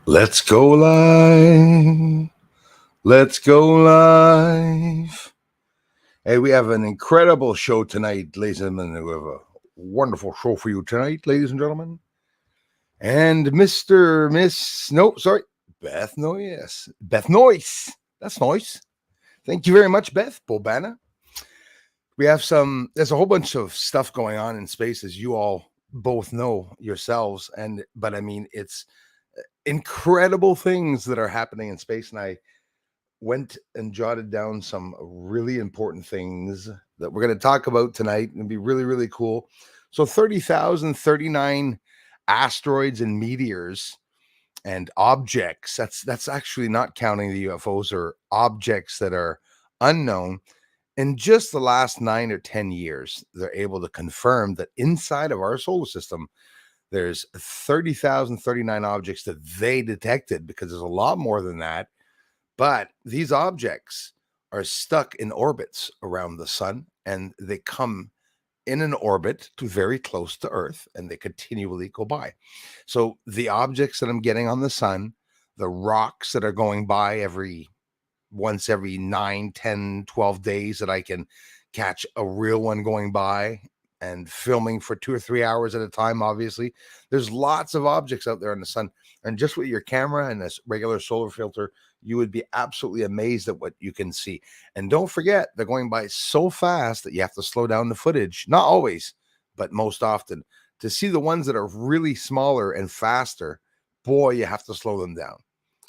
Let's go live. Let's go live. Hey, we have an incredible show tonight, ladies and gentlemen. We have a wonderful show for you tonight, ladies and gentlemen. And Mr. Miss, no, sorry, Beth Noyes. Beth Noyes. That's nice. Thank you very much, Beth Bobana. There's a whole bunch of stuff going on in space, as you all both know yourselves. But I mean, it's incredible things that are happening in space. And I went and jotted down some really important things that we're going to talk about tonight and be really, really cool. So 30,039 asteroids and meteors and objects. That's actually not counting the UFOs or objects that are unknown. In just the last 9 or 10 years, they're able to confirm that inside of our solar system, there's 30,039 objects that they detected, because there's a lot more than that. But these objects are stuck in orbits around the sun, and they come in an orbit to very close to Earth, and they continually go by. So the objects that I'm getting on the sun, the rocks that are going by once every 9, 10, 12 days, that I can catch a real one going by and filming for 2 or 3 hours at a time. Obviously, there's lots of objects out there in the sun, and just with your camera and this regular solar filter, you would be absolutely amazed at what you can see. And don't forget, they're going by so fast that you have to slow down the footage. Not always, but most often. To see the ones that are really smaller and faster, boy, you have to slow them down.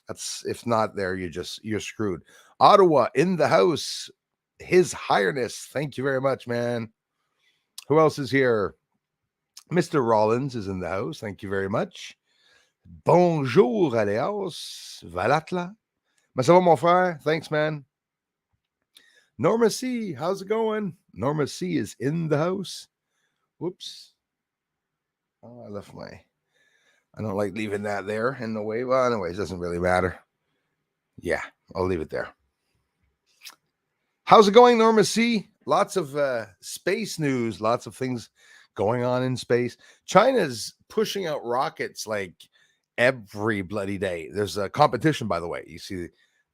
That's, if not there, you're screwed. Ottawa in the house. His Highness. Thank you very much, man. Who else is here? Mr. Rollins is in the house. Thank you very much. Bonjour, Aleos. Valatla. Mais ça va, mon frère? Thanks, man. Norma C, how's it going? Norma C is in the house. Whoops. Oh, I don't like leaving that there in the way. Well, anyways, doesn't really matter. Yeah, I'll leave it there. How's it going, Norma C? Lots of space news, lots of things going on in space. China's pushing out rockets like every bloody day. There's a competition, by the way. You see,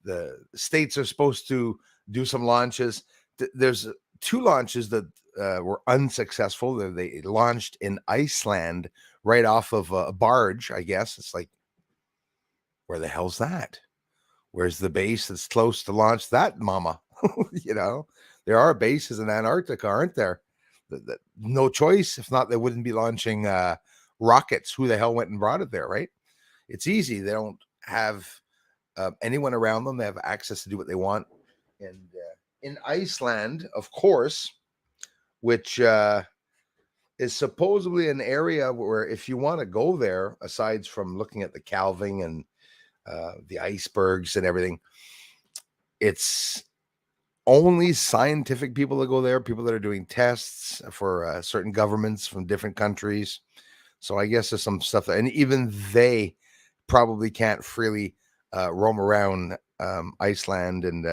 the states are supposed to do some launches. There's 2 launches that were unsuccessful. They launched in Iceland right off of a barge, I guess. It's like, where the hell's that? Where's the base that's close to launch that, mama? There are bases in Antarctica, aren't there? No choice. If not, they wouldn't be launching rockets. Who the hell went and brought it there, right? It's easy. They don't have anyone around them. They have access to do what they want. And in Iceland, of course, which is supposedly an area where, if you want to go there, aside from looking at the calving and the icebergs and everything, it's only scientific people that go there, people that are doing tests for certain governments from different countries. So I guess there's some stuff and even they probably can't freely roam around Iceland and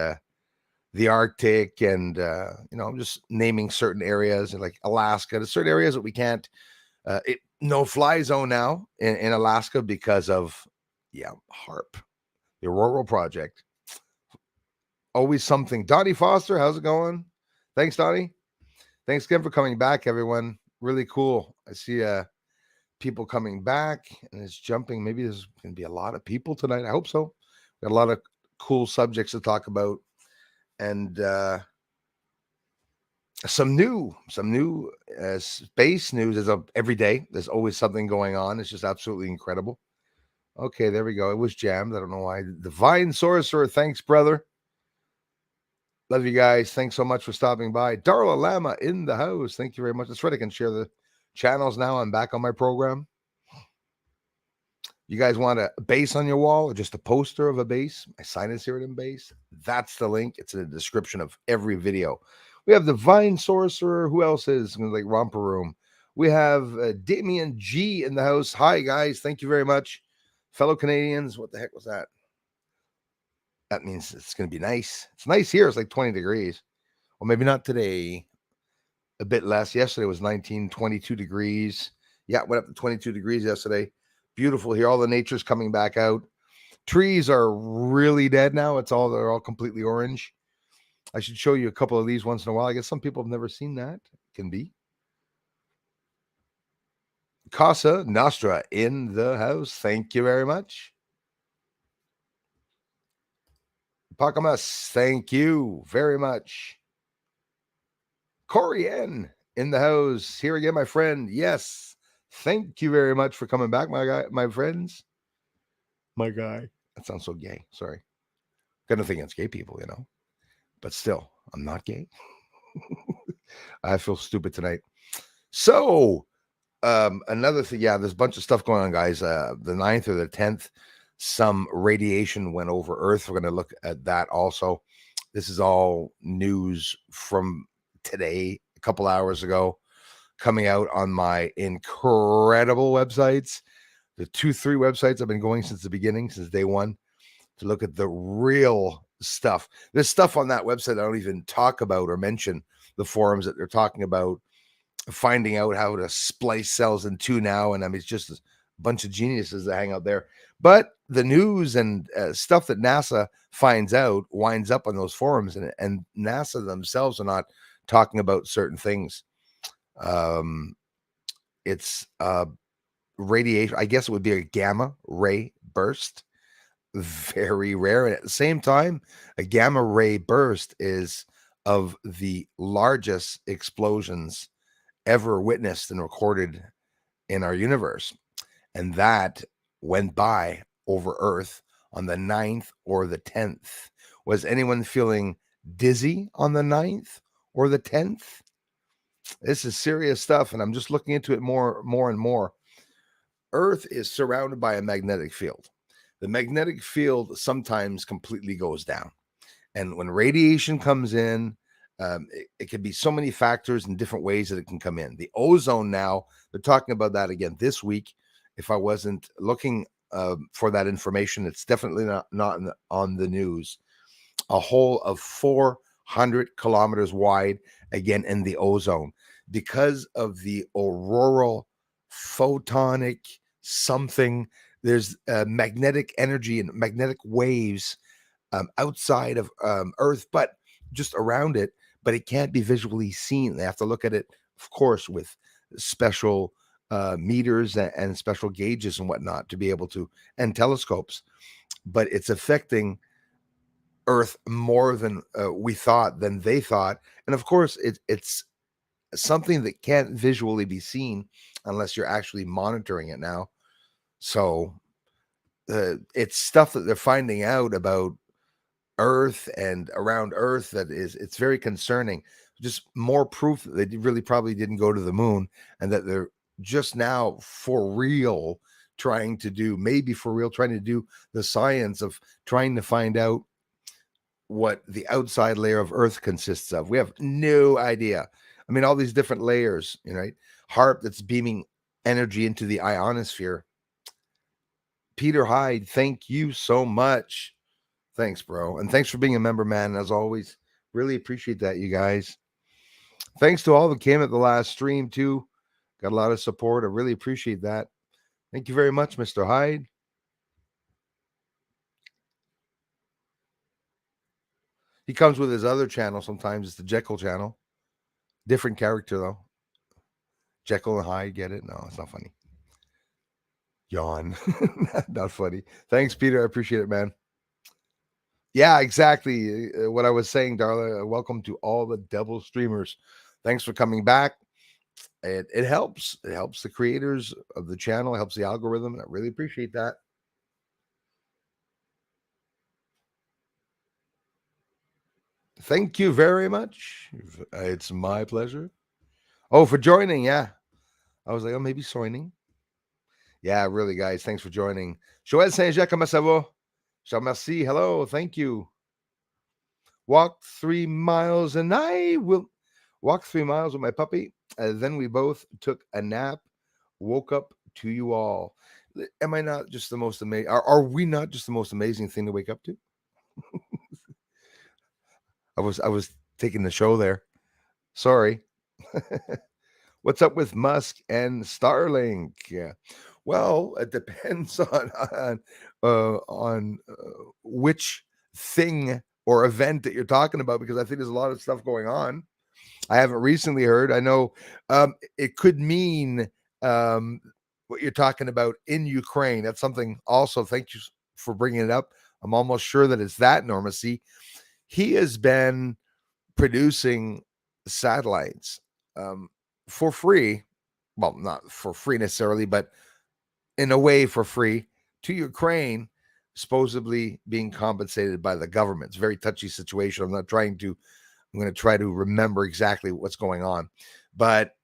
the Arctic, and I'm just naming certain areas, like Alaska. There's certain areas that we can't. No fly zone now in Alaska because of HARP, the Aurora Project. Always something. Donnie Foster, how's it going? Thanks, Donnie. Thanks again for coming back, everyone. Really cool. I see people coming back, and it's jumping. Maybe there's going to be a lot of people tonight. I hope so. Got a lot of cool subjects to talk about, and some new space news is every day. There's always something going on. It's just absolutely incredible. Okay, there we go. It was jammed. I don't know why. Divine Sorcerer, thanks, brother. Love you guys. Thanks so much for stopping by. Darla Lama in the house. Thank you very much. That's right. I can share the channels now. I'm back on my program. You guys want a base on your wall or just a poster of a base? My sinus irritant base? That's the link. It's in the description of every video. We have Divine Sorcerer. Who else is? Like Romper Room. We have Damien G in the house. Hi, guys. Thank you very much. Fellow Canadians. What the heck was that? That means it's going to be nice. It's nice here. It's like 20 degrees. Well, maybe not today. A bit less. Yesterday was 19, 22 degrees. Yeah, went up to 22 degrees yesterday. Beautiful here. All the nature's coming back out. Trees are really dead now. They're all completely orange. I should show you a couple of these once in a while. I guess some people have never seen that. Can be. Casa Nostra in the house. Thank you very much. Pakamas, thank you very much. Corey N in the house. Here again, my friend. Yes. Thank you very much for coming back, my friends. My guy. That sounds so gay. Sorry. Got nothing against gay people, but still, I'm not gay. I feel stupid tonight. So, another thing, there's a bunch of stuff going on, guys. The 9th or the 10th, some radiation went over Earth. We're going to look at that also. This is all news from today, a couple hours ago, coming out on my incredible websites. The 2-3 websites I've been going since the beginning, since day one, to look at the real stuff. There's stuff on that website I don't even talk about or mention the forums that they're talking about, finding out how to splice cells in two now. And I mean, it's just a bunch of geniuses that hang out there. But the news and stuff that NASA finds out winds up on those forums, and NASA themselves are not talking about certain things. It's radiation. I guess it would be a gamma ray burst. Very rare. And at the same time, a gamma ray burst is of the largest explosions ever witnessed and recorded in our universe. And that went by over Earth on the 9th or the 10th. Was anyone feeling dizzy on the 9th or the 10th? This is serious stuff, and I'm just looking into it more and more. Earth is surrounded by a magnetic field. The magnetic field sometimes completely goes down. And when radiation comes in, it can be so many factors and different ways that it can come in. The ozone now, they're talking about that again this week. If I wasn't looking for that information, it's definitely not on the news. A hole of 400 kilometers wide, again, in the ozone. Because of the auroral photonic something, there's magnetic energy and magnetic waves outside of Earth, but just around it, but it can't be visually seen. They have to look at it, of course, with special meters and special gauges and whatnot to be able to, and telescopes. But it's affecting Earth more than we thought, than they thought. And of course, it's something that can't visually be seen unless you're actually monitoring it now. So it's stuff that they're finding out about Earth and around Earth it's very concerning. Just more proof that they really probably didn't go to the moon, and that they're just now for real trying to do the science of trying to find out what the outside layer of Earth consists of. We have no idea. I mean, all these different layers, right? HARP that's beaming energy into the ionosphere. Peter Hyde, thank you so much. Thanks, bro. And thanks for being a member, man. As always, really appreciate that, you guys. Thanks to all that came at the last stream, too. Got a lot of support. I really appreciate that. Thank you very much, Mr. Hyde. He comes with his other channel sometimes. It's the Jekyll channel. Different character, though. Jekyll and Hyde, get it? No, it's not funny. Yawn. Not funny. Thanks, Peter. I appreciate it, man. Yeah, exactly. What I was saying, Darla. Welcome to all the devil streamers. Thanks for coming back. It helps. It helps the creators of the channel. It helps the algorithm. And I really appreciate that. Thank you very much. It's my pleasure. Oh, for joining. Yeah. I was like, oh, maybe joining. Yeah, really, guys. Thanks for joining. Joël Saint-Jacques, comment ça va? Je remercie. Hello. Thank you. Walk 3 miles and I will walk 3 miles with my puppy. Then we both took a nap, woke up to you all. Am I not just the most amazing? Are we not just the most amazing thing to wake up to? I was taking the show there. Sorry. What's up with Musk and Starlink? Yeah. Well, it depends on which thing or event that you're talking about, because I think there's a lot of stuff going on. I haven't recently heard. I know it could mean um, what you're talking about in Ukraine. That's something also. Thank you for bringing it up. I'm almost sure that it's that, Normacy. He has been producing satellites um, for free. Well, not for free necessarily, but in a way for free to Ukraine, supposedly being compensated by the government. It's a very touchy situation. I'm going to try to remember exactly what's going on, but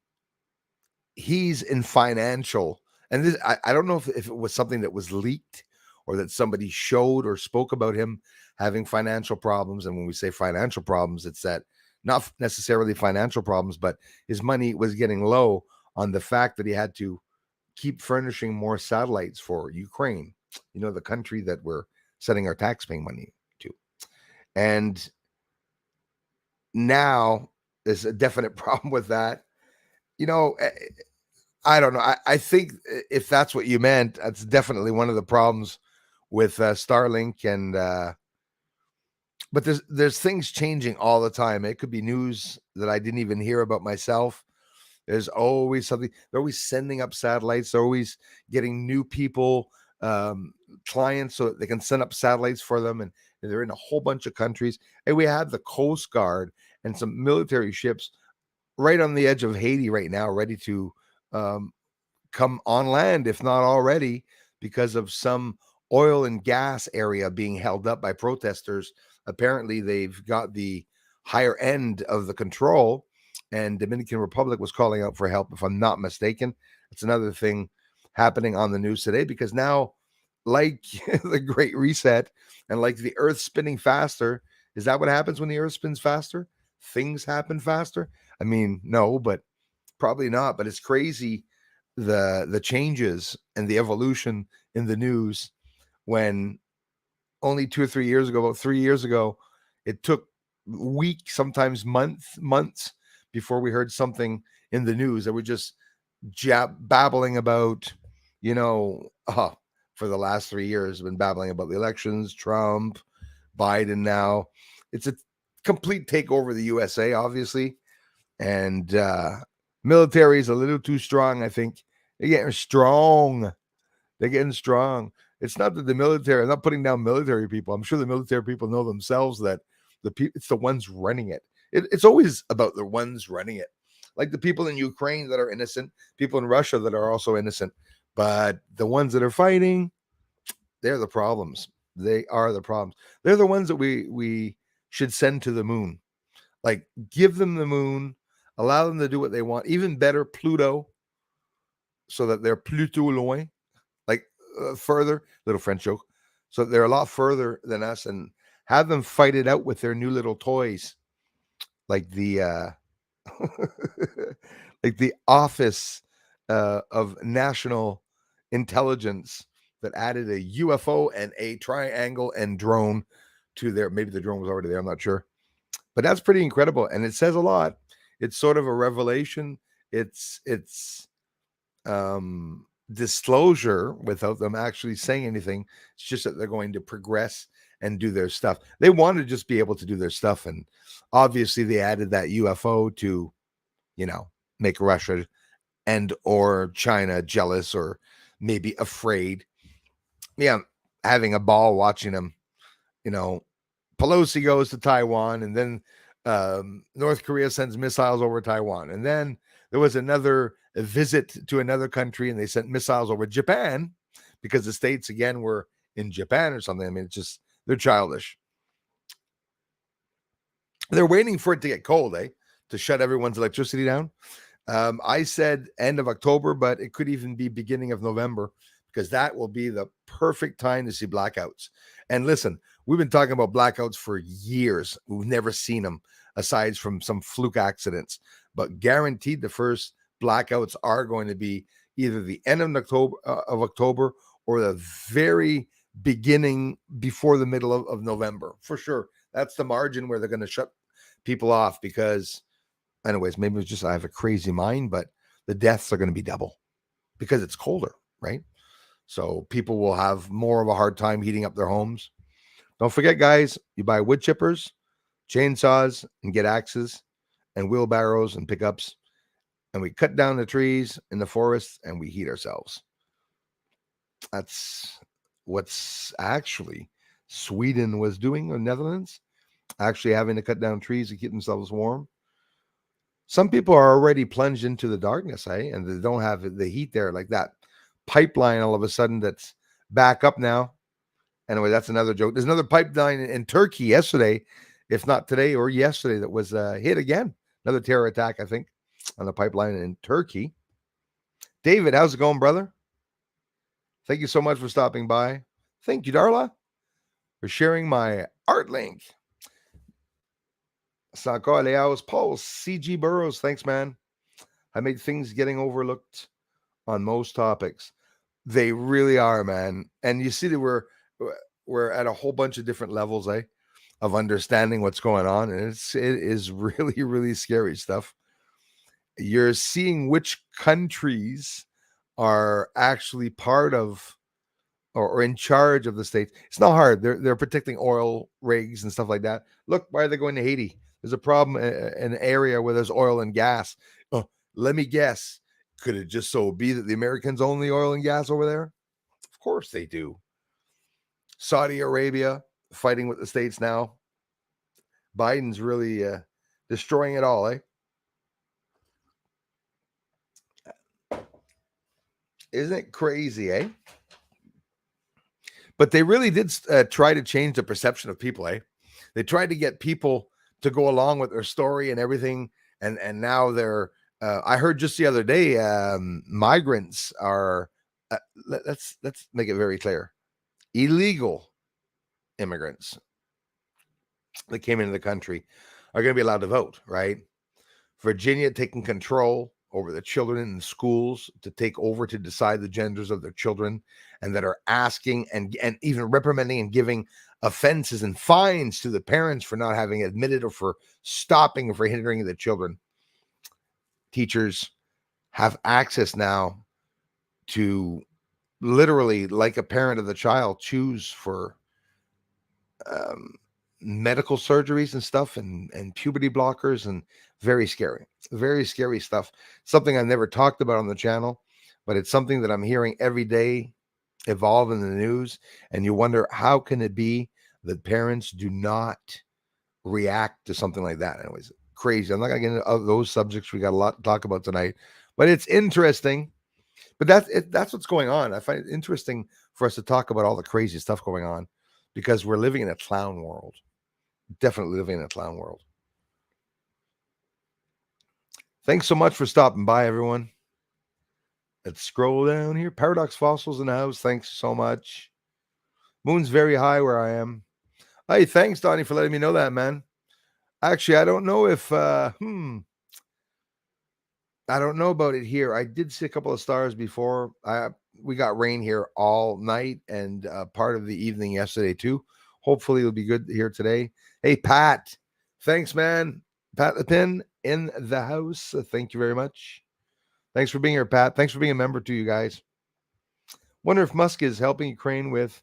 he's in financial, and this, I don't know if it was something that was leaked or that somebody showed or spoke about him having financial problems. And when we say financial problems, it's that not necessarily financial problems, but his money was getting low on the fact that he had to keep furnishing more satellites for Ukraine, the country that we're sending our taxpaying money to. And now there's a definite problem with that. You know, I don't know. I think if that's what you meant, that's definitely one of the problems with Starlink. And but there's things changing all the time. It could be news that I didn't even hear about myself. There's always something. They're always sending up satellites. They're always getting new people, clients, so that they can send up satellites for them. And they're in a whole bunch of countries. And we have the Coast Guard and some military ships right on the edge of Haiti right now, ready to um, come on land, if not already, because of some oil and gas area being held up by protesters. Apparently, they've got the higher end of the control, and Dominican Republic was calling out for help, if I'm not mistaken. It's another thing happening on the news today, because now, like the Great Reset and like the Earth spinning faster, is that what happens when the Earth spins faster? Things happen faster? I mean, no, but probably not. But it's crazy the changes and the evolution in the news, when only 2 or 3 years ago, about 3 years ago, it took weeks, sometimes months before we heard something in the news that we're just babbling about, for the last 3 years, I've been babbling about the elections, Trump, Biden now. It's a complete takeover of the USA, obviously. And military is a little too strong, I think. They're getting strong. They're getting strong. It's not that the military, I'm not putting down military people. I'm sure the military people know themselves that it's the ones running it. It's always about the ones running it. Like the people in Ukraine that are innocent, people in Russia that are also innocent. But the ones that are fighting, they're the problems. They are the problems. They're the ones that we should send to the moon. Like, give them the moon, allow them to do what they want. Even better, Pluto, so that they're plus loin, like further. Little French joke. So they're a lot further than us, and have them fight it out with their new little toys, like the like the Office of National Intelligence that added a UFO and a triangle and drone to their. Maybe the drone was already there. I'm not sure. But that's pretty incredible, and it says a lot. It's sort of a revelation. It's disclosure without them actually saying anything. It's just that they're going to progress and do their stuff. They want to just be able to do their stuff, and obviously they added that UFO to, make Russia and or China jealous, or maybe afraid. Yeah, having a ball watching them. Pelosi goes to Taiwan, and then North Korea sends missiles over Taiwan. And then there was another visit to another country, and they sent missiles over Japan, because the states, again, were in Japan or something. I mean, it's just, they're childish. They're waiting for it to get cold, to shut everyone's electricity down. I said end of October, but it could even be beginning of November, because that will be the perfect time to see blackouts. And listen, we've been talking about blackouts for years. We've never seen them, aside from some fluke accidents. But guaranteed, the first blackouts are going to be either the end of October or the very beginning, before the middle of November, for sure. That's the margin where they're going to shut people off, because, anyways, maybe it's just I have a crazy mind, but the deaths are going to be double because it's colder, right? So people will have more of a hard time heating up their homes. Don't forget, guys, you buy wood chippers, chainsaws, and get axes and wheelbarrows and pickups, and we cut down the trees in the forests and we heat ourselves. That's what's actually Sweden was doing, or Netherlands, actually having to cut down trees to keep themselves warm. Some people are already plunged into the darkness, and they don't have the heat there like that. Pipeline all of a sudden that's back up now. Anyway, that's another joke. There's another pipeline in Turkey yesterday, if not today or yesterday, that was hit again. Another terror attack, I think, on the pipeline in Turkey. David, how's it going, brother? Thank you so much for stopping by. Thank you, Darla, for sharing my art link. Sako Aleaus Paul, CG Burrows, thanks, man. I made things getting overlooked on most topics. They really are, man. And you see that we're at a whole bunch of different levels, of understanding what's going on. And it is really, really scary stuff. You're seeing which countries are actually part of or in charge of the states. It's not hard. They're protecting oil rigs and stuff like that. Look, why are they going to Haiti? There's a problem in an area where there's oil and gas. Oh, let me guess. Could it just so be that the Americans own the oil and gas over there? Of course they do. Saudi Arabia fighting with the states now. Biden's really destroying it all, Isn't it crazy, But they really did try to change the perception of people, They tried to get people to go along with their story and everything, and now they're. I heard just the other day, migrants are. Let's make it very clear: illegal immigrants that came into the country are going to be allowed to vote, right? Virginia taking control over the children in the schools to take over to decide the genders of their children, and that are asking and even reprimanding and giving offenses and fines to the parents for not having admitted or for stopping or for hindering the children. Teachers have access now to literally, like a parent of the child, choose for medical surgeries and stuff, and puberty blockers, and very scary stuff. Something I've never talked about on the channel, but it's something that I'm hearing every day evolve in the news, and you wonder, how can it be that parents do not react to something like that? Anyways, crazy. I'm not gonna get into those subjects. We got a lot to talk about tonight, but it's interesting. But that's what's going on. I find it interesting for us to talk about all the crazy stuff going on, because we're living in a clown world. Definitely living in a clown world. Thanks so much for stopping by, everyone. Let's scroll down here. Paradox Fossils in the house. Thanks so much. Moon's very high where I am. Hey, thanks, Donnie, for letting me know that, man. Actually, I don't know if I don't know about it here. I did see a couple of stars before. We got rain here all night and part of the evening yesterday too. Hopefully it'll be good here today. Hey, Pat. Thanks, man. Pat the Pin in the house. Thank you very much. Thanks for being here, Pat. Thanks for being a member too, you guys. Wonder if Musk is helping Ukraine with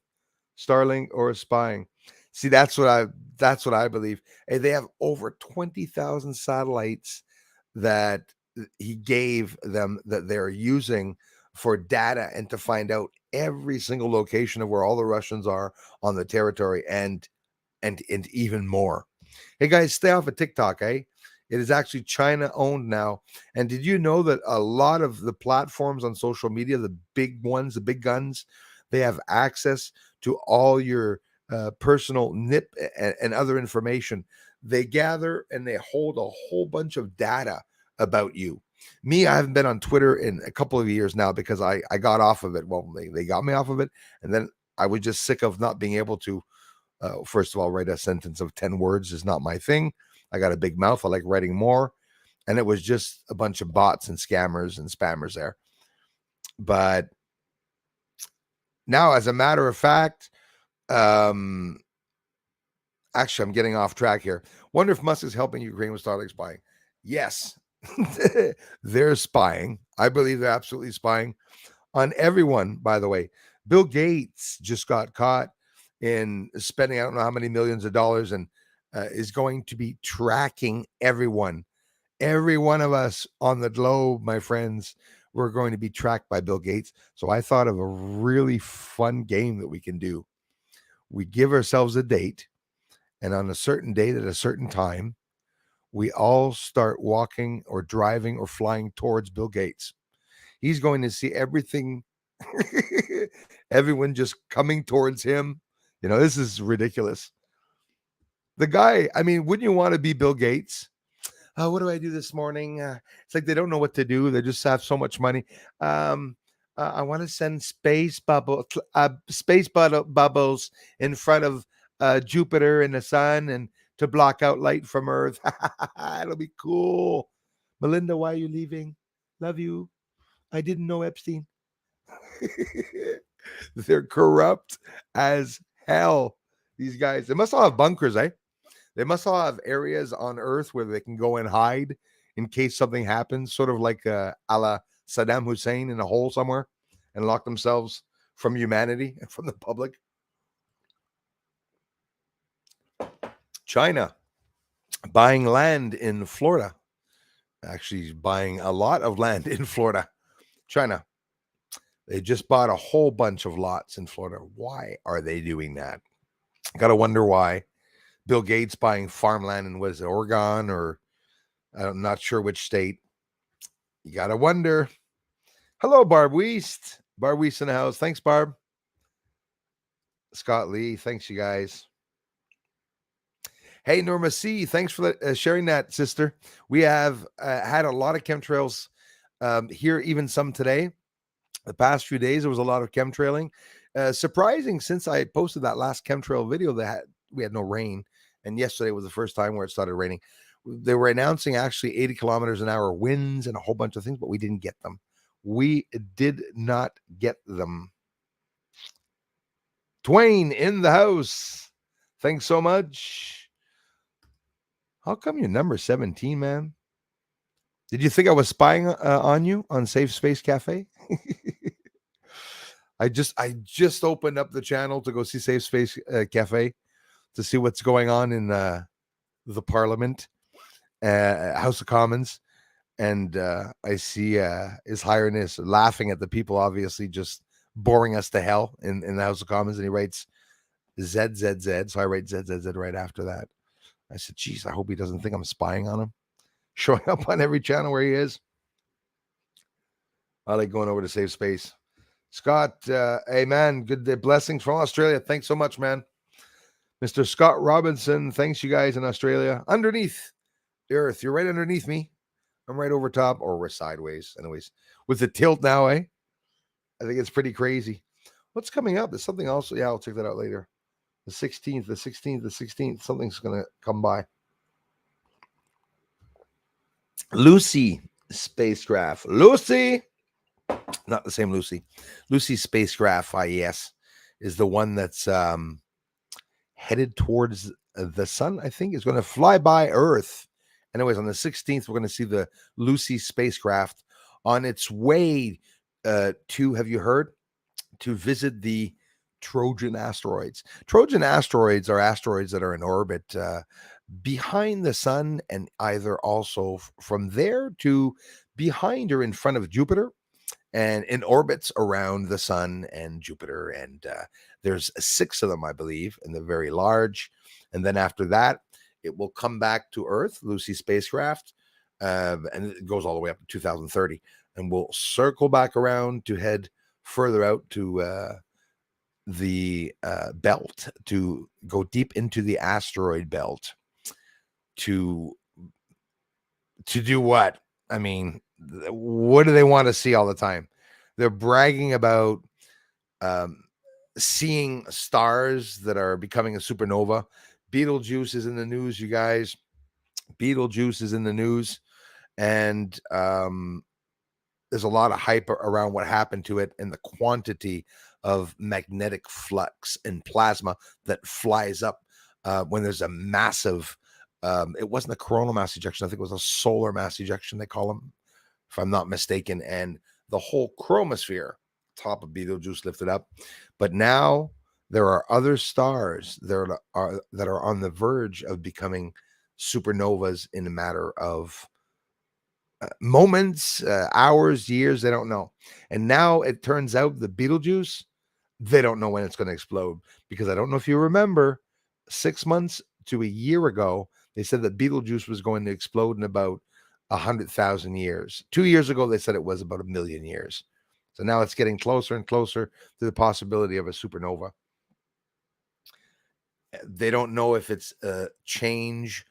Starlink or spying. See, that's what I believe. Hey, they have over 20,000 satellites that he gave them that they're using for data and to find out every single location of where all the Russians are on the territory, and even more. Hey guys, stay off of TikTok, It is actually China owned now. And did you know that a lot of the platforms on social media, the big ones, the big guns, they have access to all your personal NIP and other information. They gather and they hold a whole bunch of data about you. Me, I haven't been on Twitter in a couple of years now because I got off of it. Well, they got me off of it. And then I was just sick of not being able to, first of all, write a sentence of 10 words is not my thing. I got a big mouth. I like writing more. And it was just a bunch of bots and scammers and spammers there. But now, as a matter of fact, actually, I'm getting off track here. Wonder if Musk is helping Ukraine with Starlink spying. Yes, they're spying. I believe they're absolutely spying on everyone, by the way. Bill Gates just got caught in spending I don't know how many millions of dollars and is going to be tracking everyone. Every one of us on the globe, my friends, we're going to be tracked by Bill Gates. So I thought of a really fun game that we can do. We give ourselves a date, and on a certain date at a certain time, we all start walking or driving or flying towards Bill Gates. He's going to see everything, everyone just coming towards him. This is ridiculous. The guy, I mean, wouldn't you want to be Bill Gates? What do I do this morning? It's like they don't know what to do. They just have so much money. I want to send bubbles in front of Jupiter and the sun and to block out light from Earth. It'll be cool. Melinda, why are you leaving? Love you. I didn't know Epstein. They're corrupt as hell. These guys, they must all have bunkers, eh? They must all have areas on Earth where they can go and hide in case something happens, sort of like a la Saddam Hussein in a hole somewhere and lock themselves from humanity and from the public. China buying land in Florida. Actually, buying a lot of land in Florida. China. They just bought a whole bunch of lots in Florida. Why are they doing that? Got to wonder why. Bill Gates buying farmland in Oregon, or I'm not sure which state. You got to wonder. Hello, Barb Weist. Barb Weist in the house. Thanks, Barb. Scott Lee. Thanks, you guys. Hey, Norma C. Thanks for sharing that, sister. We have had a lot of chemtrails here, even some today. The past few days, there was a lot of chemtrailing. Surprising, since I posted that last chemtrail video, we had no rain. And yesterday was the first time where it started raining. They were announcing actually 80 kilometers an hour winds and a whole bunch of things, but we didn't get them. We did not get them. Dwayne in the house. Thanks so much. How come you're number 17, man? Did you think I was spying on you on Safe Space Cafe? I just opened up the channel to go see Safe Space Cafe to see what's going on in the Parliament, House of Commons, and I see His Highness laughing at the people, obviously just boring us to hell in the House of Commons, and he writes ZZZ, so I write ZZZ right after that. I said, geez, I hope he doesn't think I'm spying on him, showing up on every channel where he is. I like going over to Safe Space. Scott, hey man, good day. Blessings from Australia. Thanks so much, man. Mr. Scott Robinson, thanks you guys in Australia. Underneath the Earth, you're right underneath me. I'm right over top, or we're sideways. Anyways, with the tilt now, eh? I think it's pretty crazy. What's coming up? There's something else. Yeah, I'll check that out later. The 16th. Something's going to come by. Lucy spacecraft. Lucy! Not the same Lucy. Lucy spacecraft, IES, is the one that's headed towards the sun, I think. Is going to fly by Earth. Anyways, on the 16th, we're going to see the Lucy spacecraft on its way to, have you heard, to visit the Trojan asteroids. Trojan asteroids are asteroids that are in orbit behind the sun, and either also from there to behind or in front of Jupiter, and in orbits around the sun and Jupiter. And there's 6 of them, I believe, and they're very large. And then after that, it will come back to Earth, Lucy spacecraft, and it goes all the way up to 2030, and we'll circle back around to head further out to the belt, to go deep into the asteroid belt. To do what? I mean, what do they want to see all the time? They're bragging about seeing stars that are becoming a supernova. Betelgeuse is in the news, you guys. Betelgeuse is in the news, and there's a lot of hype around what happened to it and the quantity of magnetic flux and plasma that flies up when there's a massive, it wasn't a coronal mass ejection, I think it was a solar mass ejection, they call them, if I'm not mistaken, and the whole chromosphere top of Betelgeuse lifted up. But now there are other stars that are on the verge of becoming supernovas in a matter of moments, hours, years, they don't know. And now it turns out the Betelgeuse, they don't know when it's going to explode, because I don't know if you remember 6 months to a year ago, they said that Betelgeuse was going to explode in about 100,000 years. 2 years ago, they said it was about 1,000,000 years. So now it's getting closer and closer to the possibility of a supernova. They don't know if it's a change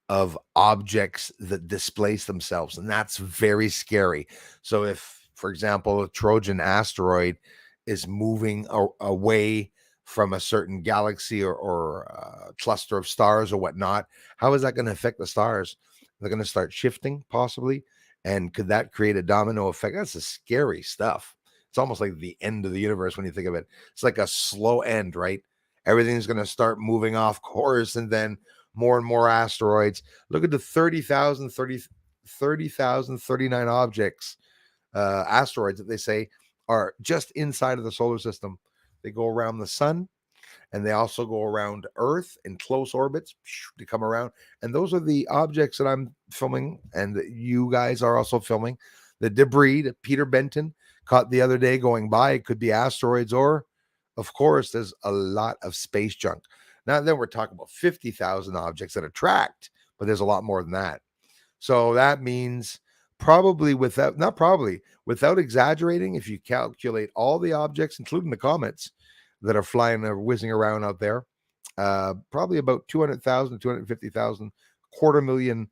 of objects that displace themselves, and that's very scary. So if, for example, a Trojan asteroid is moving away from a certain galaxy or cluster of stars or whatnot, how is that going to affect the stars? They're going to start shifting, possibly, and could that create a domino effect? That's a scary stuff. It's almost like the end of the universe when you think of it. It's like a slow end, right? Everything's going to start moving off course, and then more and more asteroids. Look at the 30,039 objects, asteroids that they say are just inside of the solar system. They go around the sun, and they also go around Earth in close orbits to come around. And those are the objects that I'm filming, and that you guys are also filming. The debris that Peter Benton caught the other day going by, it could be asteroids, or, of course, there's a lot of space junk. Now, then we're talking about 50,000 objects that are tracked, but there's a lot more than that. So that means probably without exaggerating, if you calculate all the objects, including the comets that are flying or whizzing around out there, probably about 200,000, 250,000, a quarter million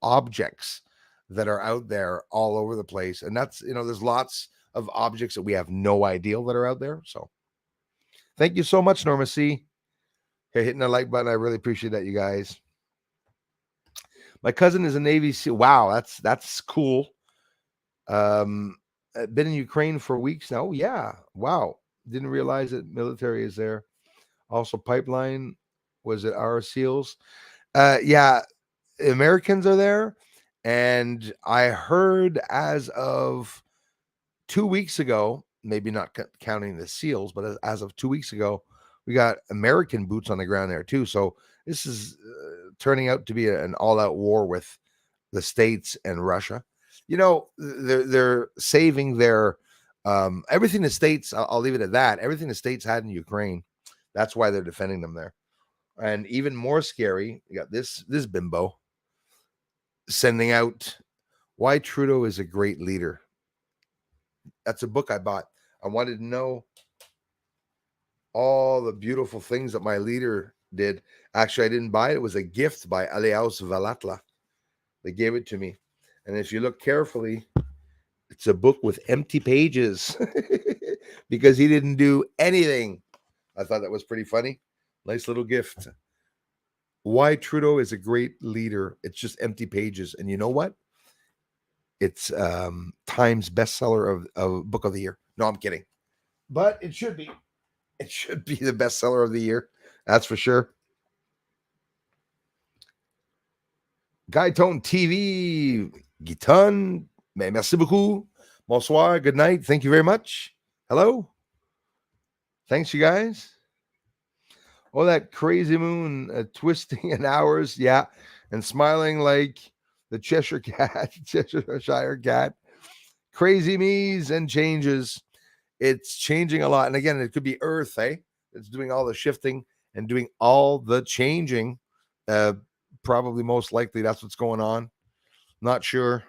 objects that are out there all over the place. And that's, there's lots of objects that we have no idea that are out there. So thank you so much, Norma C. Hey, hitting the like button. I really appreciate that, you guys. My cousin is a Navy SEAL. Wow, that's cool. Been in Ukraine for weeks now. Yeah. Wow. Didn't realize that military is there. Also, pipeline was it our SEALs? Yeah, Americans are there. And I heard as of 2 weeks ago, maybe not counting the SEALs, but as of 2 weeks ago, we got American boots on the ground there too. So this is turning out to be an all-out war with the States and Russia. They're saving their everything the States. I'll leave it at that. Everything the States had in Ukraine. That's why they're defending them there. And even more scary, you got this bimbo sending out why Trudeau is a great leader. That's a book I bought. I wanted to know all the beautiful things that my leader did. Actually, I didn't buy it. It was a gift by Aleaus Valatla. They gave it to me. And if you look carefully, it's a book with empty pages because he didn't do anything. I thought that was pretty funny. Nice little gift. Why Trudeau is a great leader. It's just empty pages. And you know what? It's Times bestseller of book of the year. No, I'm kidding. But it should be. It should be the bestseller of the year. That's for sure. Guytone TV. Giton. Merci beaucoup. Bonsoir. Good night. Thank you very much. Hello. Thanks, you guys. Oh, that crazy moon twisting in hours. Yeah. And smiling like the Cheshire cat. Crazy me's and changes. It's changing a lot. And again, it could be Earth, It's doing all the shifting and doing all the changing. Probably most likely that's what's going on. Not sure.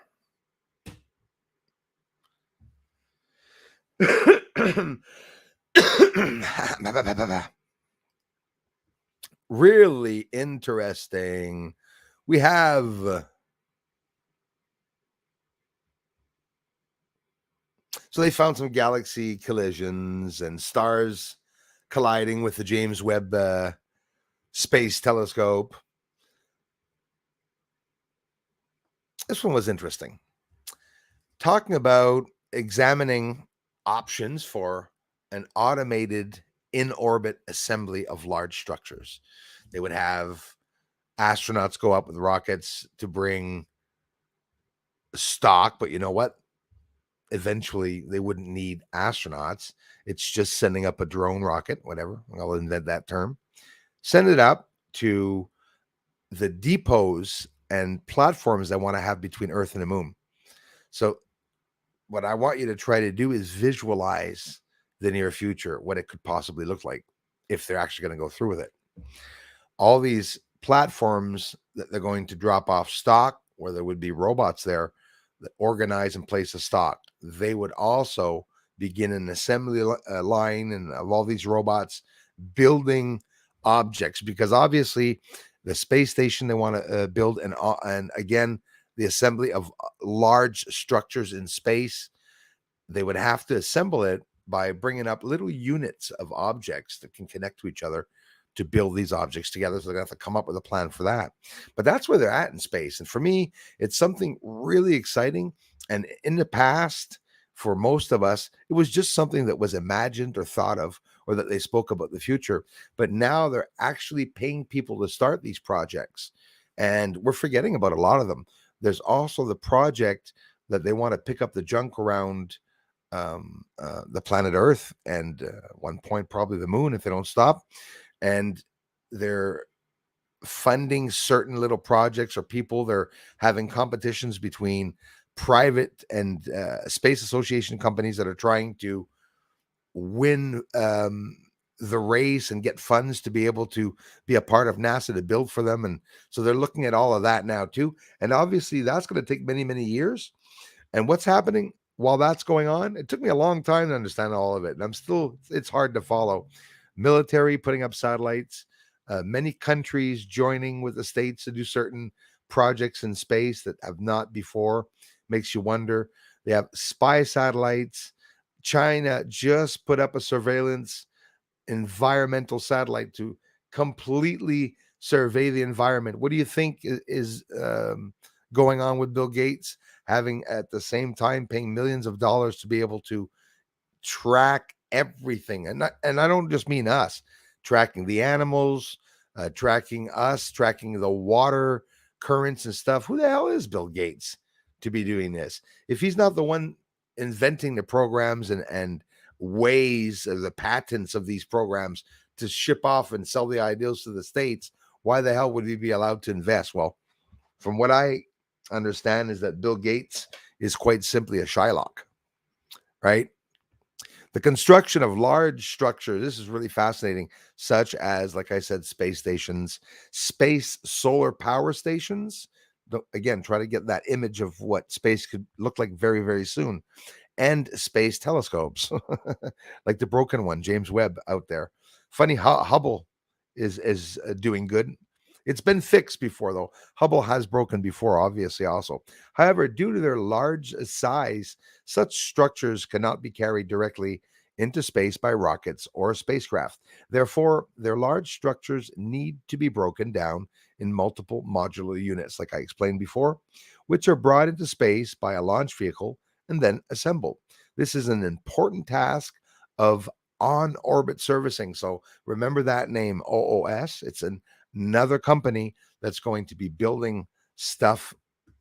Really interesting. We have so they found some galaxy collisions and stars colliding with the James Webb Space Telescope. This one was interesting. Talking about examining options for an automated in-orbit assembly of large structures. They would have astronauts go up with rockets to bring stock, but you know what? eventually they wouldn't need astronauts. It's just sending up a drone rocket, whatever. I'll invent that term. Send it up to the depots and platforms I want to have between Earth and the moon. So what I want you to try to do is visualize the near future, what it could possibly look like if they're actually going to go through with it. All these platforms that they're going to drop off stock, where there would be robots there that organize and place a stock. They would also begin an assembly line and of all these robots building objects, because obviously the space station they want to build, and again the assembly of large structures in space, they would have to assemble it by bringing up little units of objects that can connect to each other to build these objects together. So they're going to have to come up with a plan for that. But that's where they're at in space. And for me, it's something really exciting. And in the past, for most of us, it was just something that was imagined or thought of, or that they spoke about the future. But now they're actually paying people to start these projects. And we're forgetting about a lot of them. There's also the project that they want to pick up the junk around the planet Earth, and one point probably the moon if they don't stop. And they're funding certain little projects or people. They're having competitions between private and space association companies that are trying to win the race and get funds to be able to be a part of NASA to build for them. And so they're looking at all of that now too. And obviously that's going to take many, many years. And what's happening while that's going on, it took me a long time to understand all of it. And it's hard to follow. Military putting up satellites, many countries joining with the states to do certain projects in space that have not before. Makes you wonder. They have spy satellites. China just put up a surveillance environmental satellite to completely survey the environment. What do you think is going on with Bill Gates having at the same time paying millions of dollars to be able to track everything? And I don't just mean us, tracking the animals, tracking us, tracking the water currents and stuff. Who the hell is Bill Gates to be doing this? If he's not the one inventing the programs and ways of the patents of these programs to ship off and sell the ideals to the states, why the hell would he be allowed to invest? Well, from what I understand is that Bill Gates is quite simply a Shylock, right? The construction of large structures, this is really fascinating, such as, like I said, space stations, space solar power stations. Again, try to get that image of what space could look like very, very soon. And space telescopes, like the broken one, James Webb out there. Funny, Hubble is doing good. It's been fixed before, though. Hubble has broken before, obviously, also. However, due to their large size, such structures cannot be carried directly into space by rockets or spacecraft. Therefore, their large structures need to be broken down in multiple modular units, like I explained before, which are brought into space by a launch vehicle and then assembled. This is an important task of on-orbit servicing. So remember that name, OOS. It's another company that's going to be building stuff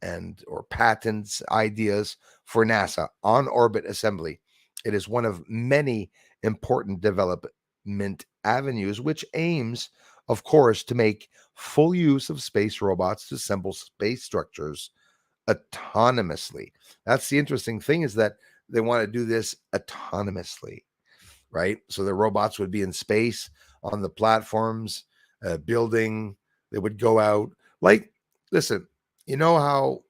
and or patents, ideas for NASA, on-orbit assembly. It is one of many important development avenues, which aims, of course, to make full use of space robots to assemble space structures autonomously. That's the interesting thing, is that they want to do this autonomously, right? So the robots would be in space on the platforms, building. They would go out. Like, listen, you know how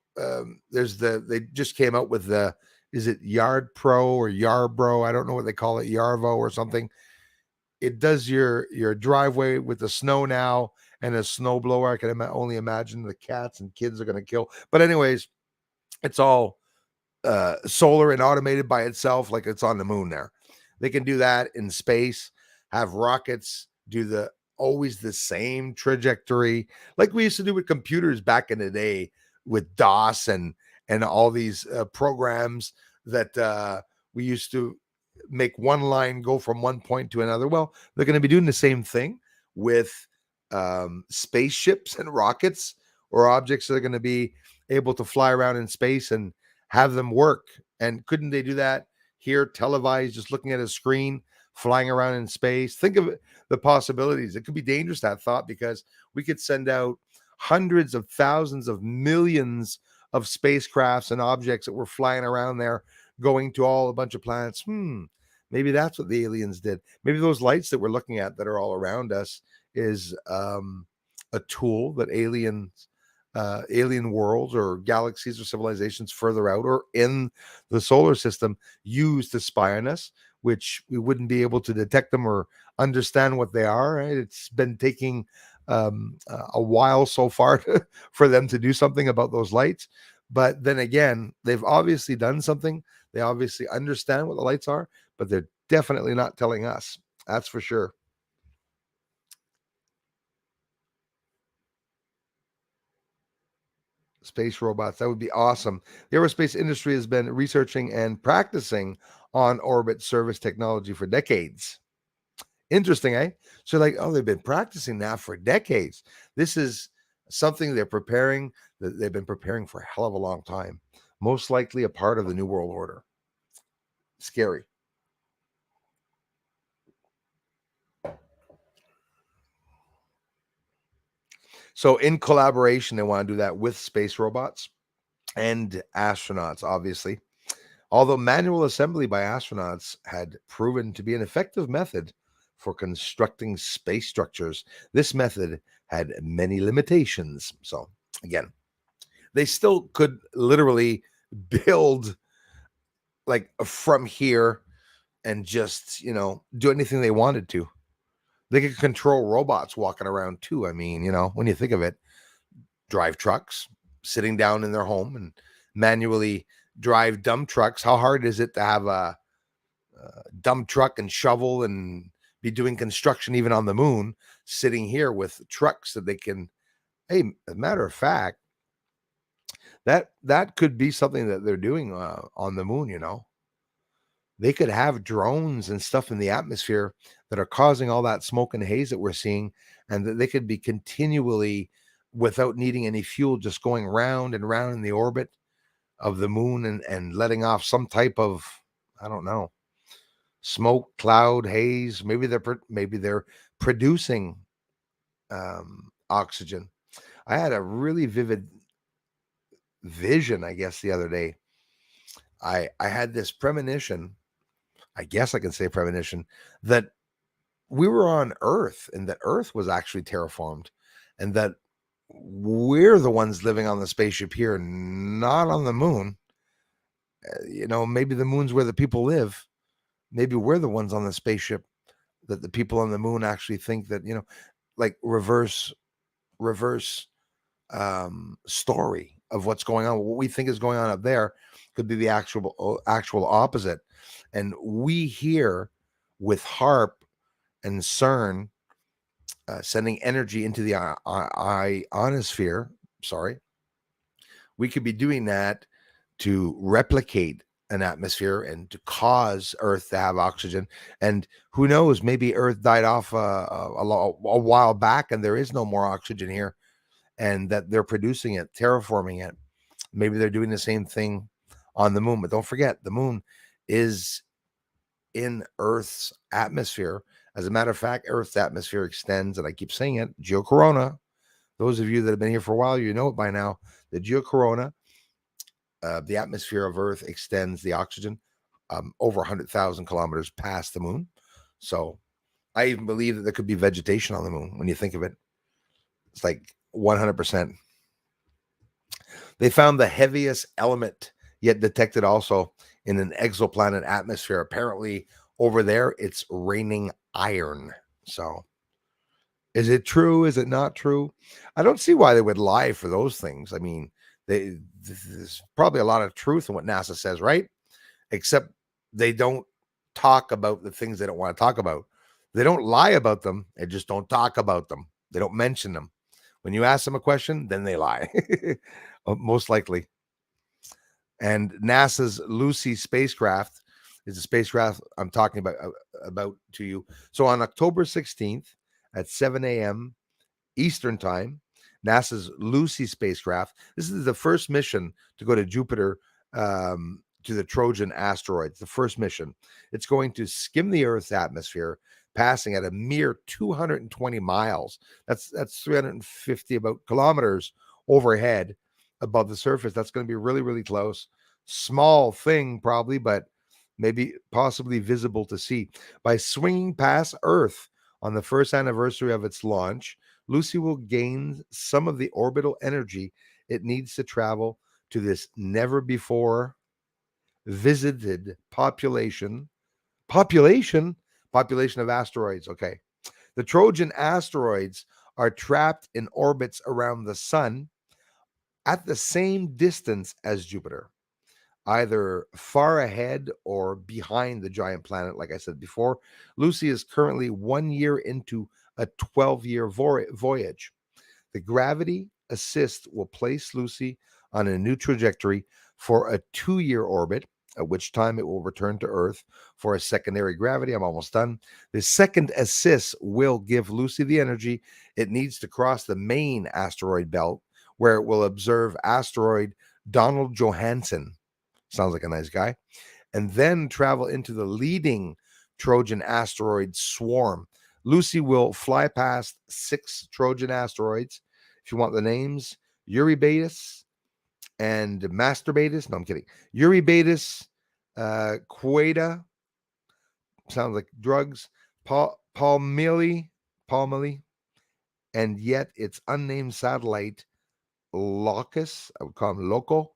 they just came out with the, is it Yard Pro or Yarbro? I don't know what they call it, Yarvo or something. It does your driveway with the snow now, and a snow blower. I can only imagine the cats and kids are going to kill. But anyways, it's all solar and automated by itself, like it's on the moon there. They can do that in space, have rockets do always the same trajectory, like we used to do with computers back in the day with DOS and all these programs that we used to make one line go from one point to another. Well, they're going to be doing the same thing with spaceships and rockets, or objects that are going to be able to fly around in space and have them work And couldn't they do that here, televised, just looking at a screen, flying around in space? Think of it, the possibilities. It could be dangerous, that thought, because we could send out hundreds of thousands of millions of spacecrafts and objects that were flying around there, going to all a bunch of planets. Maybe that's what the aliens did. Maybe those lights that we're looking at that are all around us is a tool that alien worlds or galaxies or civilizations further out or in the solar system use to spy on us, which we wouldn't be able to detect them or understand what they are. Right? It's been taking a while so far for them to do something about those lights. But then again, they've obviously done something. They obviously understand what the lights are, but they're definitely not telling us. That's for sure. Space robots. That would be awesome. The aerospace industry has been researching and practicing on orbit service technology for decades. Interesting, eh? So, like, oh, they've been practicing now for decades. This is something they're preparing, that they've been preparing for a hell of a long time. Most likely a part of the New World Order. Scary. So, in collaboration, they want to do that with space robots and astronauts, obviously. Although manual assembly by astronauts had proven to be an effective method for constructing space structures, this method had many limitations. So, again, they still could literally build like from here and just, do anything they wanted to. They could control robots walking around too. I mean, when you think of it, drive trucks, sitting down in their home and manually drive dump trucks. How hard is it to have a dump truck and shovel and be doing construction even on the moon, sitting here with trucks that they can? Hey, as a matter of fact, that could be something that they're doing on the moon. They could have drones and stuff in the atmosphere that are causing all that smoke and haze that we're seeing, and that they could be continually, without needing any fuel, just going round and round in the orbit of the moon and letting off some type of, I don't know, smoke, cloud, haze. Maybe they're producing oxygen. I had a really vivid vision, I guess, the other day. I had this premonition, I guess I can say premonition, that we were on Earth and that Earth was actually terraformed and that we're the ones living on the spaceship here, not on the moon. Maybe the moon's where the people live. Maybe we're the ones on the spaceship that the people on the moon actually think that, like reverse story of what's going on. What we think is going on up there could be the actual opposite. And we here with HARP and CERN sending energy into the ionosphere. Sorry, we could be doing that to replicate an atmosphere and to cause Earth to have oxygen. And who knows, maybe Earth died off a while back and there is no more oxygen here, and that they're producing it, terraforming it. Maybe they're doing the same thing on the moon. But don't forget, the moon is in Earth's atmosphere. As a matter of fact, Earth's atmosphere extends, and I keep saying it, geocorona. Those of you that have been here for a while, you know it by now. The geocorona, the atmosphere of Earth extends the oxygen over 100,000 kilometers past the moon. So I even believe that there could be vegetation on the moon when you think of it. It's like 100%. They found the heaviest element yet detected also in an exoplanet atmosphere. Apparently, over there, it's raining iron. So, is it true? Is it not true? I don't see why they would lie for those things. I mean, there's probably a lot of truth in what NASA says, right? Except they don't talk about the things they don't want to talk about. They don't lie about them. They just don't talk about them. They don't mention them. When you ask them a question, then they lie, most likely. And NASA's Lucy spacecraft is the spacecraft I'm talking about to you. So on October 16th at 7 a.m. Eastern Time, NASA's Lucy spacecraft. This is the first mission to go to Jupiter, to to the Trojan asteroids, the first mission. It's going to skim the Earth's atmosphere, passing at a mere 220 miles. That's 350 about kilometers overhead above the surface. That's going to be really, really close. Small thing, probably, but maybe possibly visible to see. By swinging past Earth on the first anniversary of its launch, Lucy will gain some of the orbital energy it needs to travel to this never before visited population of asteroids. Okay. The Trojan asteroids are trapped in orbits around the sun at the same distance as Jupiter, either far ahead or behind the giant planet. Like I said before, Lucy is currently 1 year into a 12-year voyage. The gravity assist will place Lucy on a new trajectory for a 2-year orbit, at which time it will return to Earth for a secondary gravity. I'm almost done. The second assist will give Lucy the energy it needs to cross the main asteroid belt, where it will observe asteroid Donald Johansen. Sounds like a nice guy. And then travel into the leading Trojan asteroid swarm. Lucy will fly past 6 Trojan asteroids. If you want the names, Eurybatus and Masturbatus. No, I'm kidding. Eurybatus, Queta, sounds like drugs, Palmili, and yet its unnamed satellite, Locus, I would call him Loco,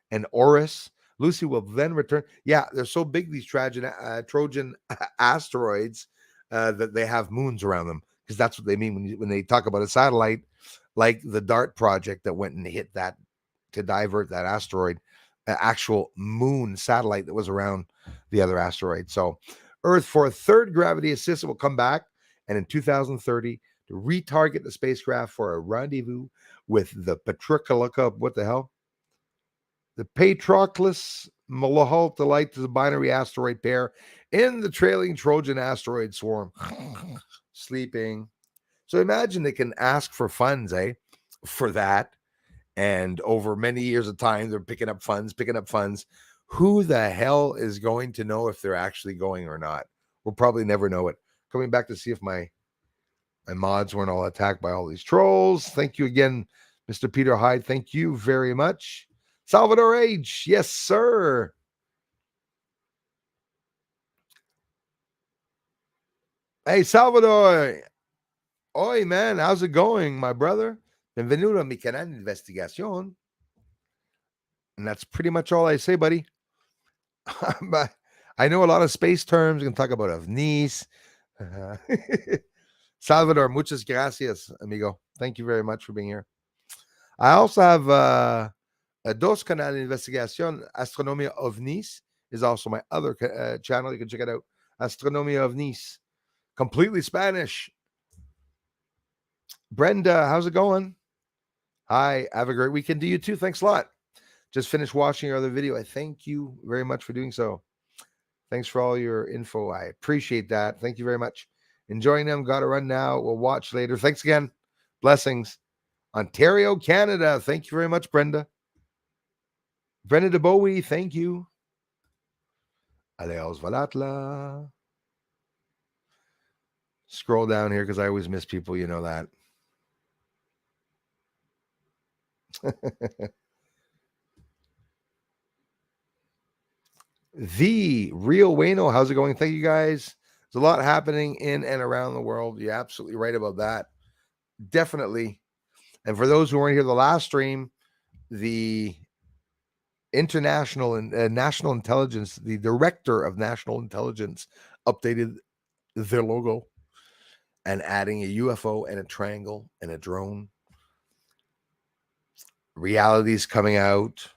and Oris. Lucy will then return. Yeah, they're so big, these Trojan asteroids, that they have moons around them, because that's what they mean when they talk about a satellite, like the DART project that went and hit that to divert that asteroid, actual moon satellite that was around the other asteroid. So Earth, for a third gravity assist, will come back, and in 2030 to retarget the spacecraft for a rendezvous with the what the hell? The Patroclus Malahalt is a binary asteroid pair in the trailing Trojan asteroid swarm. Sleeping. So imagine they can ask for funds, for that. And over many years of time, they're picking up funds. Who the hell is going to know if they're actually going or not? We'll probably never know it. Coming back to see if my mods weren't all attacked by all these trolls. Thank you again, Mr. Peter Hyde. Thank you very much. Salvador H. Yes, sir. Hey, Salvador. Oi, man. How's it going, my brother? Bienvenido a mi canal de investigación. And that's pretty much all I say, buddy. But I know a lot of space terms. We can talk about ovnis. Salvador, muchas gracias, amigo. Thank you very much for being here. I also have a dos canal de investigación. Astronomia ovnis is also my other channel. You can check it out. Astronomia ovnis. Completely Spanish. Brenda, how's it going? Hi, have a great weekend to you too. Thanks a lot. Just finished watching your other video. I thank you very much for doing so. Thanks for all your info. I appreciate that. Thank you very much. Enjoying them. Got to run now. We'll watch later. Thanks again. Blessings. Ontario, Canada. Thank you very much, Brenda. Brenda de Bowie, thank you. Aleos Valatla. Scroll down here because I always miss people. You know that. The Real Wayno, how's it going? Thank you guys. There's a lot happening in and around the world. You're absolutely right about that. Definitely. And for those who weren't here the last stream, the international and national intelligence, the director of national intelligence updated their logo and adding a UFO and a triangle and a drone. Reality's coming out.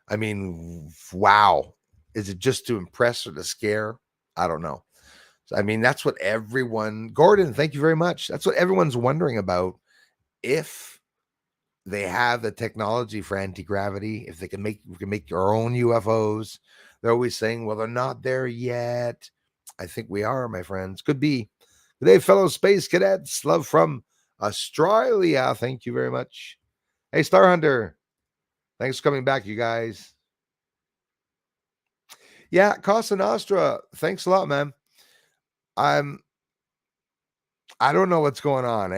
I mean, wow. Is it just to impress or to scare? I don't know. So, I mean, that's what everyone, Gordon, thank you very much. That's what everyone's wondering about. If they have the technology for anti-gravity, if we can make our own UFOs. They're always saying, well, they're not there yet. I think we are, my friends. Could be. Good day, fellow space cadets. Love from Australia. Thank you very much. Hey, Star Hunter. Thanks for coming back, you guys. Yeah, Casa Nostra. Thanks a lot, man. I'm. I don't know what's going on.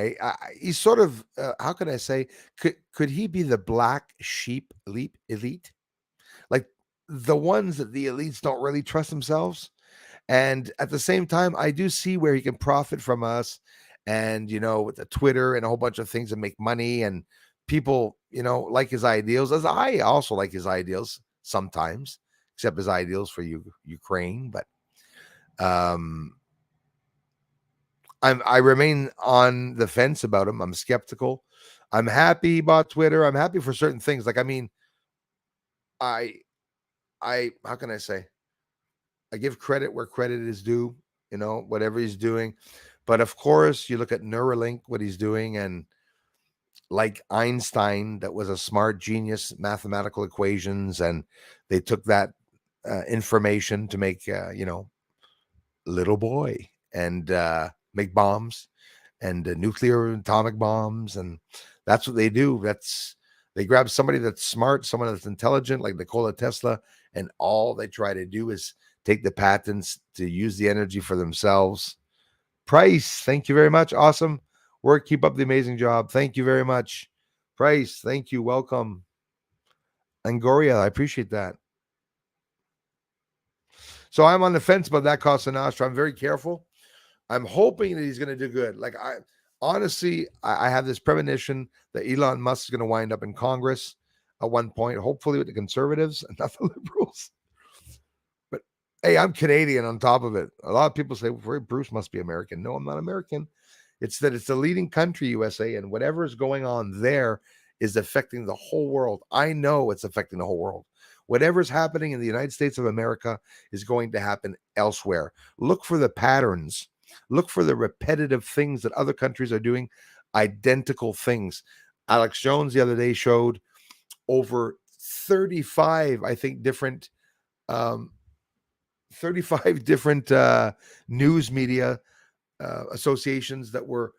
He's sort of. How can I say? Could he be the black sheep elite? Like the ones that the elites don't really trust themselves. And at the same time, I do see where he can profit from us, and with the Twitter and a whole bunch of things that make money, and people, like his ideals. As I also like his ideals sometimes, except his ideals for Ukraine. But um, I remain on the fence about him. I'm skeptical. I'm happy about Twitter. I'm happy for certain things. Like, I mean, I how can I say? I give credit where credit is due, whatever he's doing. But of course, you look at Neuralink, what he's doing, and like Einstein, that was a smart genius, mathematical equations, and they took that information to make, little boy and make bombs and nuclear atomic bombs. And that's what they do. They grab somebody that's smart, someone that's intelligent, like Nikola Tesla, and all they try to do is take the patents to use the energy for themselves. Price, thank you very much. Awesome work. Keep up the amazing job. Thank you very much. Price, thank you. Welcome. Angoria, I appreciate that. So I'm on the fence about that Cosa Nostra. I'm very careful. I'm hoping that he's going to do good. Like, I have this premonition that Elon Musk is going to wind up in Congress at one point, hopefully with the conservatives and not the liberals. But hey, I'm Canadian on top of it. A lot of people say, well, Bruce must be American. No, I'm not American. It's that it's the leading country, USA, and whatever is going on there is affecting the whole world. I know it's affecting the whole world. Whatever's happening in the United States of America is going to happen elsewhere. Look for the patterns. Look for the repetitive things that other countries are doing, identical things. Alex Jones the other day showed over 35, I think, different 35 different news media associations that were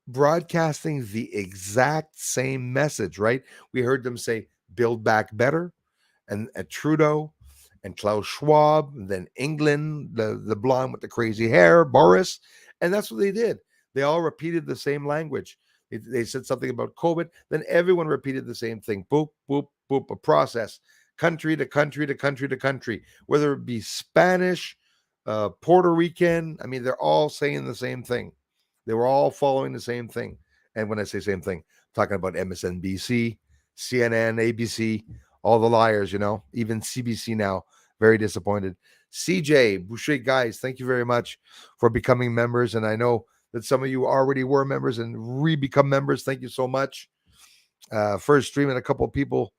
broadcasting the exact same message, right? We heard them say, build back better, and Trudeau and Klaus Schwab, and then England, the blonde with the crazy hair, Boris. And that's what they did. They all repeated the same language. They said something about COVID, then everyone repeated the same thing. Boop, boop, boop, a process. Country to country to country to country, whether it be Spanish, Puerto Rican. I mean, they're all saying the same thing. They were all following the same thing. And when I say same thing, I'm talking about MSNBC, CNN, ABC, all the liars, even CBC now, very disappointed. CJ, Boucher, guys, thank you very much for becoming members. And I know that some of you already were members and re-become members. Thank you so much. First stream and a couple of people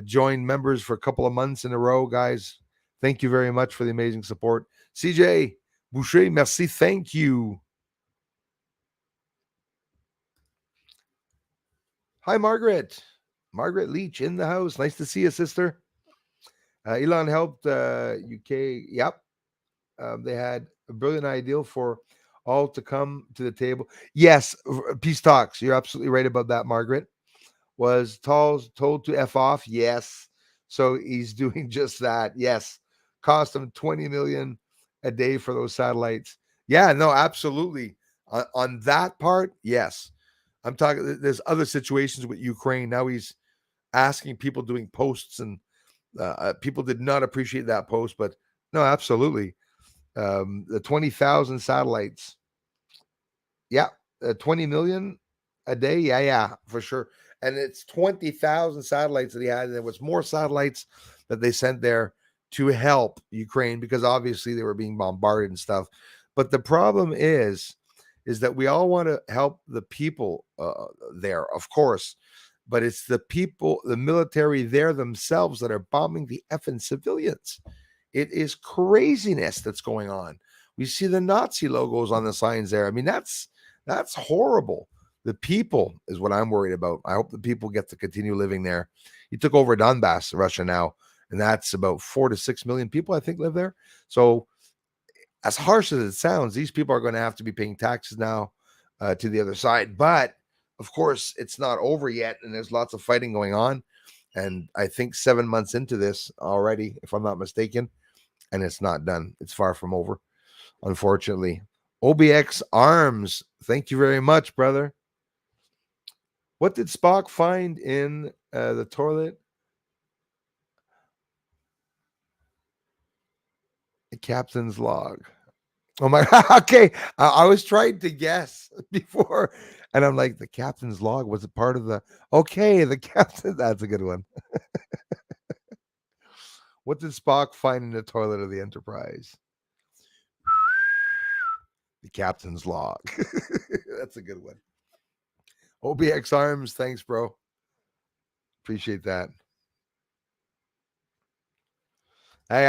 joined members for a couple of months in a row, guys. Thank you very much for the amazing support. CJ, Boucher, merci, thank you. Hi, Margaret. Margaret Leach in the house. Nice to see you, sister. Elon helped UK. Yep. They had a brilliant ideal for all to come to the table. Yes, peace talks. You're absolutely right about that, Margaret. Was told to F off. Yes. So he's doing just that. Yes. Cost him 20 million a day for those satellites. Yeah, no, absolutely. On that part, yes. I'm talking, there's other situations with Ukraine. Now he's asking people doing posts, and people did not appreciate that post, but no, absolutely. The 20,000 satellites. Yeah. 20 million a day. Yeah, for sure. And it's 20,000 satellites that he had. And there was more satellites that they sent there to help Ukraine, because obviously they were being bombarded and stuff. But the problem is that we all want to help the people there, of course, but it's the people, the military there themselves, that are bombing the effing civilians. It is craziness that's going on. We see the Nazi logos on the signs there. I mean, that's horrible. The people is what I'm worried about. I hope the people get to continue living there. He took over Donbass, Russia now, and that's about 4 to 6 million people, I think, live there. So as harsh as it sounds, these people are going to have to be paying taxes now to the other side. But of course, it's not over yet, and there's lots of fighting going on. And I think 7 months into this already, if I'm not mistaken, and it's not done. It's far from over, unfortunately. OBX Arms, thank you very much, brother. What did Spock find in the toilet? The captain's log. Oh my, okay. I was trying to guess before, and I'm like, the captain's log, was it part of the, okay, the captain, that's a good one. What did Spock find in the toilet of the Enterprise? The captain's log. That's a good one. OBX Arms, thanks, bro. Appreciate that. Hey,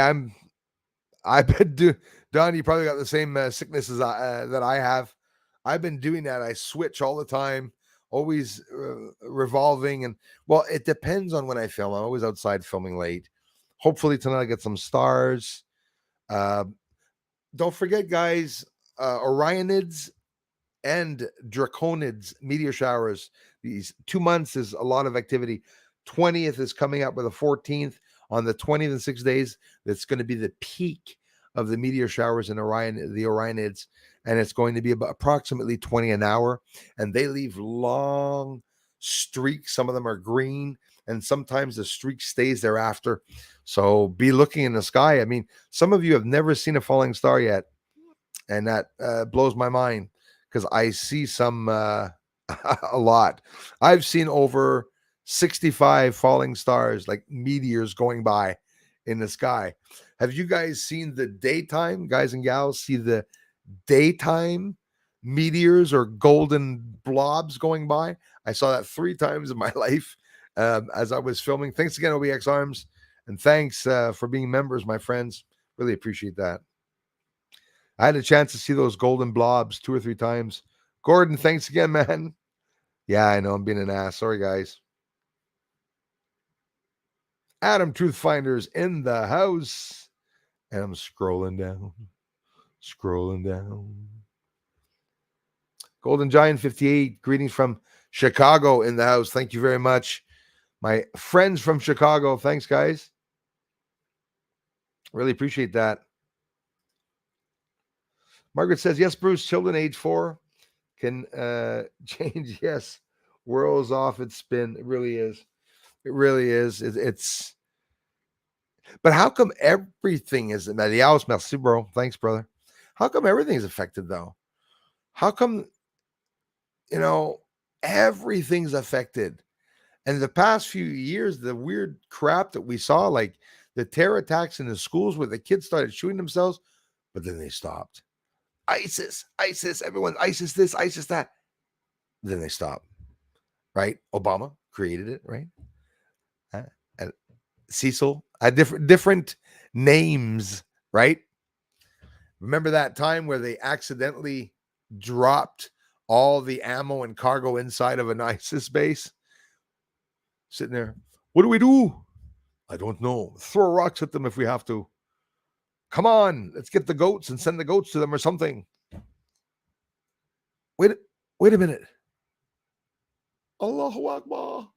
I've been doing, Don, you probably got the same sickness as that I have. I've been doing that. I switch all the time, always revolving. And well, it depends on when I film. I'm always outside filming late. Hopefully tonight I get some stars. Uh, don't forget, guys, Orionids and Draconids meteor showers. These 2 months is a lot of activity. 20th is coming up with a 14th. On the 20th and 6 days, that's going to be the peak of the meteor showers in Orion, the Orionids, and it's going to be about approximately 20 an hour. And they leave long streaks. Some of them are green, and sometimes the streak stays there after. So be looking in the sky. I mean, some of you have never seen a falling star yet, and that blows my mind because I see some a lot. I've seen over 65 falling stars, like meteors going by in the sky. Have you guys seen the daytime, guys and gals, see the daytime meteors or golden blobs going by? I saw that 3 times in my life as I was filming. Thanks again, OBX Arms, and thanks for being members, my friends. Really appreciate that. I had a chance to see those golden blobs 2 or 3 times. Gordon, thanks again, man. Yeah, I know I'm being an ass. Sorry, guys. Adam Truthfinders in the house. And I'm scrolling down. Golden Giant 58, greetings from Chicago in the house. Thank you very much. My friends from Chicago. Thanks, guys. Really appreciate that. Margaret says, yes, Bruce, children age 4 can change. Yes, whirls off its spin. It really is. It really is. It's but how come everything is Mediaos, merci, bro. Thanks, brother. How come everything is affected though? How come everything's affected? And the past few years, the weird crap that we saw, like the terror attacks in the schools where the kids started shooting themselves, but then they stopped. ISIS, everyone, ISIS this, ISIS that. Then they stopped. Right? Obama created it, right? And Cecil had different names, right? Remember that time where they accidentally dropped all the ammo and cargo inside of an ISIS base? Sitting there, what do we do? I don't know. Throw rocks at them if we have to. Come on, let's get the goats and send the goats to them or something. Wait a minute. Allahu Akbar.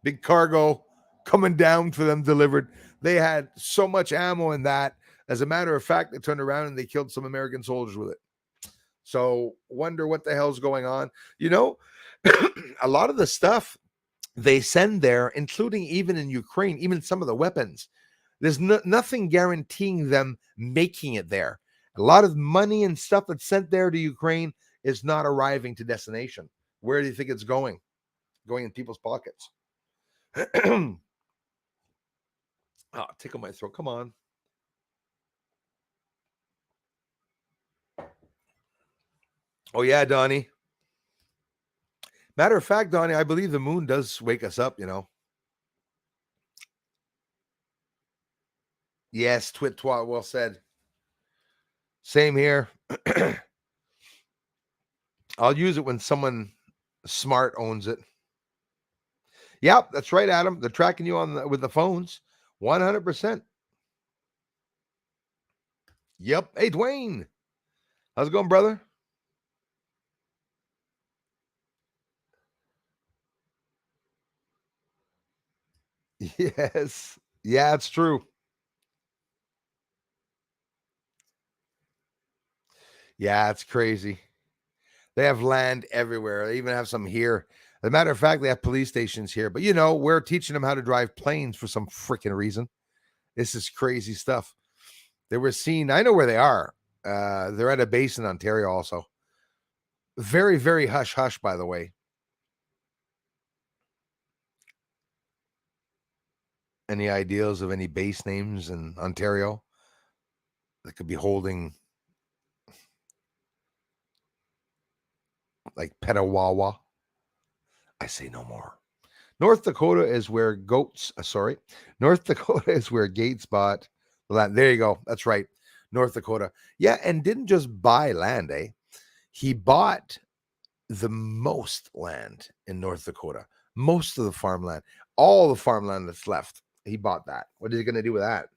Big cargo coming down for them delivered. They had so much ammo in that. As a matter of fact, they turned around and they killed some American soldiers with it. So wonder what the hell's going on. A lot of the stuff they send there, including even in Ukraine, even some of the weapons, there's nothing guaranteeing them making it there. A lot of money and stuff that's sent there to Ukraine is not arriving to destination. Where do you think it's going? Going in people's pockets. Tickle my throat. Come on. Oh, yeah, Donnie. Matter of fact, Donnie, I believe the moon does wake us up, Yes, twit twat, well said. Same here. I'll use it when someone smart owns it. Yep, that's right, Adam. They're tracking you with the phones. 100%. Yep. Hey, Dwayne. How's it going, brother? Yes. Yeah, it's true. Yeah, it's crazy. They have land everywhere. They even have some here. As a matter of fact, they have police stations here. But we're teaching them how to drive planes for some freaking reason. This is crazy stuff. They were seen. I know where they are. They're at a base in Ontario also. Very, very hush hush, by the way. Any ideas of any base names in Ontario that could be holding like Petawawa? I say no more. North Dakota is where North Dakota is where Gates bought the land. There you go. That's right. North Dakota. Yeah, and didn't just buy land, eh? He bought the most land in North Dakota. Most of the farmland. All the farmland that's left. He bought that. What is he going to do with that?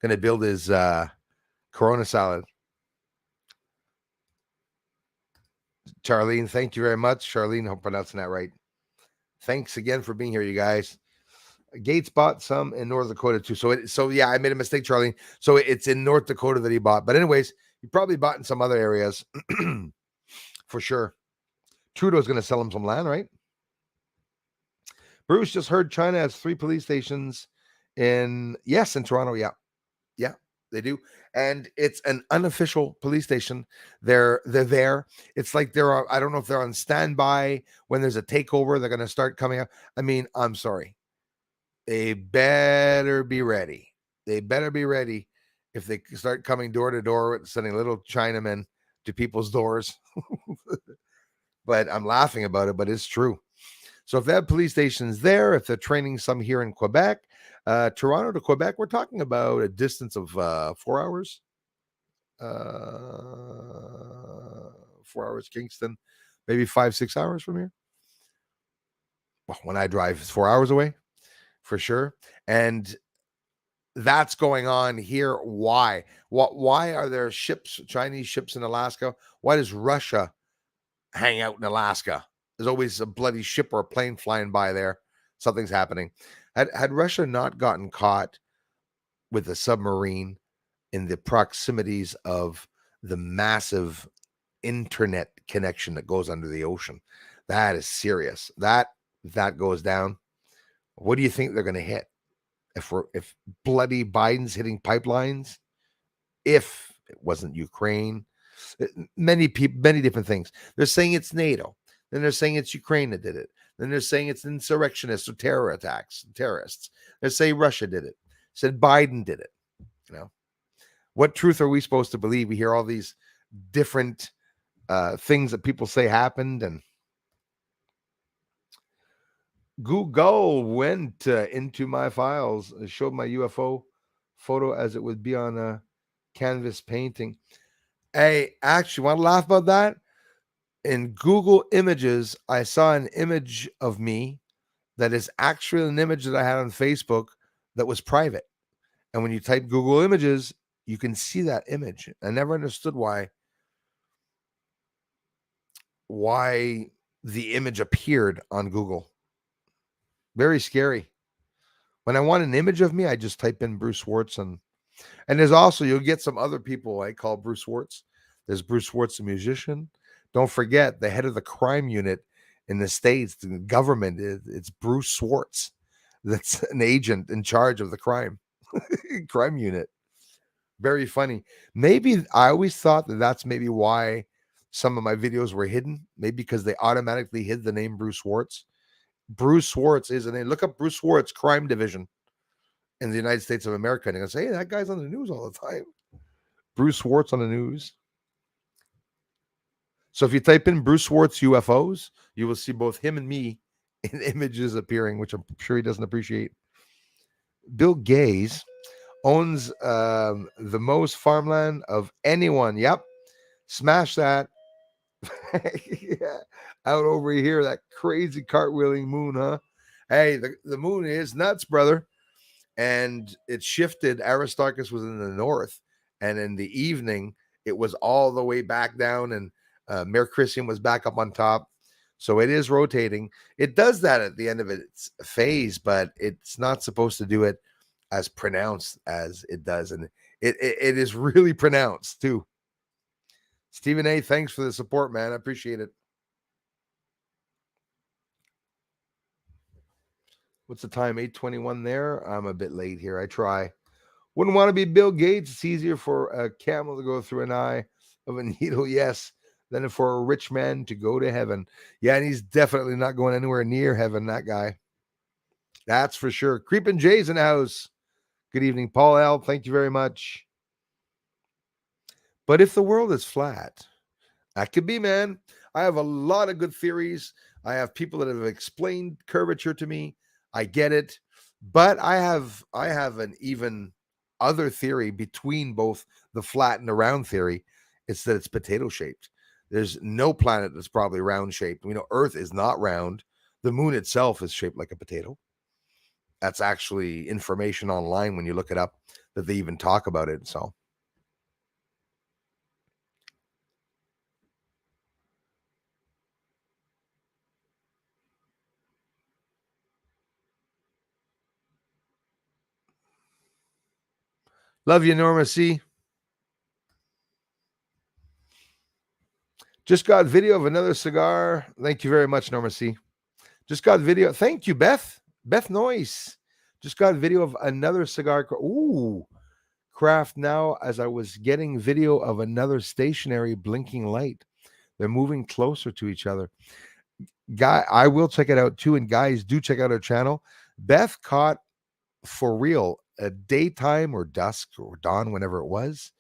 Going to build his Corona salad. Charlene, thank you very much. Charlene, hope I'm pronouncing that right. Thanks again for being here, you guys. Gates bought some in North Dakota too. So yeah, I made a mistake, Charlene. So it's in North Dakota that he bought. But anyways, he probably bought in some other areas for sure. Trudeau's going to sell him some land, right? Bruce just heard China has 3 police stations in Toronto. Yeah, they do. And it's an unofficial police station. They're there. It's like I don't know if they're on standby when there's a takeover. They're going to start coming up. I mean, I'm sorry. They better be ready. They better be ready if they start coming door to door, sending little Chinamen to people's doors. But I'm laughing about it, but it's true. So if they have police stations there, if they're training some here in Quebec, Toronto to Quebec, we're talking about a distance of 4 hours. 4 hours, Kingston, maybe 5-6 hours from here. Well, when I drive, it's 4 hours away for sure. And that's going on here. Why? Why are there Chinese ships in Alaska? Why does Russia hang out in Alaska? There's always a bloody ship or a plane flying by there. Something's happening. Had Russia not gotten caught with a submarine in the proximities of the massive internet connection that goes under the ocean, that is serious. That goes down. What do you think they're going to hit? If bloody Biden's hitting pipelines, if it wasn't Ukraine, many different things. They're saying it's NATO. Then they're saying it's Ukraine that did it. Then they're saying it's insurrectionists or terrorists. They say Russia did it. Said Biden did it. What truth are we supposed to believe? We hear all these different things that people say happened, and Google went into my files, showed my UFO photo as it would be on a canvas painting. Hey, actually, want to laugh about that? In Google Images, I saw an image of me that is actually an image that I had on Facebook that was private. And when you type Google Images, you can see that image. I never understood why the image appeared on Google. Very scary. When I want an image of me, I just type in Bruce Schwartz, and there's also, you'll get some other people I call Bruce Schwartz. There's Bruce Schwartz, the musician. Don't forget the head of the crime unit in the States, the government, it's Bruce Schwartz. That's an agent in charge of the crime unit. Very funny. Maybe I always thought that's maybe why some of my videos were hidden. Maybe because they automatically hid the name Bruce Schwartz. Bruce Schwartz is a name. Look up Bruce Schwartz Crime Division in the United States of America, and you're gonna say, hey, that guy's on the news all the time. Bruce Schwartz on the news. So if you type in Bruce Schwartz UFOs, you will see both him and me in images appearing, which I'm sure he doesn't appreciate. Bill Gates owns the most farmland of anyone. Yep. Smash that. Yeah. Out over here, that crazy cartwheeling moon, huh? Hey, the moon is nuts, brother. And it shifted. Aristarchus was in the north, and in the evening, it was all the way back down, and Mercurium was back up on top. So it is rotating. It does that at the end of its phase, but it's not supposed to do it as pronounced as it does. And it is really pronounced too. Stephen A., thanks for the support, man. I appreciate it. What's the time? 8:21 there. I'm a bit late here. I try. Wouldn't want to be Bill Gates. It's easier for a camel to go through an eye of a needle, yes, than for a rich man to go to heaven. Yeah, and he's definitely not going anywhere near heaven, that guy. That's for sure. Creepin' Jay's in the house. Good evening, Paul L. Thank you very much. But if the world is flat, that could be, man. I have a lot of good theories. I have people that have explained curvature to me. I get it. But I have an even other theory between both the flat and the round theory. It's that it's potato shaped. There's no planet that's probably round shaped. We know Earth is not round. The moon itself is shaped like a potato. That's actually information online when you look it up that they even talk about it. So love you, Norma C. Just got video of another cigar. Thank you very much, Norma C. Just got video. Thank you, Beth. Beth Noyce. Just got video of another cigar. Ooh, craft now as I was getting video of another stationary blinking light. They're moving closer to each other. Guy, I will check it out too. And guys, do check out our channel. Beth caught for real a daytime or dusk or dawn, whenever it was.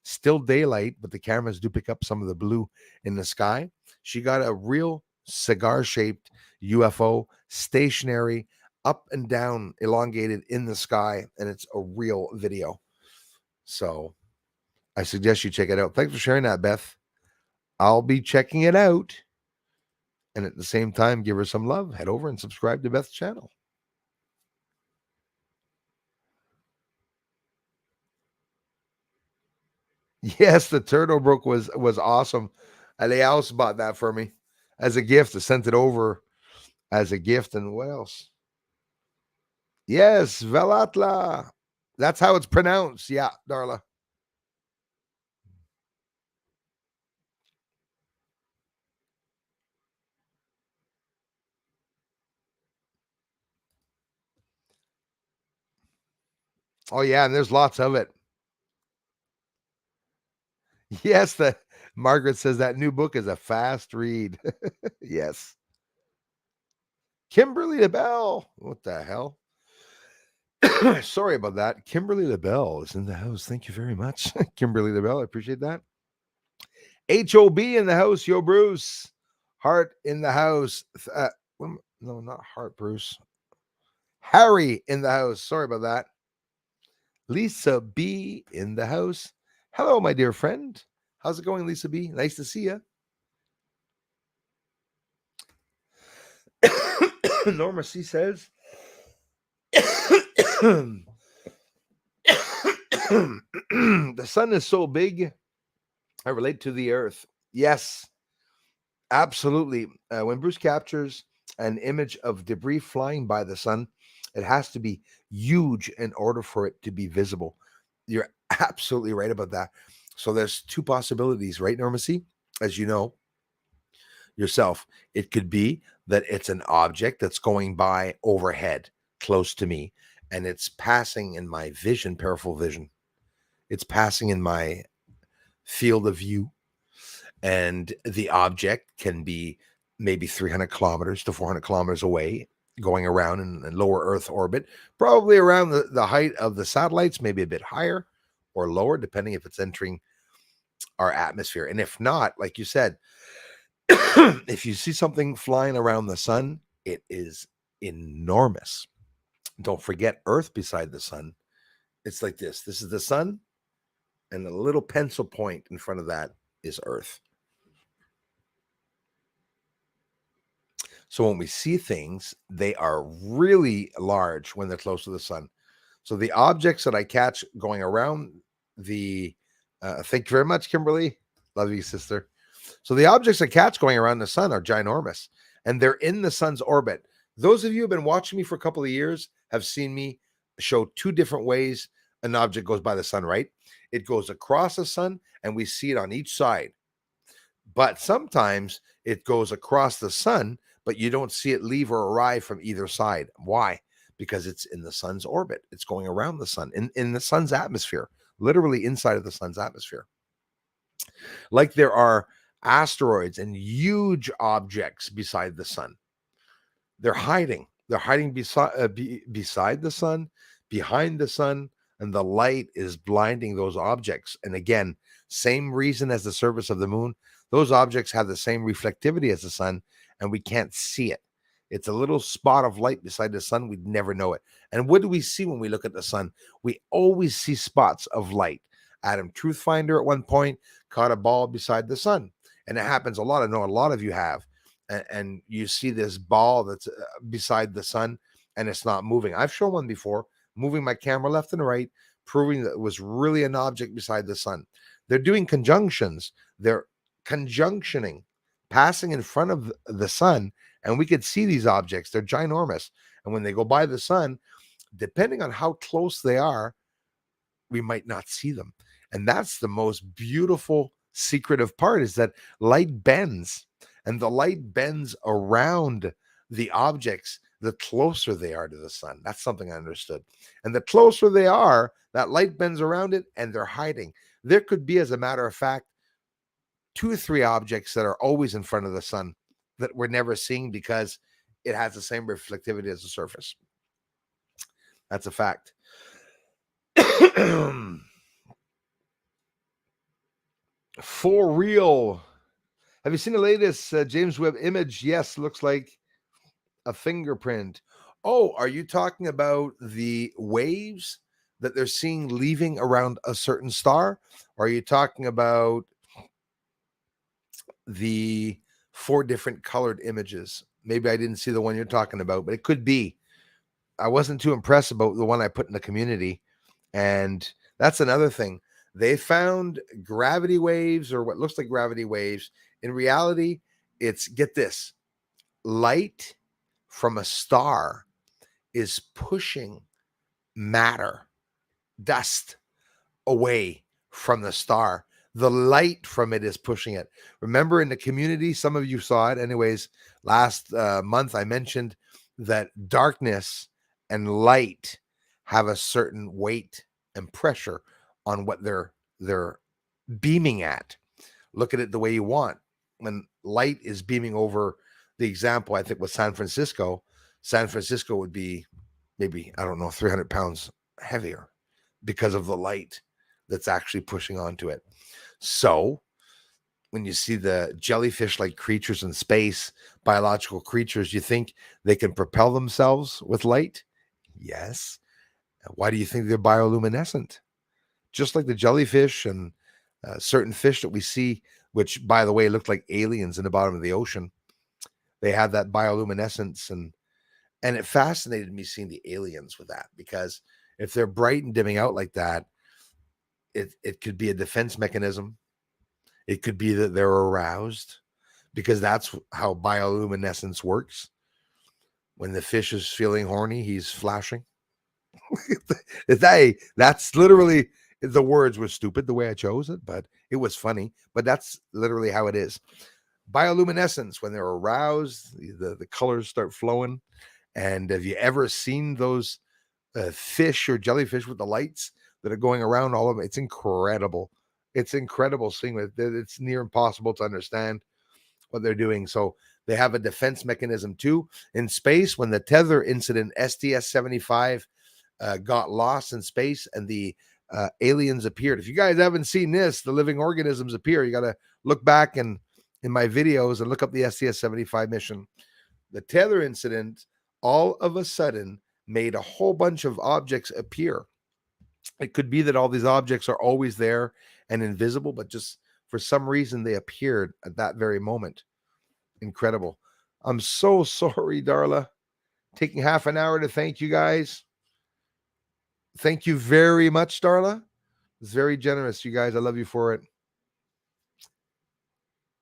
Still daylight, but the cameras do pick up some of the blue in the sky. She got a real cigar-shaped UFO, stationary, up and down, elongated in the sky, and it's a real video. So I suggest you check it out. Thanks for sharing that, Beth. I'll be checking it out. And at the same time, give her some love. Head over and subscribe to Beth's channel. Yes, the turtle brook was awesome. Aleaus bought that for me as a gift. I sent it over as a gift. And what else? Yes, Velatla. That's how it's pronounced. Yeah, Darla. Oh, yeah, and there's lots of it. Yes, the Margaret says that new book is a fast read. Yes. Kimberly LaBelle. What the hell? Sorry about that. Kimberly LaBelle is in the house. Thank you very much. Kimberly LaBelle. I appreciate that. HOB in the house. Yo, Bruce. Hart in the house. No, not Hart, Bruce. Harry in the house. Sorry about that. Lisa B in the house. Hello, my dear friend. How's it going, Lisa B? Nice to see you. Norma C says, the sun is so big, I relate to the earth. Yes, absolutely. When Bruce captures an image of debris flying by the sun, it has to be huge in order for it to be visible. You're absolutely right about that. So there's two possibilities, right, Norma C? As you know yourself, it could be that it's an object that's going by overhead, close to me, and it's passing in my vision, peripheral vision. It's passing in my field of view, and the object can be maybe 300 kilometers to 400 kilometers away, going around in lower Earth orbit, probably around the height of the satellites, maybe a bit higher or lower, depending if it's entering our atmosphere. And if not, like you said, if you see something flying around the sun, it is enormous. Don't forget Earth beside the sun. It's like this. This is the sun, and a little pencil point in front of that is Earth. So when we see things, they are really large when they're close to the sun. So the objects that I catch going around the, thank you very much, Kimberly. Love you, sister. So the objects I catch going around the sun are ginormous, and they're in the sun's orbit. Those of you who have been watching me for a couple of years have seen me show two different ways an object goes by the sun, right? It goes across the sun, and we see it on each side. But sometimes it goes across the sun, but you don't see it leave or arrive from either side. Why? Because it's in the sun's orbit. It's going around the sun, in the sun's atmosphere, literally inside of the sun's atmosphere. Like there are asteroids and huge objects beside the sun. They're hiding. They're hiding beside the sun, behind the sun, and the light is blinding those objects. And again, same reason as the surface of the moon. Those objects have the same reflectivity as the sun, and we can't see it. It's a little spot of light beside the sun. We'd never know it. And what do we see when we look at the sun? We always see spots of light. Adam Truthfinder at one point caught a ball beside the sun. And it happens a lot. I know a lot of you have. And you see this ball that's beside the sun and it's not moving. I've shown one before, moving my camera left and right, proving that it was really an object beside the sun. They're doing conjunctions. They're conjunctioning, passing in front of the sun, and we could see these objects. They're ginormous. And when they go by the sun, depending on how close they are, we might not see them. And that's the most beautiful secretive part, is that light bends, and the light bends around the objects the closer they are to the sun. That's something I understood. And the closer they are, that light bends around it, and they're hiding. There could be, as a matter of fact, 2 or 3 objects that are always in front of the sun that we're never seeing because it has the same reflectivity as the surface. That's a fact. For real. Have you seen the latest James Webb image? Yes, looks like a fingerprint. Oh, are you talking about the waves that they're seeing leaving around a certain star? Or are you talking about the 4 different colored images? Maybe I didn't see the one you're talking about, but it could be. I wasn't too impressed about the one I put in the community. And that's another thing. They found gravity waves, or what looks like gravity waves. In reality, it's, get this, light from a star is pushing matter, dust, away from the star. The light from it is pushing it. Remember, in the community, some of you saw it. Anyways, last month I mentioned that darkness and light have a certain weight and pressure on what they're beaming at. Look at it the way you want. When light is beaming over, the example I think was San Francisco would be maybe, I don't know, 300 pounds heavier because of the light that's actually pushing onto it. So when you see the jellyfish-like creatures in space, biological creatures, you think they can propel themselves with light? Yes. Why do you think they're bioluminescent? Just like the jellyfish and certain fish that we see, which, by the way, look like aliens in the bottom of the ocean. They have that bioluminescence, and it fascinated me seeing the aliens with that, because if they're bright and dimming out like that, it could be a defense mechanism. It could be that they're aroused, because that's how bioluminescence works. When the fish is feeling horny, he's flashing. That's literally, the words were stupid the way I chose it, but it was funny. But that's literally how it is. Bioluminescence, when they're aroused, the colors start flowing. And have you ever seen those fish or jellyfish with the lights that are going around all of them? It's incredible. It's incredible seeing it. It's near impossible to understand what they're doing. So they have a defense mechanism too. In space, when the tether incident, STS-75, got lost in space and the aliens appeared. If you guys haven't seen this, the living organisms appear. You got to look back in my videos and look up the STS-75 mission. The tether incident all of a sudden made a whole bunch of objects appear. It could be that all these objects are always there and invisible, but just for some reason they appeared at that very moment. Incredible. I'm so sorry, Darla. Taking half an hour to thank you guys. Thank you very much, Darla. It's very generous, you guys. I love you for it.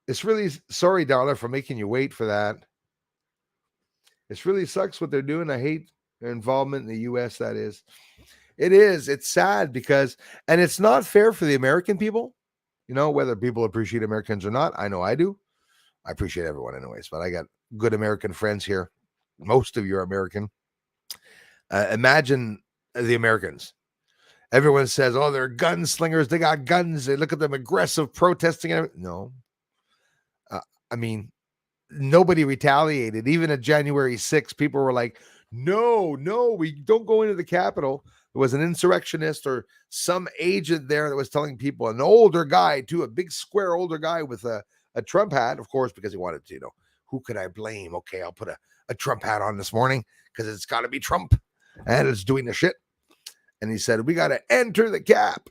It's really, sorry, Darla, for making you wait for that. It really sucks what they're doing. I hate their involvement in the U.S., that is. It is. It's sad because, and it's not fair for the American people. You know, whether people appreciate Americans or not, I know I do. I appreciate everyone anyways, but I got good American friends here. Most of you are American. Imagine the Americans. Everyone says, oh, they're gunslingers. They got guns. They look at them aggressive protesting. No. I mean, nobody retaliated. Even at January 6th, people were like, no, we don't go into the Capitol. There was an insurrectionist or some agent there that was telling people, an older guy too, a big square older guy with a Trump hat, of course, because he wanted to, who could I blame? Okay, I'll put a Trump hat on this morning because it's got to be Trump and it's doing the shit. And he said, we got to enter the Cap.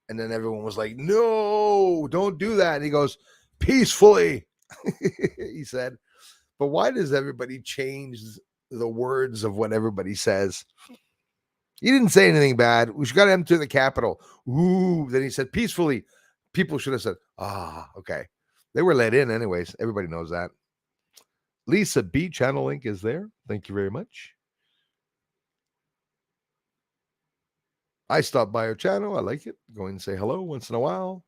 And then everyone was like, no, don't do that. And he goes, peacefully. He said, but why does everybody change the words of what everybody says? He didn't say anything bad. We should got to enter the Capitol. Ooh, then he said peacefully. People should have said, okay. They were let in anyways. Everybody knows that. Lisa B. Channel link is there. Thank you very much. I stopped by her channel. I like it. Go and say hello once in a while.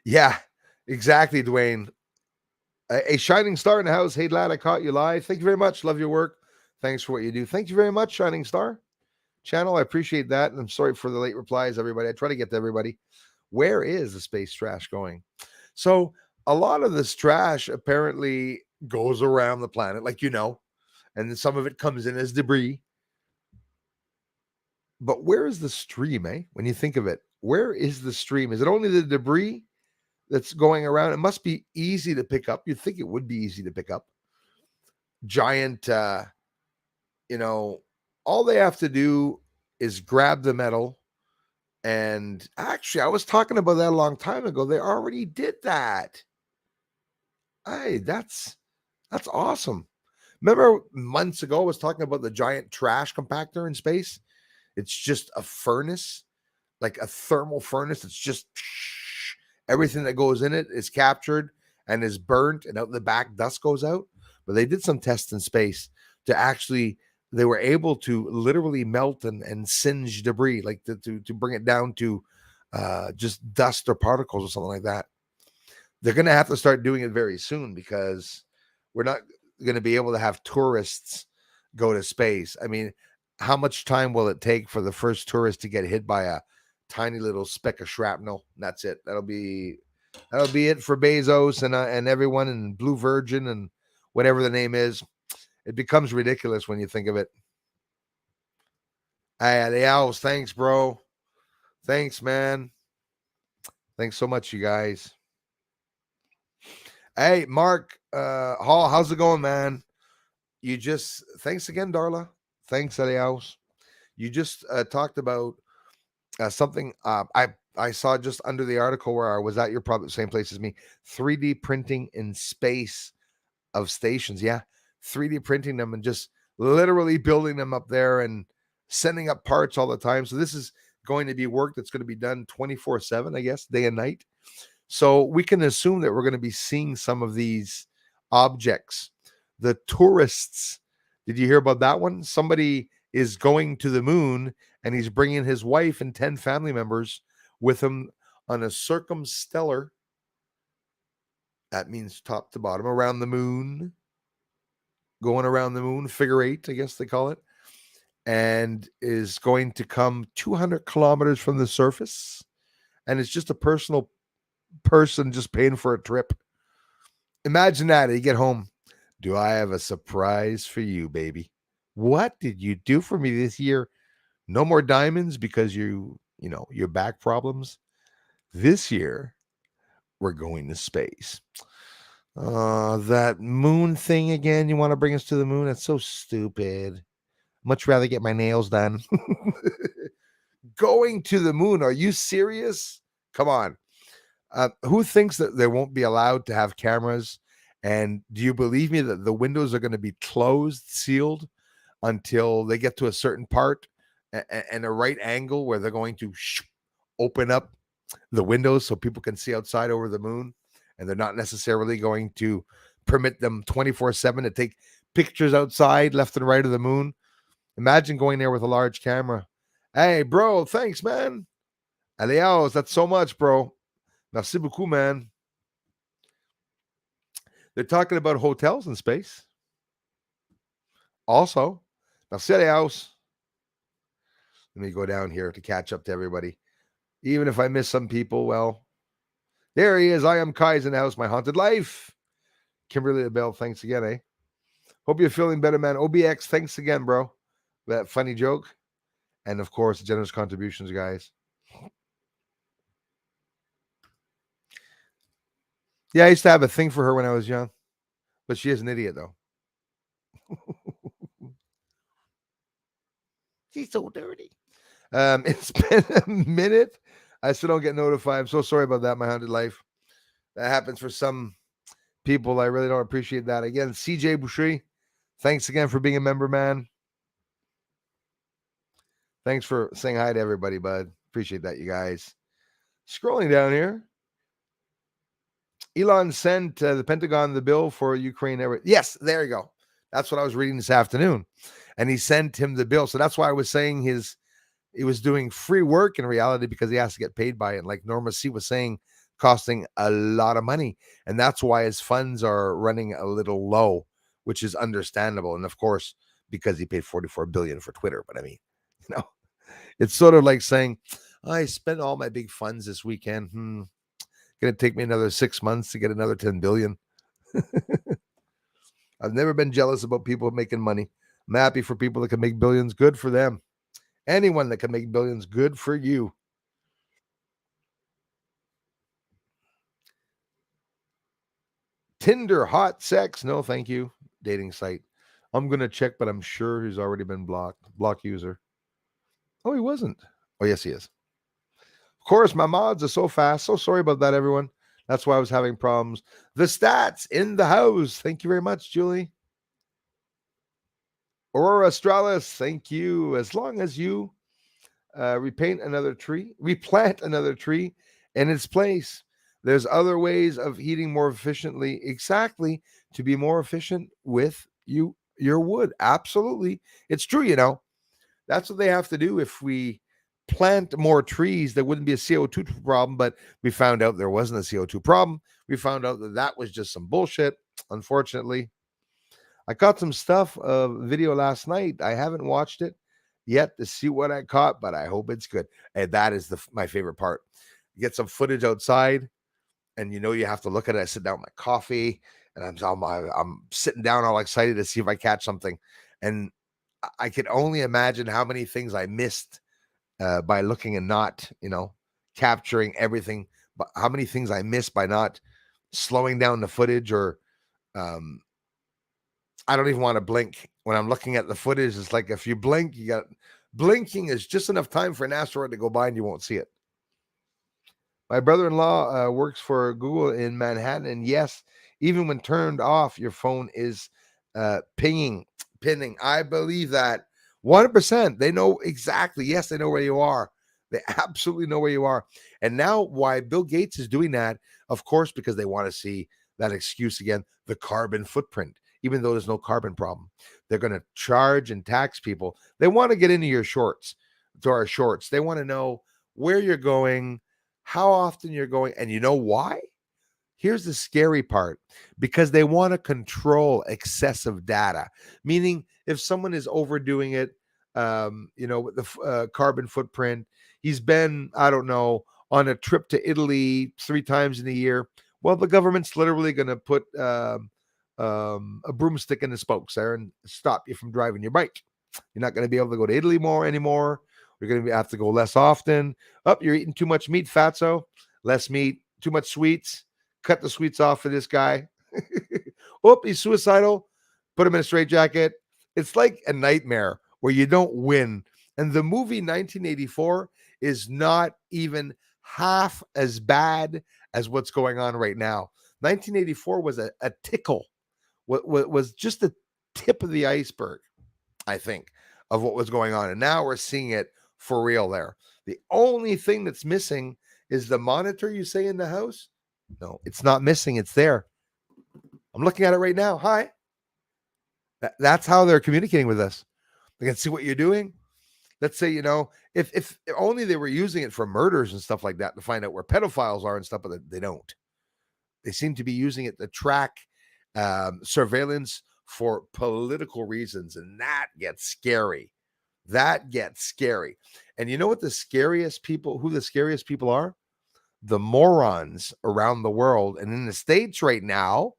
Yeah, exactly, Dwayne. A shining star in the house. Hey, lad, I caught you live. Thank you very much. Love your work. Thanks for what you do. Thank you very much, Shining Star channel. I appreciate that. And I'm sorry for the late replies, everybody. I try to get to everybody. Where is the space trash going? So a lot of this trash apparently goes around the planet, like and then some of it comes in as debris. But where is the stream, when you think of it? Where is the stream? Is it only the debris that's going around? It must be easy to pick up. You'd think it would be easy to pick up. Giant, all they have to do is grab the metal. And actually, I was talking about that a long time ago. They already did that. Hey, that's awesome. Remember months ago, I was talking about the giant trash compactor in space. It's just a furnace, like a thermal furnace. It's just everything that goes in it is captured and is burnt, and out the back dust goes out. But they did some tests in space to actually, they were able to literally melt and singe debris, like to bring it down to just dust or particles or something like that. They're going to have to start doing it very soon because we're not going to be able to have tourists go to space. I mean, how much time will it take for the first tourist to get hit by a tiny little speck of shrapnel? That's it. That'll be it for Bezos and everyone and Blue Virgin and whatever the name is. It becomes ridiculous when you think of it. Hey, the owls, thanks, bro. Thanks, man. Thanks so much, you guys. Hey, Mark Hall, how's it going, man? Thanks again, Darla. Thanks, Eliaus. You just talked about something I saw just under the article where I was at. You're probably the same place as me. 3D printing in space of stations. Yeah, 3D printing them and just literally building them up there and sending up parts all the time. So this is going to be work that's going to be done 24/7, I guess, day and night. So we can assume that we're going to be seeing some of these objects. The tourists, did you hear about that one? Somebody is going to the moon and he's bringing his wife and 10 family members with him on a circumstellar, that means top to bottom, around the moon, going around the moon, figure eight, I guess they call it, and is going to come 200 kilometers from the surface. And it's just a personal person just paying for a trip. Imagine that. You get home. Do I have a surprise for you, baby? What did you do for me this year? No more diamonds because your back problems. This year, we're going to space. That moon thing again. You want to bring us to the moon? That's so stupid. Much rather get my nails done. Going to the moon. Are you serious? Come on. Who thinks that they won't be allowed to have cameras? And do you believe me that the windows are going to be closed, sealed until they get to a certain part and a right angle where they're going to open up the windows so people can see outside over the moon? And they're not necessarily going to permit them 24/7 to take pictures outside left and right of the moon. Imagine going there with a large camera. Hey, bro, thanks, man. Adios. That's so much, bro. Merci beaucoup, man. They're talking about hotels in space. Also, merci, adios. Let me go down here to catch up to everybody. Even if I miss some people, well, there he is. I am Kai's in the house, my haunted life. Kimberly Bell, thanks again, eh? Hope you're feeling better, man. OBX, thanks again, bro. That funny joke. And of course, generous contributions, guys. Yeah, I used to have a thing for her when I was young, but she is an idiot, though. She's so dirty. It's been a minute. I still don't get notified. I'm so sorry about that, my haunted life. That happens for some people. I really don't appreciate that. Again, CJ Boucher, thanks again for being a member, man. Thanks for saying hi to everybody, bud. Appreciate that, you guys. Scrolling down here. Elon sent the Pentagon the bill for Ukraine. Yes, there you go. That's what I was reading this afternoon. And he sent him the bill. So that's why I was saying he was doing free work in reality because he has to get paid by it. Like Norma C was saying, costing a lot of money. And that's why his funds are running a little low, which is understandable. And of course, because he paid $44 billion for Twitter. But I mean, it's sort of like saying, I spent all my big funds this weekend. Going to take me another 6 months to get another 10 billion. I've never been jealous about people making money. I'm happy for people that can make billions. Good for them. Anyone that can make billions, good for you. Tinder, hot sex. No, thank you. Dating site. I'm going to check, but I'm sure he's already been blocked. Block user. Oh, he wasn't. Oh, yes, he is. Of course, my mods are so fast. So sorry about that, everyone. That's why I was having problems. The stats in the house. Thank you very much, Julie. Aurora Australis, thank you. As long as you replant another tree in its place. There's other ways of heating more efficiently. Exactly, to be more efficient with your wood. Absolutely. It's true, That's what they have to do. If we plant more trees, there wouldn't be a CO2 problem, but we found out there wasn't a CO2 problem. We found out that was just some bullshit, unfortunately. I caught some stuff video last night. I haven't watched it yet to see what I caught, but I hope it's good. And that is my favorite part. Get some footage outside, and you have to look at it. I sit down with my coffee, and I'm sitting down all excited to see if I catch something. And I could only imagine how many things I missed by looking and not, capturing everything. But how many things I missed by not slowing down the footage, or I don't even want to blink when I'm looking at the footage. It's like if you blink, blinking is just enough time for an asteroid to go by and you won't see it. My brother-in-law works for Google in Manhattan, and yes, even when turned off, your phone is pinning. I believe that 100%. They know exactly. Yes, they know where you are. They absolutely know where you are. And now why Bill Gates is doing that, of course, because they want to see that excuse again, the carbon footprint, even though there's no carbon problem. They're going to charge and tax people. They want to get into your shorts, to our shorts. They want to know where you're going, how often you're going, and you know why? Here's the scary part, because they want to control excessive data, meaning if someone is overdoing it, with the carbon footprint, he's been, I don't know, on a trip to Italy 3 times in a year. Well, the government's literally going to put a broomstick in the spokes there and stop you from driving your bike. You're not going to be able to go to Italy anymore. You're going to have to go less often. You're eating too much meat, fatso. Less meat, too much sweets. Cut the sweets off for this guy. He's suicidal. Put him in a straitjacket. It's like a nightmare where you don't win. And the movie 1984 is not even half as bad as what's going on right now. 1984 was a tickle. What was just the tip of the iceberg, I think, of what was going on. And now we're seeing it for real there. The only thing that's missing is the monitor, you say, in the house. No, it's not missing. It's there. I'm looking at it right now. Hi. That's how they're communicating with us. They can see what you're doing. Let's say, if only they were using it for murders and stuff like that to find out where pedophiles are and stuff, but they don't. They seem to be using it to track surveillance for political reasons, and that gets scary. That gets scary. And you know what the scariest people, who the scariest people are? The morons around the world and in the States right now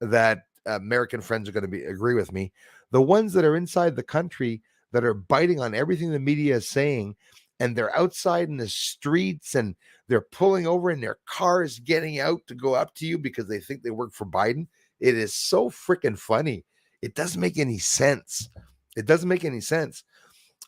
that American friends are going to agree with me. The ones that are inside the country that are biting on everything the media is saying, and they're outside in the streets and they're pulling over in their cars, getting out to go up to you because they think they work for Biden. It is so freaking funny. It doesn't make any sense. It doesn't make any sense.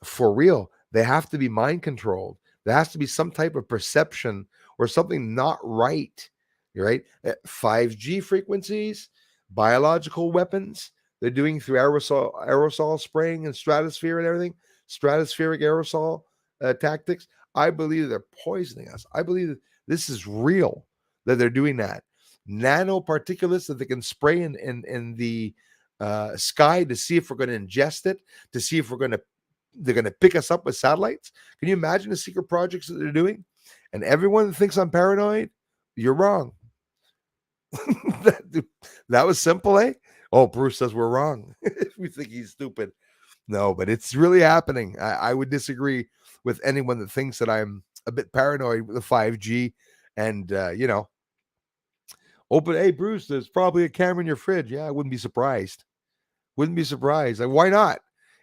For real, they have to be mind controlled. There has to be some type of perception or something not right. Right? 5G frequencies, biological weapons. They're doing through aerosol spraying and stratosphere and everything, stratospheric aerosol tactics. I believe they're poisoning us. I believe that this is real, that they're doing that. Nanoparticulates that they can spray in the sky to see if we're going to ingest it, to see if they're going to pick us up with satellites. Can you imagine the secret projects that they're doing? And everyone that thinks I'm paranoid, you're wrong. that was simple, eh? Oh, Bruce says we're wrong. We think he's stupid. No, but it's really happening. I would disagree with anyone that thinks that I'm a bit paranoid with the 5G and, but hey, Bruce, there's probably a camera in your fridge. Yeah, I wouldn't be surprised. Wouldn't be surprised. Like, why not?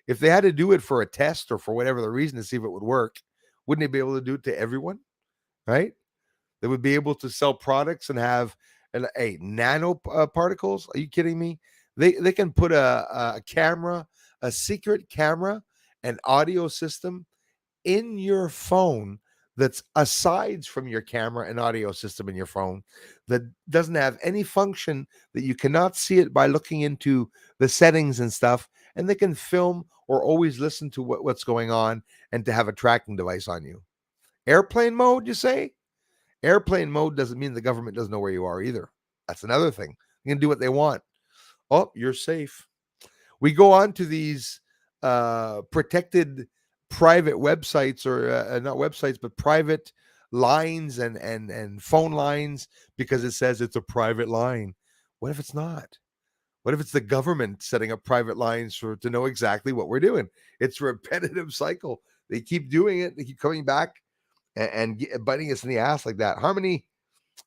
If they had to do it for a test or for whatever the reason to see if it would work, wouldn't they be able to do it to everyone? Right? They would be able to sell products and have nano particles. Are you kidding me? They can put a camera, a secret camera, an audio system in your phone that's aside from your camera and audio system in your phone that doesn't have any function, that you cannot see it by looking into the settings and stuff, and they can film or always listen to what's going on and to have a tracking device on you. Airplane mode, you say? Airplane mode doesn't mean the government doesn't know where you are either. That's another thing. They can do what they want. Oh, you're safe. We go on to these protected private websites, or not websites, but private lines and phone lines, because it says it's a private line. What if it's not? What if it's the government setting up private lines to know exactly what we're doing? It's a repetitive cycle. They keep doing it. They keep coming back and biting us in the ass like that. Harmony,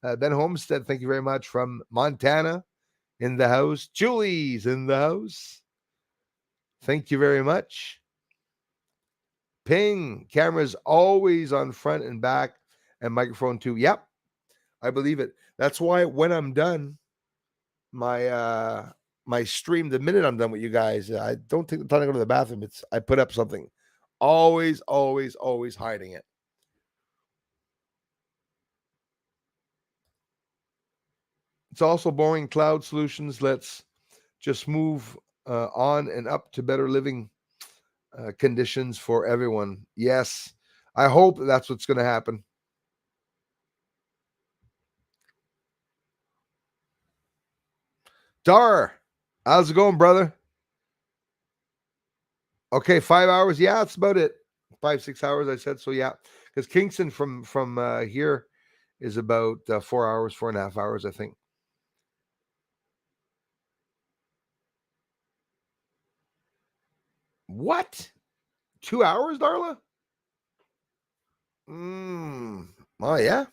Ben Homestead, thank you very much, from Montana, in the house. Julie's in the house. Thank you very much. Ping, cameras always on front and back, and microphone too. Yep, I believe it. That's why when I'm done, my stream, the minute I'm done with you guys, I don't take the time to go to the bathroom. I put up something. Always, always, always hiding it. It's also boring. Cloud solutions. Let's just move on and up to better living conditions for everyone. Yes, I hope that's what's going to happen. Dar, how's it going, brother? Okay, 5 hours. Yeah, that's about it. 5-6 hours, I said. So yeah, because Kingston from here is about 4 hours, 4.5 hours, I think. What? 2 hours, Darla? Oh yeah.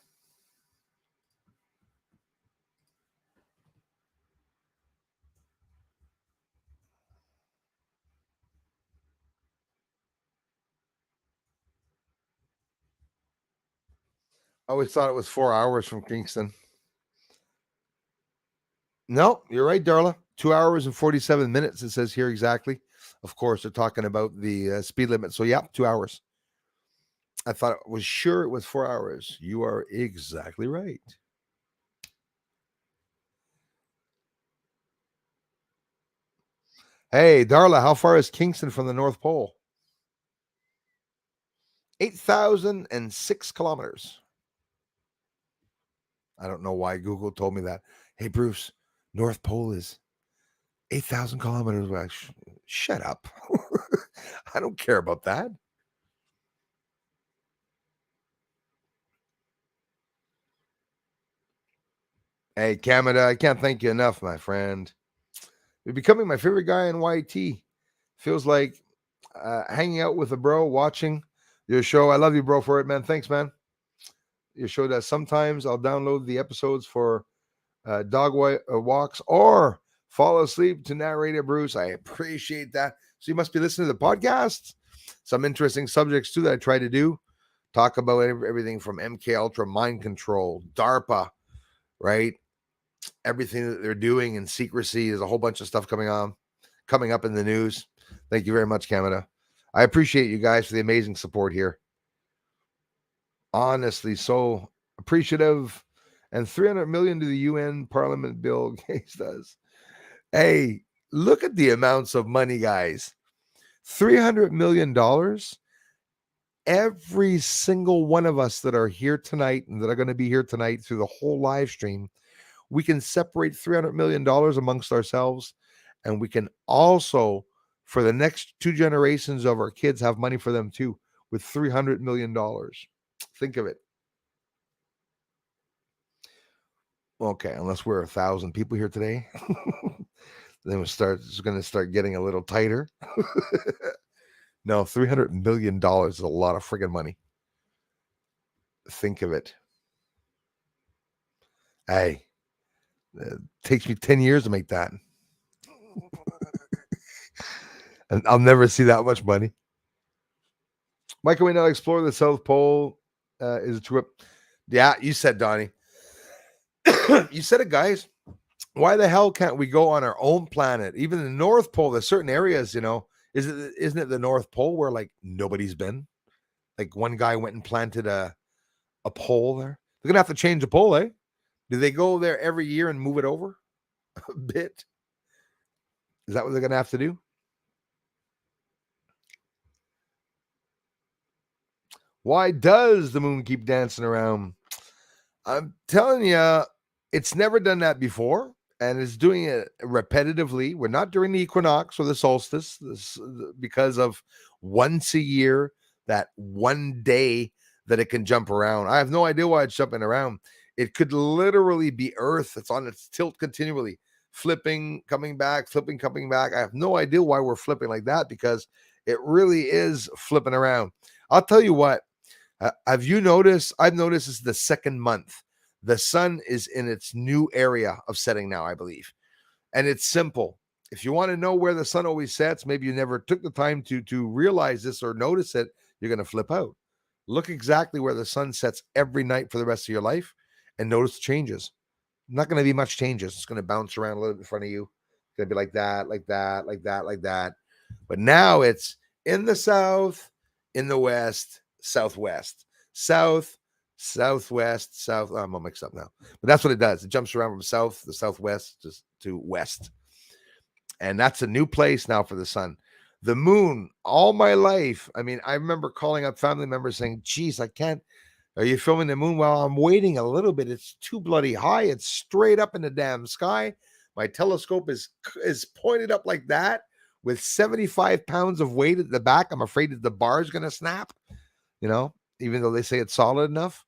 I always thought it was 4 hours from Kingston. No, you're right, Darla. 2 hours and 47 minutes. It says here exactly. Of course, they're talking about the speed limit. So yeah, 2 hours. I thought it was 4 hours. You are exactly right. Hey, Darla, how far is Kingston from the North Pole? 8,006 kilometers. I don't know why Google told me that. Hey, Bruce, North Pole is 8,000 kilometers away. Shut up. I don't care about that. Hey, Canada, I can't thank you enough, my friend. You're becoming my favorite guy in YT. Feels like hanging out with a bro, watching your show. I love you, bro, for it, man. Thanks, man. Your show that sometimes I'll download the episodes for dog walks or fall asleep to narrate it, Bruce. I appreciate that. So you must be listening to the podcast. Some interesting subjects too that I try to do. Talk about everything from MK Ultra, mind control, DARPA, right? Everything that they're doing in secrecy. There's a whole bunch of stuff coming up in the news. Thank you very much, Canada. I appreciate you guys for the amazing support here. Honestly, so appreciative. And 300 million to the UN Parliament Bill Gates does. Hey, look at the amounts of money, guys. $300 million. Every single one of us that are here tonight and that are going to be here tonight through the whole live stream, we can separate $300 million amongst ourselves. And we can also, for the next 2 generations of our kids, have money for them too, with $300 million. Think of it. Okay, unless we're 1,000 people here today, then it's going to start getting a little tighter. No, $300 million is a lot of friggin' money. Think of it. Hey, it takes me 10 years to make that. And I'll never see that much money. Why can we now explore the South Pole? Is a trip. Yeah, you said, Donnie. You said it, guys. Why the hell can't we go on our own planet? Even the North Pole, there's certain areas, isn't it the North Pole where like nobody's been? Like one guy went and planted a pole there. They're gonna have to change the pole, eh? Do they go there every year and move it over a bit? Is that what they're gonna have to do? Why does the moon keep dancing around? I'm telling you, it's never done that before, and it's doing it repetitively. We're not during the equinox or the solstice, because of once a year, that one day that it can jump around. I have no idea why it's jumping around. It could literally be Earth. It's on its tilt continually, flipping, coming back, flipping, coming back. I have no idea why we're flipping like that, because it really is flipping around. I'll tell you what. Have you noticed? I've noticed this is the second month. The sun is in its new area of setting now, I believe. And it's simple. If you want to know where the sun always sets, maybe you never took the time to realize this or notice it, you're going to flip out. Look exactly where the sun sets every night for the rest of your life and notice the changes. Not going to be much changes. It's going to bounce around a little bit in front of you. It's going to be like that, like that, like that, like that. But now it's in the south, in the west, southwest, south, southwest, south. I'm all mixed up now, but that's what it does. It jumps around from south, the southwest, just to west, and that's a new place now for the sun. The moon, all my life. I mean, I remember calling up family members saying, "Geez, I can't. Are you filming the moon?" Well, I'm waiting a little bit. It's too bloody high. It's straight up in the damn sky. My telescope is pointed up like that with 75 pounds of weight at the back. I'm afraid that the bar is going to snap, even though they say it's solid enough.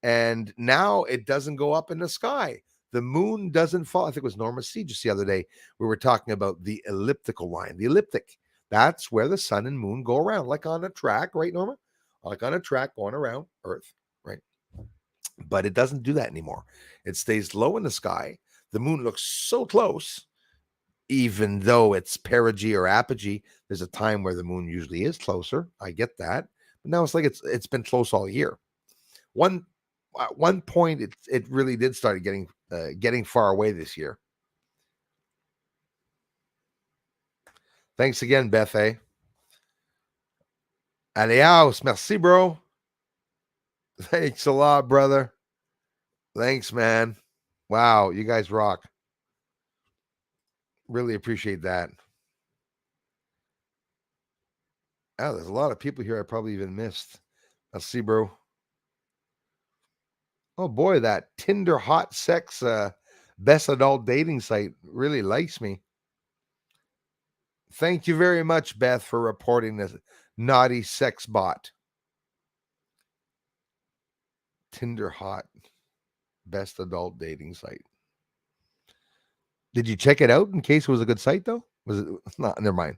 And now it doesn't go up in the sky. The moon doesn't fall. I think it was Norma C just the other day. We were talking about the elliptical line, the elliptic. That's where the sun and moon go around, like on a track, right, Norma? Like on a track going around Earth, right? But it doesn't do that anymore. It stays low in the sky. The moon looks so close, even though it's perigee or apogee. There's a time where the moon usually is closer. I get that. But now it's like it's been close all year. At one point, it really did start getting far away this year. Thanks again, Beth. Adios, merci, bro. Thanks a lot, brother. Thanks, man. Wow, you guys rock. Really appreciate that. Oh, there's a lot of people here I probably even missed. I'll see, bro. Oh boy, that Tinder hot sex best adult dating site really likes me. Thank you very much, Beth, for reporting this naughty sex bot. Tinder Hot, best adult dating site. Did you check it out in case it was a good site, though? Was it not? Never mind.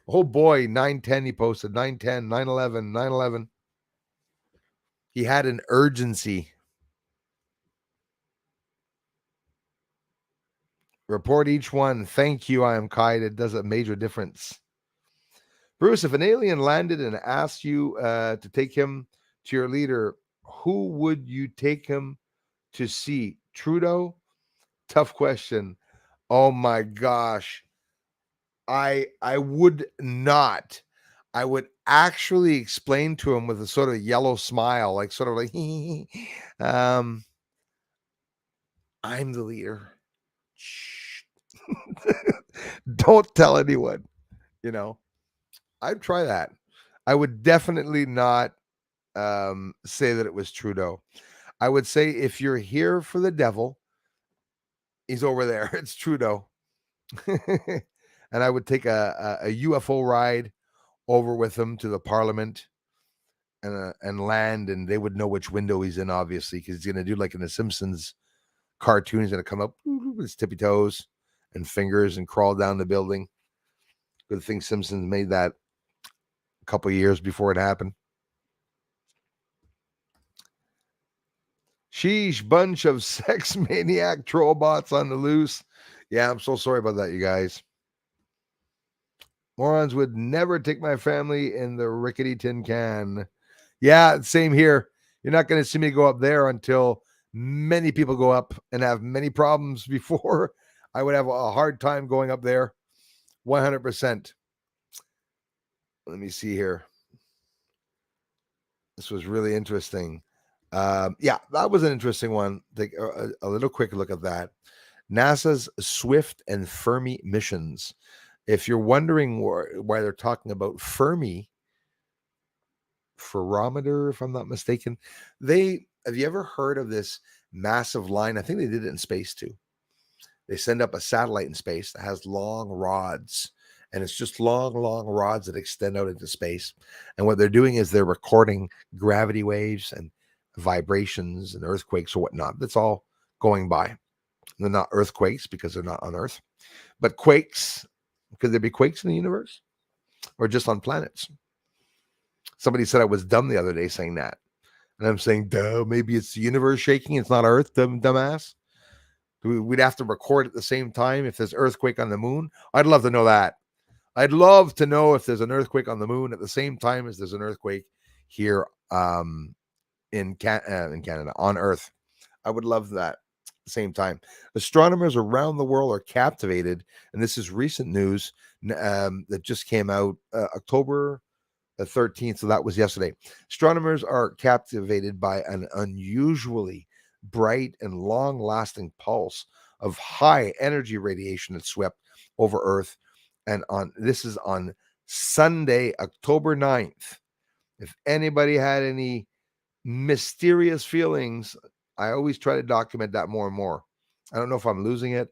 Oh boy, 910 he posted, 910, 911, 911. He had an urgency. Report each one. Thank you, I am Kai. It does a major difference. Bruce, if an alien landed and asked you to take him to your leader, who would you take him to see? Trudeau? Tough question. Oh my gosh. I would not. I would actually explain to him with a sort of yellow smile, like sort of like, I'm the leader. Shh. Don't tell anyone. You know, I'd try that. I would definitely not say that it was Trudeau. I would say if you're here for the devil, he's over there. It's Trudeau. And I would take a UFO ride over with him to the Parliament and land, and they would know which window he's in, obviously, because he's going to do like in the Simpsons cartoon. He's going to come up with his tippy toes and fingers and crawl down the building. Good thing Simpsons made that a couple of years before it happened. Sheesh, bunch of sex maniac troll bots on the loose. Yeah, I'm so sorry about that, you guys. Morons would never take my family in the rickety tin can. Yeah, same here. You're not going to see me go up there until many people go up and have many problems before I would have a hard time going up there. 100%. Let me see here. This was really interesting. Yeah, that was an interesting one. Take a little quick look at that. NASA's Swift and Fermi missions. If you're wondering why they're talking about Fermi, Ferrometer, if I'm not mistaken, have you ever heard of this massive line? I think they did it in space too. They send up a satellite in space that has long rods, and it's just long rods that extend out into space. And what they're doing is they're recording gravity waves and vibrations and earthquakes or whatnot. That's all going by. They're not earthquakes because they're not on Earth, but quakes. Could there be quakes in the universe or just on planets? Somebody said I was dumb the other day saying that. And I'm saying, duh, maybe it's the universe shaking. It's not Earth, dumbass. We'd have to record at the same time if there's earthquake on the moon. I'd love to know that. I'd love to know if there's an earthquake on the moon at the same time as there's an earthquake here in Canada, on Earth. I would love that at the same time. Astronomers around the world are captivated, and this is recent news that just came out October the 13th, so that was yesterday. Astronomers are captivated by an unusually bright and long-lasting pulse of high energy radiation that swept over Earth, and this is on Sunday, October 9th. If anybody had any mysterious feelings, I always try to document that more and more. I don't know if I'm losing it,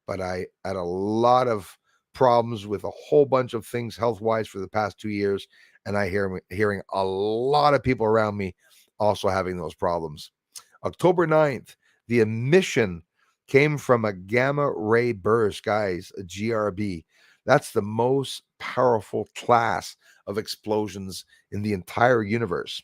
but I had a lot of problems with a whole bunch of things health-wise for the past 2 years, and I hearing a lot of people around me also having those problems. October 9th, the emission came from a gamma ray burst, guys, a GRB. That's the most powerful class of explosions in the entire universe.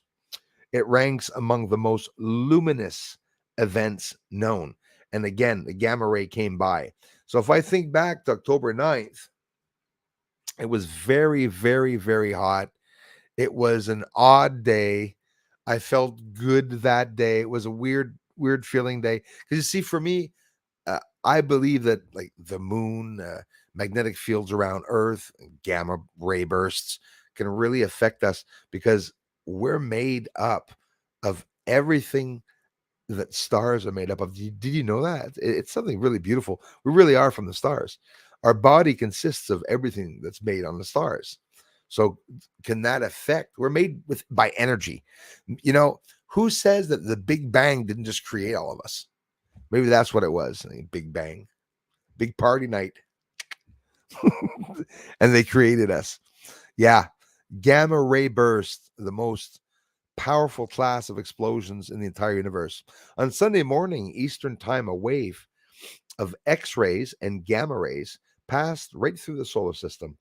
It ranks among the most luminous events known. And again, the gamma ray came by. So if I think back to October 9th, it was very, very, very hot. It was an odd day. I felt good that day. It was a weird feeling day. Because you see, for me, I believe that like the moon, magnetic fields around Earth, gamma ray bursts can really affect us because we're made up of everything that stars are made up of. Did you know that? It's something really beautiful. We really are from the stars. Our body consists of everything that's made on the stars. So can that affect? We're made by energy. You know, who says that the Big Bang didn't just create all of us? Maybe that's what it was. Big Bang. Big party night. And they created us. Yeah. Gamma ray burst, the most powerful class of explosions in the entire universe. On Sunday morning, Eastern time, a wave of X rays and gamma rays passed right through the solar system,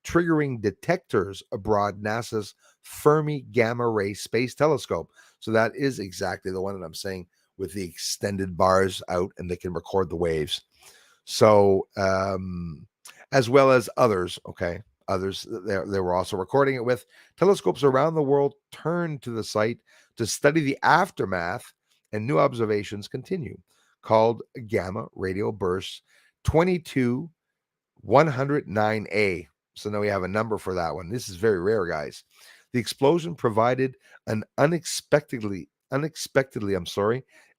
triggering detectors aboard NASA's Fermi Gamma Ray Space Telescope. So that is exactly the one that I'm saying, with the extended bars out, and they can record the waves. So, as well as others, okay, others they were also recording it with. Telescopes around the world turned to the site to study the aftermath, and new observations continue, called gamma radio bursts 22109A. So now we have a number for that one. This is very rare, guys. The explosion provided an unexpectedly,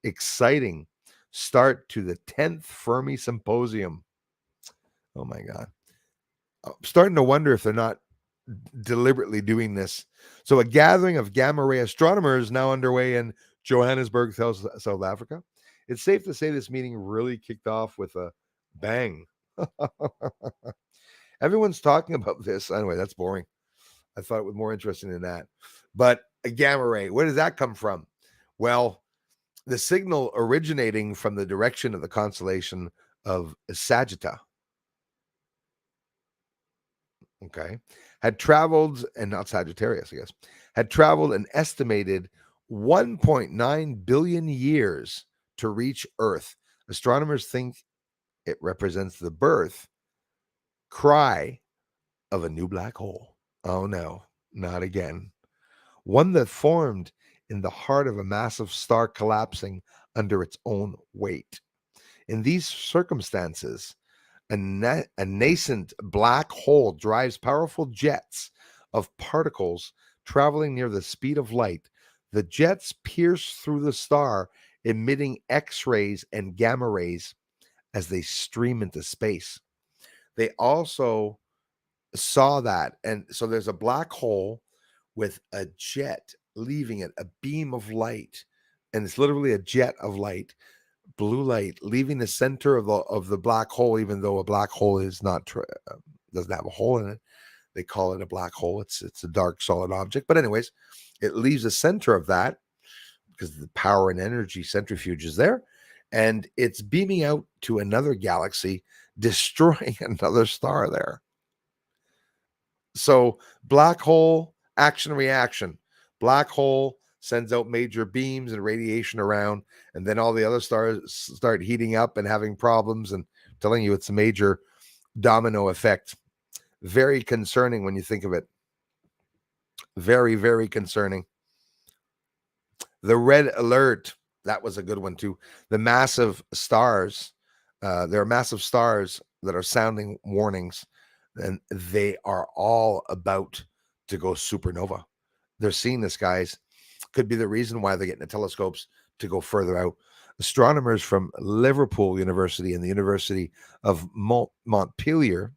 exciting start to the 10th Fermi Symposium. Oh my God. I'm starting to wonder if they're not deliberately doing this. So, a gathering of gamma ray astronomers is now underway in Johannesburg, South Africa. It's safe to say this meeting really kicked off with a bang. Everyone's talking about this. Anyway, that's boring. I thought it was more interesting than that. But a gamma ray, where does that come from? Well, the signal originating from the direction of the constellation of Sagitta, okay, had traveled, and not Sagittarius, I guess, had traveled an estimated 1.9 billion years to reach Earth. Astronomers think it represents the birth cry of a new black hole. Oh no, not again. One that formed in the heart of a massive star collapsing under its own weight. In these circumstances, a nascent black hole drives powerful jets of particles traveling near the speed of light. The jets pierce through the star, emitting X rays and gamma rays as they stream into space. They also saw that. And so there's a black hole with a jet leaving it, a beam of light. And it's literally a jet of light, blue light, leaving the center of the black hole, even though a black hole is not doesn't have a hole in it. They call it a black hole. It's a dark solid object. But anyways, it leaves the center of that because the power and energy centrifuge is there, and it's beaming out to another galaxy, destroying another star there. So black hole, action reaction. Black hole sends out major beams and radiation around, and then all the other stars start heating up and having problems, and I'm telling you, it's a major domino effect. Very concerning when you think of it. Very, very concerning. The red alert, that was a good one too. The massive stars, there are massive stars that are sounding warnings, and they are all about to go supernova. They're seeing this, guys. Could be the reason why they're getting the telescopes to go further out. Astronomers from Liverpool University and the University of Montpellier,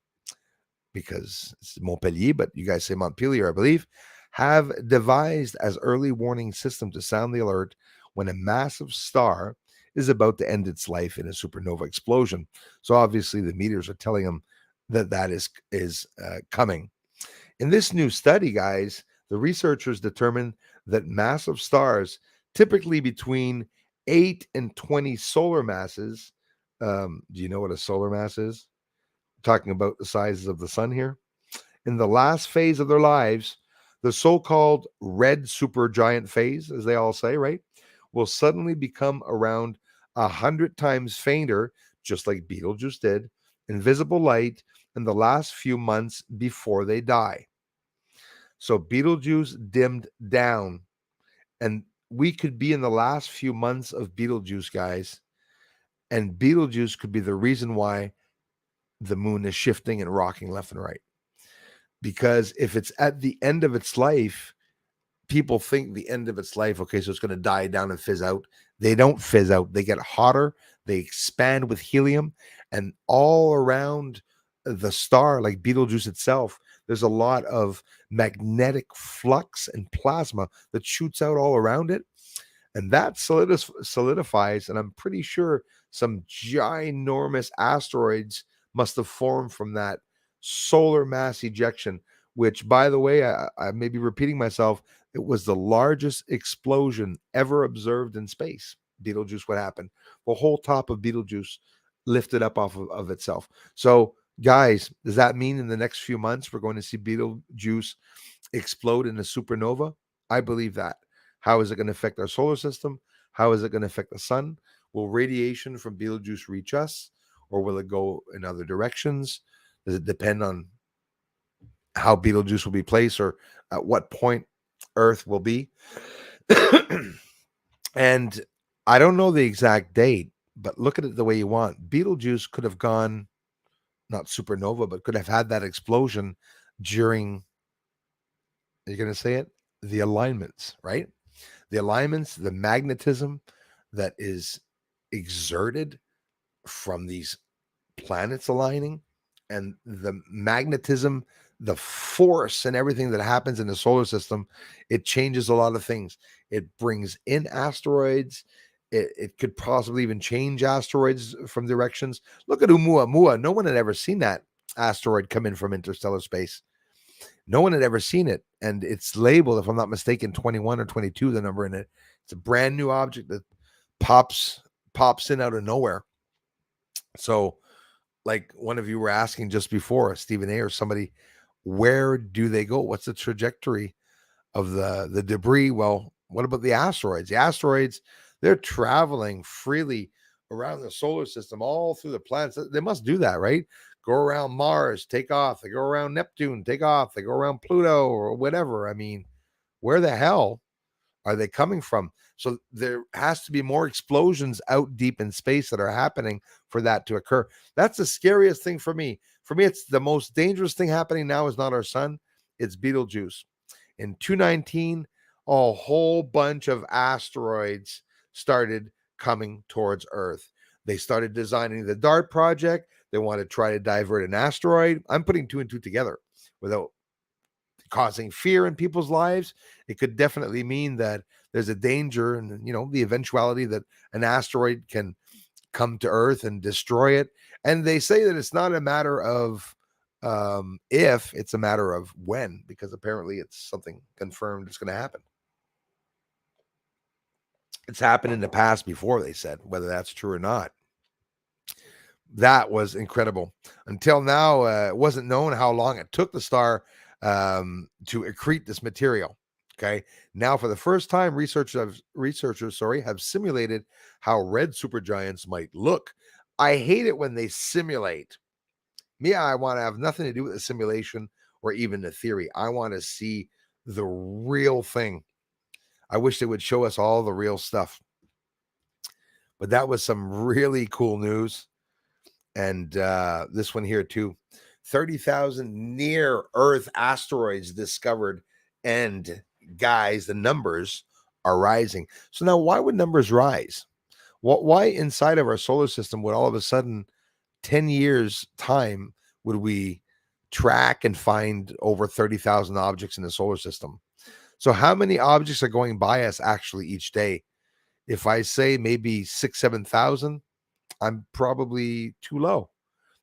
because it's Montpellier, but you guys say Montpellier, I believe, have devised as early warning system to sound the alert when a massive star is about to end its life in a supernova explosion. So obviously the meteors are telling them that is coming. In this new study, guys, the researchers determined that massive stars, typically between 8 and 20 solar masses, do you know what a solar mass is? Talking about the sizes of the sun here. In the last phase of their lives, the so-called red supergiant phase, as they all say, right, will suddenly become around 100 times fainter, just like Betelgeuse did, in visible light in the last few months before they die. So Betelgeuse dimmed down, and we could be in the last few months of Betelgeuse, guys, and Betelgeuse could be the reason why the moon is shifting and rocking left and right. Because if it's at the end of its life, people think the end of its life, okay, so it's going to die down and fizz out. They don't fizz out. They get hotter. They expand with helium, and all around the star, like Betelgeuse itself, there's a lot of magnetic flux and plasma that shoots out all around it. And that solidifies, and I'm pretty sure some ginormous asteroids must have formed from that solar mass ejection, which, by the way, I may be repeating myself, it was the largest explosion ever observed in space. Betelgeuse, what happened? The whole top of Betelgeuse lifted up off of itself. So, guys, does that mean in the next few months we're going to see Betelgeuse explode in a supernova? I believe that. How is it going to affect our solar system? How is it going to affect the sun? Will radiation from Betelgeuse reach us, or will it go in other directions? Does it depend on how Betelgeuse will be placed or at what point Earth will be? And I don't know the exact date, but look at it the way you want. Betelgeuse could have gone, not supernova, but could have had that explosion during, you're going to say it, the alignments, right? The alignments, the magnetism that is exerted from these planets aligning, and the magnetism, the force, and everything that happens in the solar system, it changes a lot of things. It brings in asteroids. It could possibly even change asteroids from directions. Look at Oumuamua. No one had ever seen that asteroid come in from interstellar space. No one had ever seen it. And it's labeled, if I'm not mistaken, 21 or 22, the number in it. It's a brand new object that pops in out of nowhere. So, like one of you were asking just before, Stephen A. or somebody, where do they go? What's the trajectory of the debris? Well, what about the asteroids? The asteroids, they're traveling freely around the solar system, all through the planets. They must do that, right? Go around Mars, take off. They go around Neptune, take off. They go around Pluto or whatever. I mean, where the hell are they coming from? So there has to be more explosions out deep in space that are happening for that to occur. That's the scariest thing for me. For me, it's the most dangerous thing happening now is not our sun, it's Betelgeuse. In 2019, a whole bunch of asteroids started coming towards Earth. They started designing the DART project. They want to try to divert an asteroid. I'm putting two and two together without causing fear in people's lives. It could definitely mean that there's a danger and, the eventuality that an asteroid can come to Earth and destroy it. And they say that it's not a matter of if, it's a matter of when, because apparently it's something confirmed it's going to happen. It's happened in the past before, they said. Whether that's true or not, that was incredible. Until now, it wasn't known how long it took the star to accrete this material. Okay. Now, for the first time, researchers have simulated how red supergiants might look. I hate it when they simulate. Me, I want to have nothing to do with the simulation or even the theory. I want to see the real thing. I wish they would show us all the real stuff. But that was some really cool news. And this one here too. 30,000 near-Earth asteroids discovered. And guys, the numbers are rising. So now why would numbers rise? Why inside of our solar system would all of a sudden 10 years time would we track and find over 30,000 objects in the solar system? So how many objects are going by us actually each day? If I say maybe 7,000, I'm probably too low.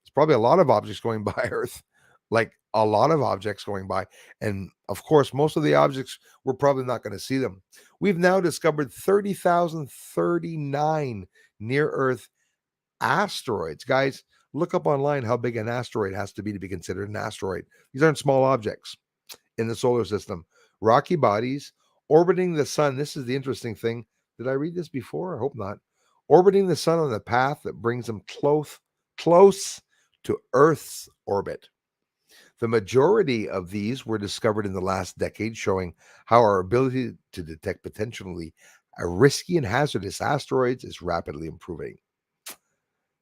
There's probably a lot of objects going by Earth, like a lot of objects going by. And of course, most of the objects, we're probably not going to see them. We've now discovered 30,039 near Earth asteroids. Guys, look up online how big an asteroid has to be considered an asteroid. These aren't small objects in the solar system. Rocky bodies orbiting the sun. This is the interesting thing. Did I read this before? I hope not. Orbiting the sun on the path that brings them close to Earth's orbit. The majority of these were discovered in the last decade, showing how our ability to detect potentially risky and hazardous asteroids is rapidly improving.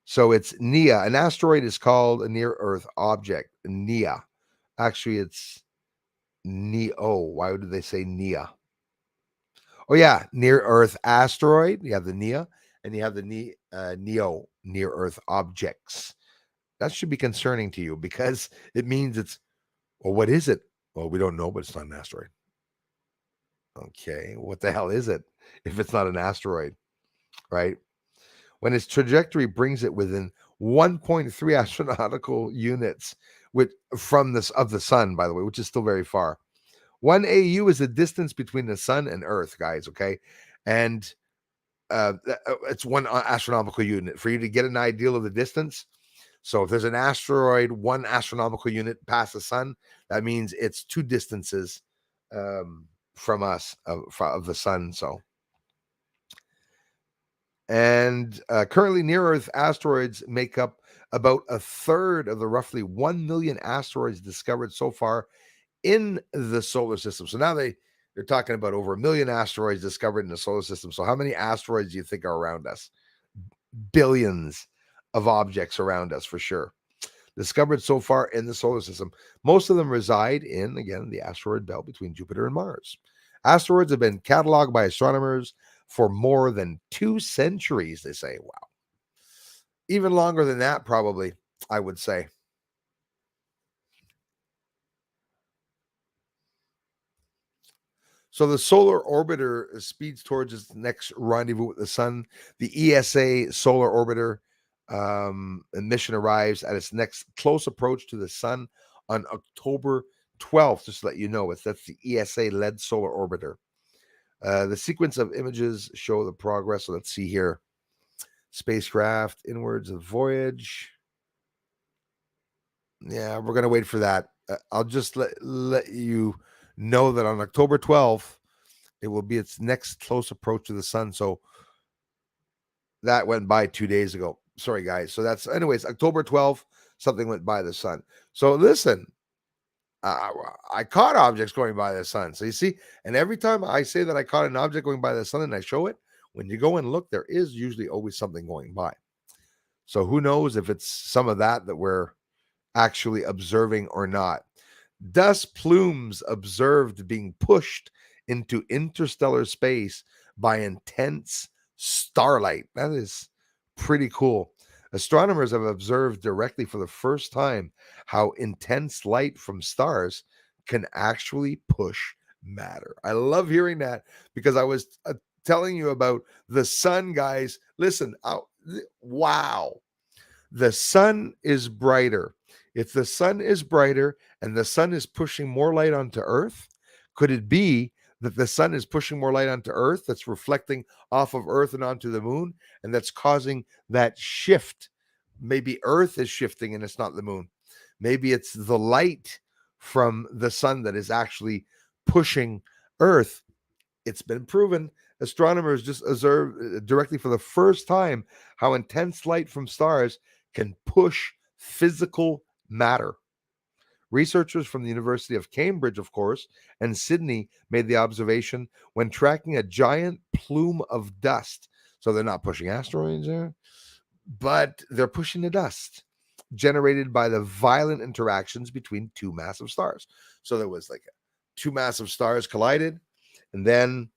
So it's NEA. An asteroid is called a near-Earth object, NEA. Actually, it's NEO. Why did they say NEA? Oh, yeah, near-Earth asteroid. You have the NEA, and you have the NEO, near-Earth objects. That should be concerning to you because it means it's, well, what is it? Well, we don't know, but it's not an asteroid. Okay, what the hell is it if it's not an asteroid, right? When its trajectory brings it within 1.3 astronomical units from this of the sun, by the way, which is still very far. 1 AU is the distance between the sun and Earth, guys. Okay, and it's 1 astronomical unit for you to get an idea of the distance. So if there's an asteroid 1 astronomical unit past the sun, that means it's 2 distances from us of the sun. So, and currently near Earth asteroids make up about a third of the roughly 1 million asteroids discovered so far in the solar system. So now they're talking about over 1 million asteroids discovered in the solar system. So how many asteroids do you think are around us? Billions of objects around us for sure. Discovered so far in the solar system. Most of them reside in, again, the asteroid belt between Jupiter and Mars. Asteroids have been cataloged by astronomers for more than 2 centuries, they say. Wow. Even longer than that, probably, I would say. So the solar orbiter speeds towards its next rendezvous with the sun. The ESA Solar Orbiter mission arrives at its next close approach to the sun on October 12th. Just to let you know, that's the ESA-led Solar Orbiter. The sequence of images show the progress. So let's see here. Spacecraft inwards of voyage. Yeah, we're gonna wait for that. I'll just let you know that on October 12th, it will be its next close approach to the sun. So that went by 2 days ago. Sorry, guys. So that's, anyways, October 12th, something went by the sun. So listen, I caught objects going by the sun. So you see, and every time I say that I caught an object going by the sun and I show it, when you go and look, there is usually always something going by. So who knows if it's some of that we're actually observing or not. Dust plumes observed being pushed into interstellar space by intense starlight. That is pretty cool. Astronomers have observed directly for the first time how intense light from stars can actually push matter. I love hearing that because I was telling you about the sun, guys. Listen, wow. The sun is brighter. If the sun is brighter and the sun is pushing more light onto Earth, could it be that the sun is pushing more light onto Earth that's reflecting off of Earth and onto the moon, and that's causing that shift? Maybe Earth is shifting and it's not the moon. Maybe it's the light from the sun that is actually pushing Earth. It's been proven. Astronomers just observed directly for the first time how intense light from stars can push physical matter. Researchers from the University of Cambridge, of course, and Sydney made the observation when tracking a giant plume of dust. So they're not pushing asteroids there, but they're pushing the dust generated by the violent interactions between 2 massive stars. So there was like 2 massive stars collided, and then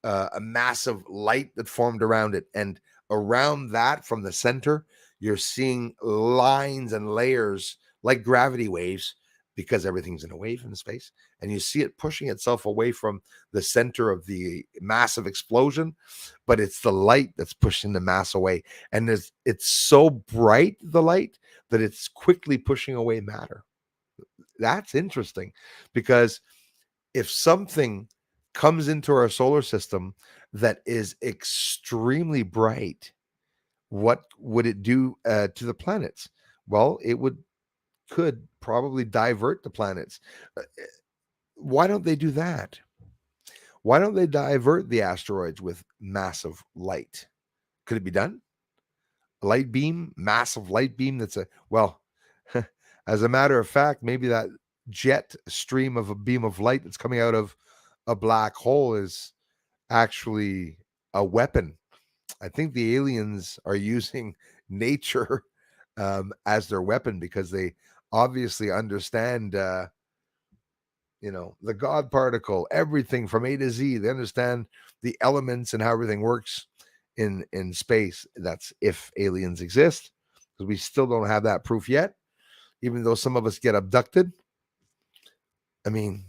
a massive light that formed around it. And around that, from the center, you're seeing lines and layers like gravity waves, because everything's in a wave in space. And you see it pushing itself away from the center of the massive explosion, but it's the light that's pushing the mass away. And it's so bright, the light, that it's quickly pushing away matter. That's interesting, because if something comes into our solar system that is extremely bright, what would it do to the planets? Well, it could probably divert the planets. Why don't they do that? Why don't they divert the asteroids with massive light? Could it be done? A light beam, massive light beam as a matter of fact, maybe that jet stream of a beam of light that's coming out of a black hole is actually a weapon. I think the aliens are using nature as their weapon, because they obviously understand, the God particle, everything from A to Z. They understand the elements and how everything works in space. That's if aliens exist, because we still don't have that proof yet, even though some of us get abducted. I mean,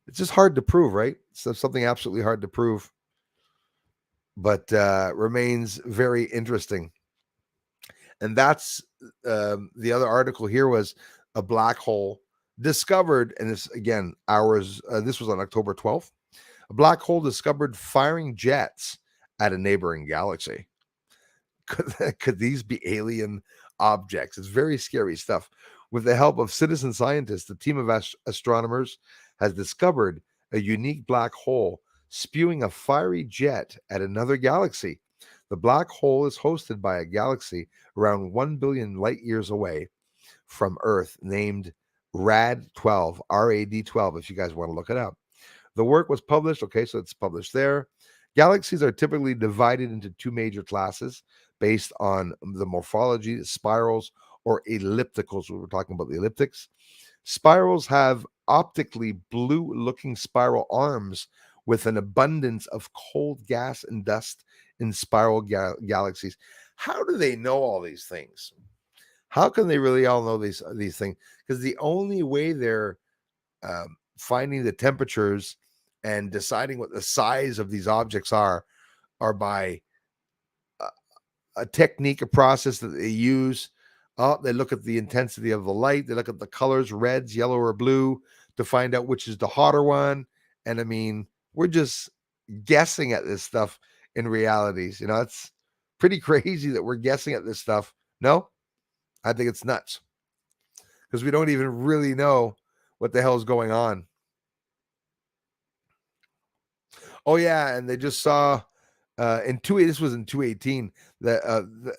it's just hard to prove, right? So something absolutely hard to prove, but remains very interesting. And that's the other article here was a black hole discovered, and this again, hours. This was on October 12th. A black hole discovered firing jets at a neighboring galaxy. Could these be alien objects? It's very scary stuff. With the help of citizen scientists, the team of astronomers has discovered a unique black hole spewing a fiery jet at another galaxy. The black hole is hosted by a galaxy around 1 billion light years away from Earth named RAD 12, RAD 12, if you guys want to look it up. The work was published. Okay, so it's published there. Galaxies are typically divided into two major classes based on the morphology, spirals or ellipticals. We were talking about the elliptics. Spirals have optically blue looking spiral arms with an abundance of cold gas and dust in spiral galaxies. How do they know all these things? How can they really all know these things? Because the only way they're finding the temperatures and deciding what the size of these objects are by a technique, a process that they use. They look at the intensity of the light. They look at the colors, reds, yellow, or blue, to find out which is the hotter one. And I mean, we're just guessing at this stuff in realities. You know, it's pretty crazy that we're guessing at this stuff. No, I think it's nuts because we don't even really know what the hell is going on. Oh yeah, and they just saw this was in 218 that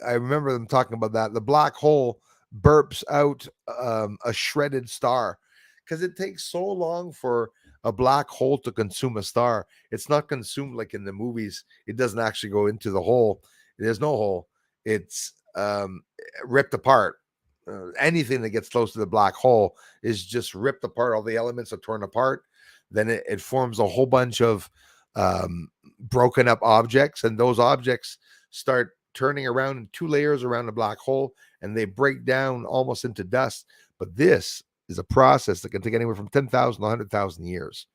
I remember them talking about that. The black hole burps out a shredded star because it takes so long for a black hole to consume a star. It's not consumed like in the movies. It doesn't actually go into the hole. There's no hole. It's ripped apart. Anything that gets close to the black hole is just ripped apart. All the elements are torn apart. Then it forms a whole bunch of broken up objects, and those objects start turning around in two layers around the black hole, and they break down almost into dust. But this is a process that can take anywhere from 10,000 to 100,000 years.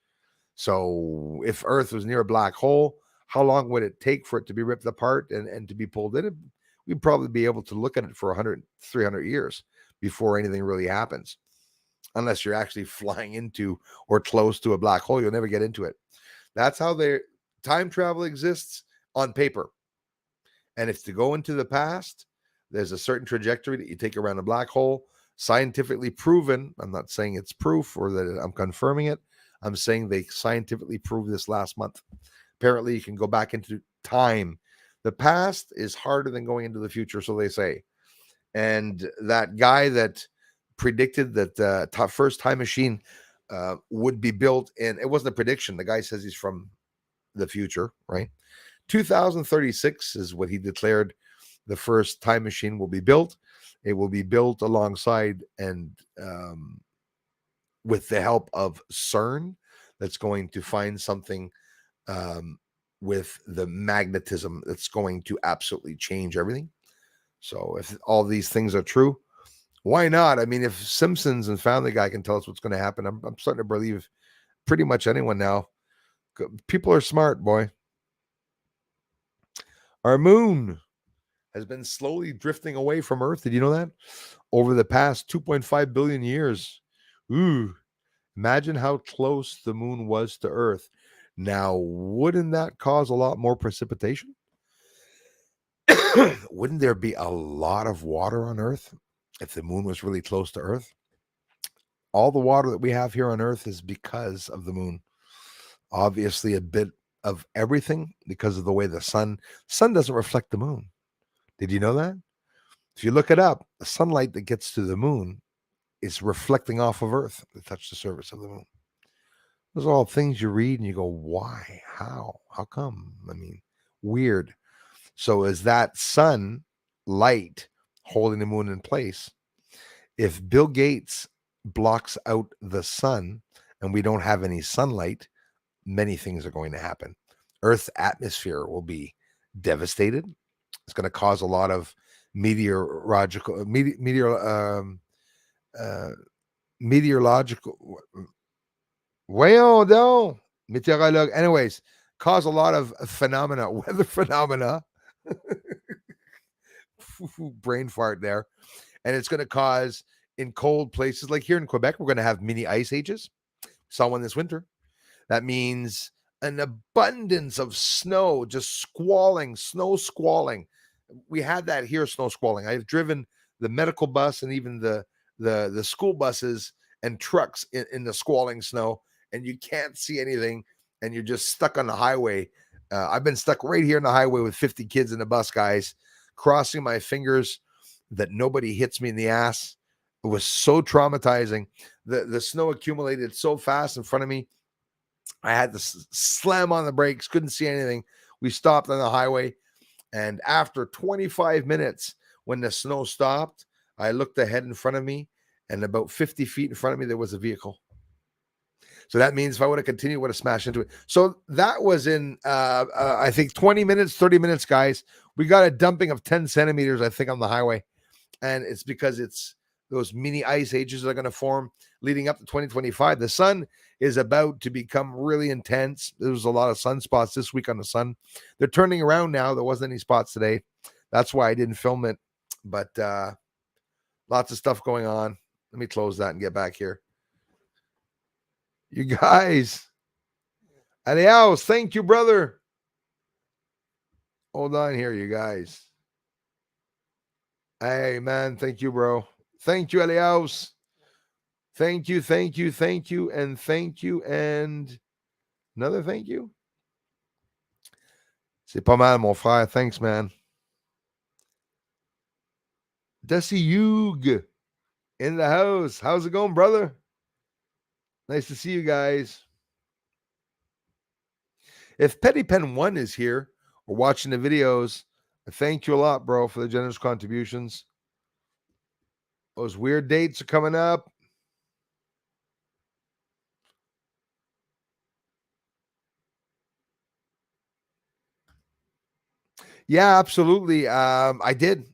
So if Earth was near a black hole, how long would it take for it to be ripped apart and to be pulled in? We'd probably be able to look at it for 100, 300 years before anything really happens. Unless you're actually flying into or close to a black hole, you'll never get into it. That's how time travel exists on paper. And if to go into the past, there's a certain trajectory that you take around a black hole, scientifically proven. I'm not saying it's proof or that I'm confirming it. I'm saying they scientifically proved this last month. Apparently, you can go back into time. The past is harder than going into the future, so they say. And that guy that predicted that the first time machine would be built in, it wasn't a prediction. The guy says he's from the future, right? 2036 is what he declared the first time machine will be built. It will be built alongside and with the help of CERN, that's going to find something with the magnetism that's going to absolutely change everything. So if all these things are true, why not? I mean, if Simpsons and Family Guy can tell us what's going to happen, I'm starting to believe pretty much anyone now. People are smart, boy. Our moon has been slowly drifting away from Earth. Did you know that? Over the past 2.5 billion years. Ooh, imagine how close the moon was to Earth. Now, wouldn't that cause a lot more precipitation? Wouldn't there be a lot of water on Earth if the moon was really close to Earth? All the water that we have here on Earth is because of the moon. Obviously, a bit of everything because of the way the sun doesn't reflect the moon. Did you know that? If you look it up, the sunlight that gets to the moon is reflecting off of Earth to touch the surface of the moon. Those are all things you read and you go, why? How come? I mean, weird. So is that sun light holding the moon in place? If Bill Gates blocks out the sun and we don't have any sunlight, many things are going to happen. Earth's atmosphere will be devastated. It's going to cause a lot of meteorological, well, no, meteorolog. Anyways, cause a lot of phenomena, weather phenomena, brain fart there. And it's going to cause, in cold places like here in Quebec, we're going to have mini ice ages. Saw one this winter. That means an abundance of snow, just squalling, snow squalling. We had that here, snow squalling. I've driven the medical bus and even the school buses and trucks in the squalling snow, and you can't see anything, and you're just stuck on the highway. I've been stuck right here on the highway with 50 kids in the bus, guys, crossing my fingers that nobody hits me in the ass. It was so traumatizing. The snow accumulated so fast in front of me. I had to slam on the brakes, couldn't see anything. We stopped on the highway, and after 25 minutes, when the snow stopped, I looked ahead in front of me, and about 50 feet in front of me, there was a vehicle. So that means if I would have continued, I would have smashed into it. So that was in, I think, 20 minutes, 30 minutes, guys. We got a dumping of 10 centimeters, I think, on the highway. And it's because it's those mini ice ages that are going to form leading up to 2025. The sun is about to become really intense. There was a lot of sunspots this week on the sun. They're turning around now. There wasn't any spots today. That's why I didn't film it. But lots of stuff going on. Let me close that and get back here. You guys. Adios. Thank you, brother. Hold on here, you guys. Hey, man. Thank you, bro. Thank you, Eliaus. Thank you, thank you, thank you, and thank you, and another thank you. C'est pas mal, mon frère. Thanks, man. Desi Hugh in the house. How's it going, brother? Nice to see you guys. If Petty Pen 1 is here or watching the videos, thank you a lot, bro, for the generous contributions. Those weird dates are coming up. Yeah, absolutely. I did.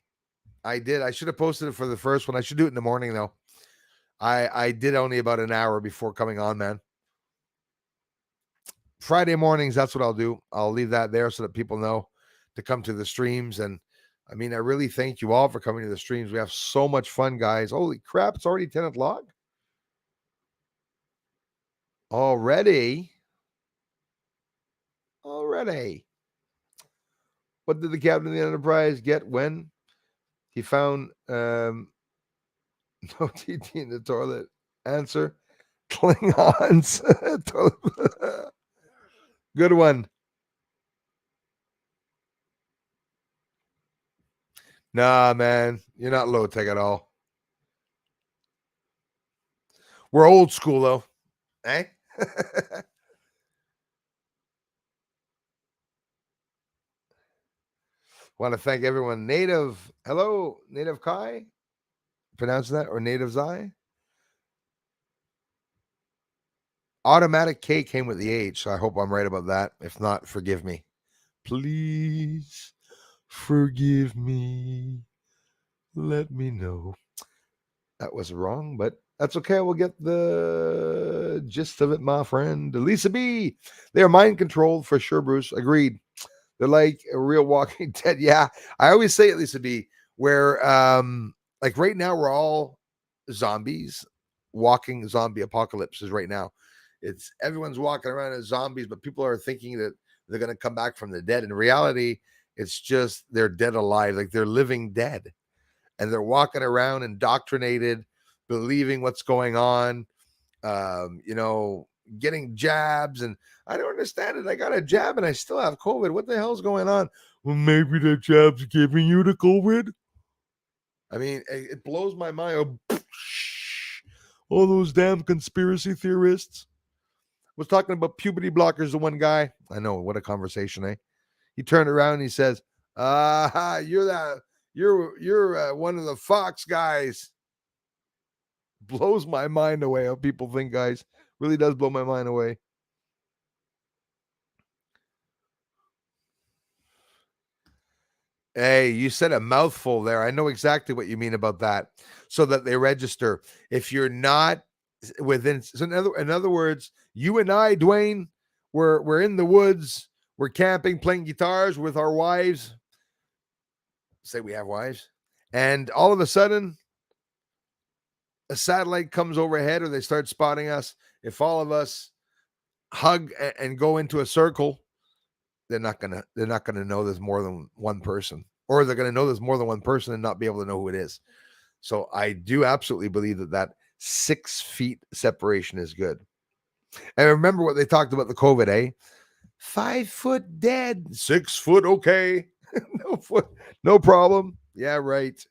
I should have posted it for the first one. I should do it in the morning, though. I did only about an hour before coming on, man. Friday mornings, that's what I'll do. I'll leave that there so that people know to come to the streams. And I mean, I really thank you all for coming to the streams. We have so much fun, guys. Holy crap, it's already 10 o'clock. Already. What did the captain of the Enterprise get when he found no TT in the toilet? Answer: Klingons. Good one. Nah, man, you're not low tech at all. We're old school, though. Eh? Want to thank everyone. Native, hello, Native Kai. Pronounce that, or Native Zai. Automatic K came with the H, so I hope I'm right about that. If not, forgive me. Please forgive me. Let me know. That was wrong, but that's okay. We'll get the gist of it, my friend. Lisa B. They are mind controlled for sure, Bruce. Agreed. They're like a real Walking Dead. Yeah, I always say it, Lisa B, where like right now we're all zombies, walking zombie apocalypses right now. It's everyone's walking around as zombies, but people are thinking that they're going to come back from the dead. In reality, it's just they're dead alive, like they're living dead, and they're walking around indoctrinated, believing what's going on. Getting jabs, and I don't understand it. I got a jab and I still have COVID. What the hell's going on? Well, maybe the jab's giving you the COVID. I mean, it blows my mind. Oh, all those damn conspiracy theorists. Was talking about puberty blockers to one guy. I know, what a conversation, eh? He turned around and he says, you're one of the Fox guys. Blows my mind away how people think, guys. Really does blow my mind away. Hey, you said a mouthful there. I know exactly what you mean about that. So that they register. If you're not within, so in other words, you and I, Dwayne, we're in the woods, we're camping, playing guitars with our wives. Say we have wives. And all of a sudden, a satellite comes overhead, or they start spotting us. If all of us hug and go into a circle, they're not gonna know there's more than one person, or they're gonna know there's more than one person and not be able to know who it is. So I do absolutely believe that 6 feet separation is good. And remember what they talked about the COVID, eh? 5 foot dead, 6 foot okay, no problem. Yeah, right.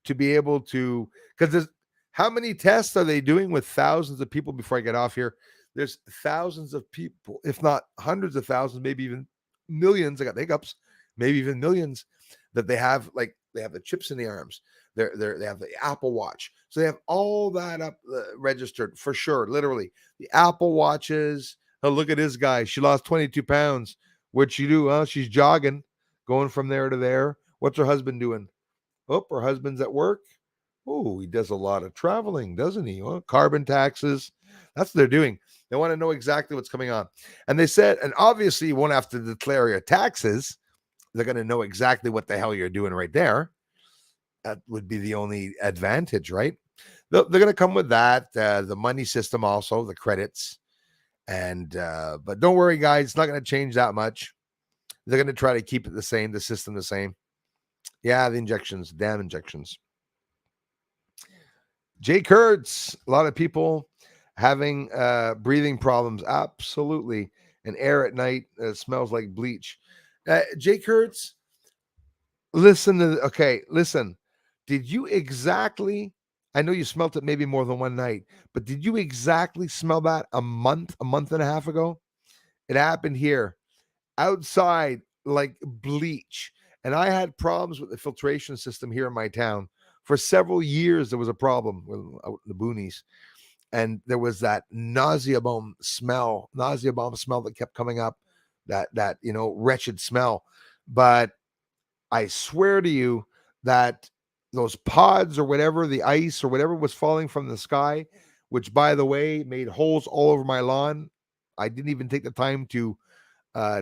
To be able to, because there's, how many tests are they doing with thousands of people before I get off here? There's thousands of people, if not hundreds of thousands, maybe even millions. I got hiccups, maybe even millions, that they have, like they have the chips in the arms. They have the Apple Watch, so they have all that up registered for sure. Literally, the Apple Watches. Oh, look at this guy. She lost 22 pounds. What she do? Oh, she's jogging, going from there to there. What's her husband doing? Oh, her husband's at work. Oh, he does a lot of traveling, doesn't he? Well, carbon taxes. That's what they're doing. They want to know exactly what's coming on. And they said, and obviously you won't have to declare your taxes. They're going to know exactly what the hell you're doing right there. That would be the only advantage, right? They're going to come with that, the money system also, the credits. And, but don't worry, guys, it's not going to change that much. They're going to try to keep it the same, the system the same. Yeah, the injections, damn injections. Jay Kurtz, a lot of people having breathing problems. Absolutely. And air at night smells like bleach. Jay Kurtz, listen. Did you exactly, I know you smelt it maybe more than one night, but did you exactly smell that a month and a half ago? It happened here outside, like bleach. And I had problems with the filtration system here in my town. For several years, there was a problem out in the boonies. And there was that nauseating smell that kept coming up, that wretched smell. But I swear to you that those pods or whatever, the ice or whatever was falling from the sky, which by the way made holes all over my lawn. I didn't even take the time to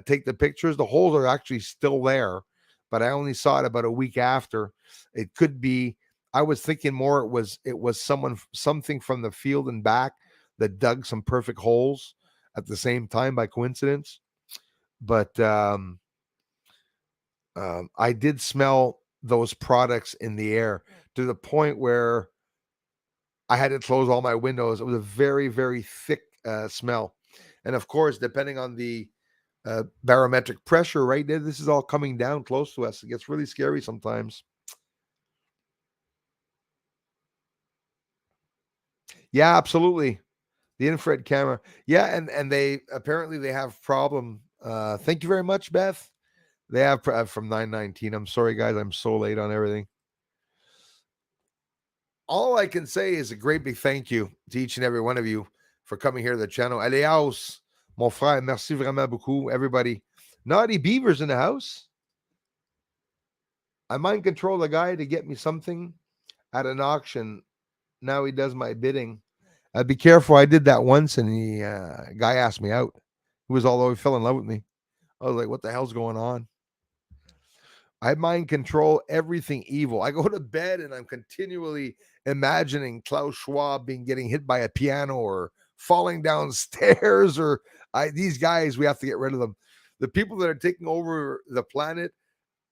take the pictures. The holes are actually still there, but I only saw it about a week after. It could be, I was thinking more it was something from the field and back that dug some perfect holes at the same time by coincidence. But I did smell those products in the air to the point where I had to close all my windows. It was a very, very thick smell. And of course, depending on the barometric pressure, right there, this is all coming down close to us. It gets really scary sometimes. Yeah, absolutely. The infrared camera. Yeah, and they apparently they have problem. Thank you very much, Beth. They have from 919. I'm sorry, guys. I'm so late on everything. All I can say is a great big thank you to each and every one of you for coming here to the channel. Aleaus, mon frère, merci vraiment beaucoup, everybody. Naughty Beaver's in the house. I mind control the guy to get me something at an auction. Now he does my bidding. Be careful. I did that once, and the guy asked me out. He was all over, fell in love with me. I was like, "What the hell's going on?" I mind control everything evil. I go to bed and I'm continually imagining Klaus Schwab getting hit by a piano or falling downstairs. Or these guys, we have to get rid of them. The people that are taking over the planet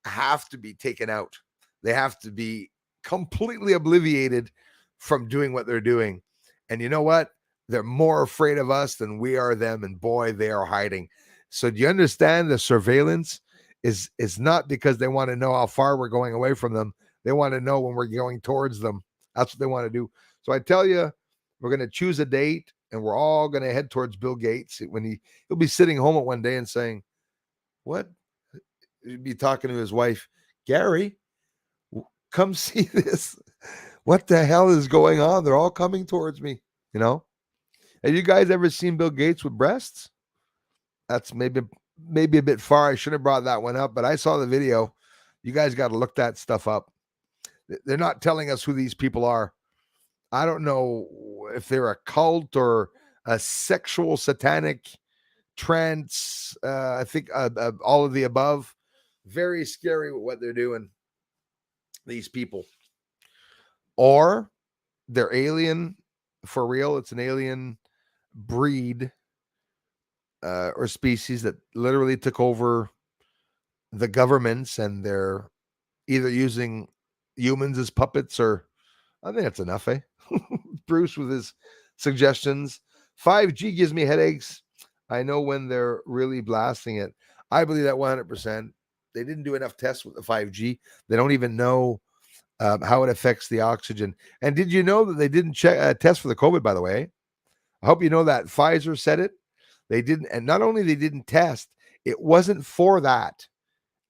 have to be taken out. They have to be completely obliviated from doing what they're doing. And you know what? They're more afraid of us than we are them. And boy, they are hiding. So do you understand the surveillance is not because they want to know how far we're going away from them. They want to know when we're going towards them. That's what they want to do. So I tell you, we're going to choose a date and we're all going to head towards Bill Gates when he'll be sitting home at one day and saying, what? He'd be talking to his wife, Gary, come see this. What the hell is going on? They're all coming towards me. Have you guys ever seen Bill Gates with breasts? That's maybe a bit far. I should have brought that one up, but I saw the video. You guys got to look that stuff up. They're not telling us who these people are. I don't know if they're a cult or a sexual satanic trance. I think all of the above. Very scary with what they're doing. these people. Or they're alien for real. It's an alien breed or species that literally took over the governments, and they're either using humans as puppets, or I think that's enough, eh? Bruce with his suggestions. 5G gives me headaches. I know when they're really blasting it. I believe that 100%. They didn't do enough tests with the 5G. They don't even know how it affects the oxygen. And did you know that they didn't test for the COVID, by the way? I hope you know that. Pfizer said it. They didn't. And not only they didn't test, it wasn't for that.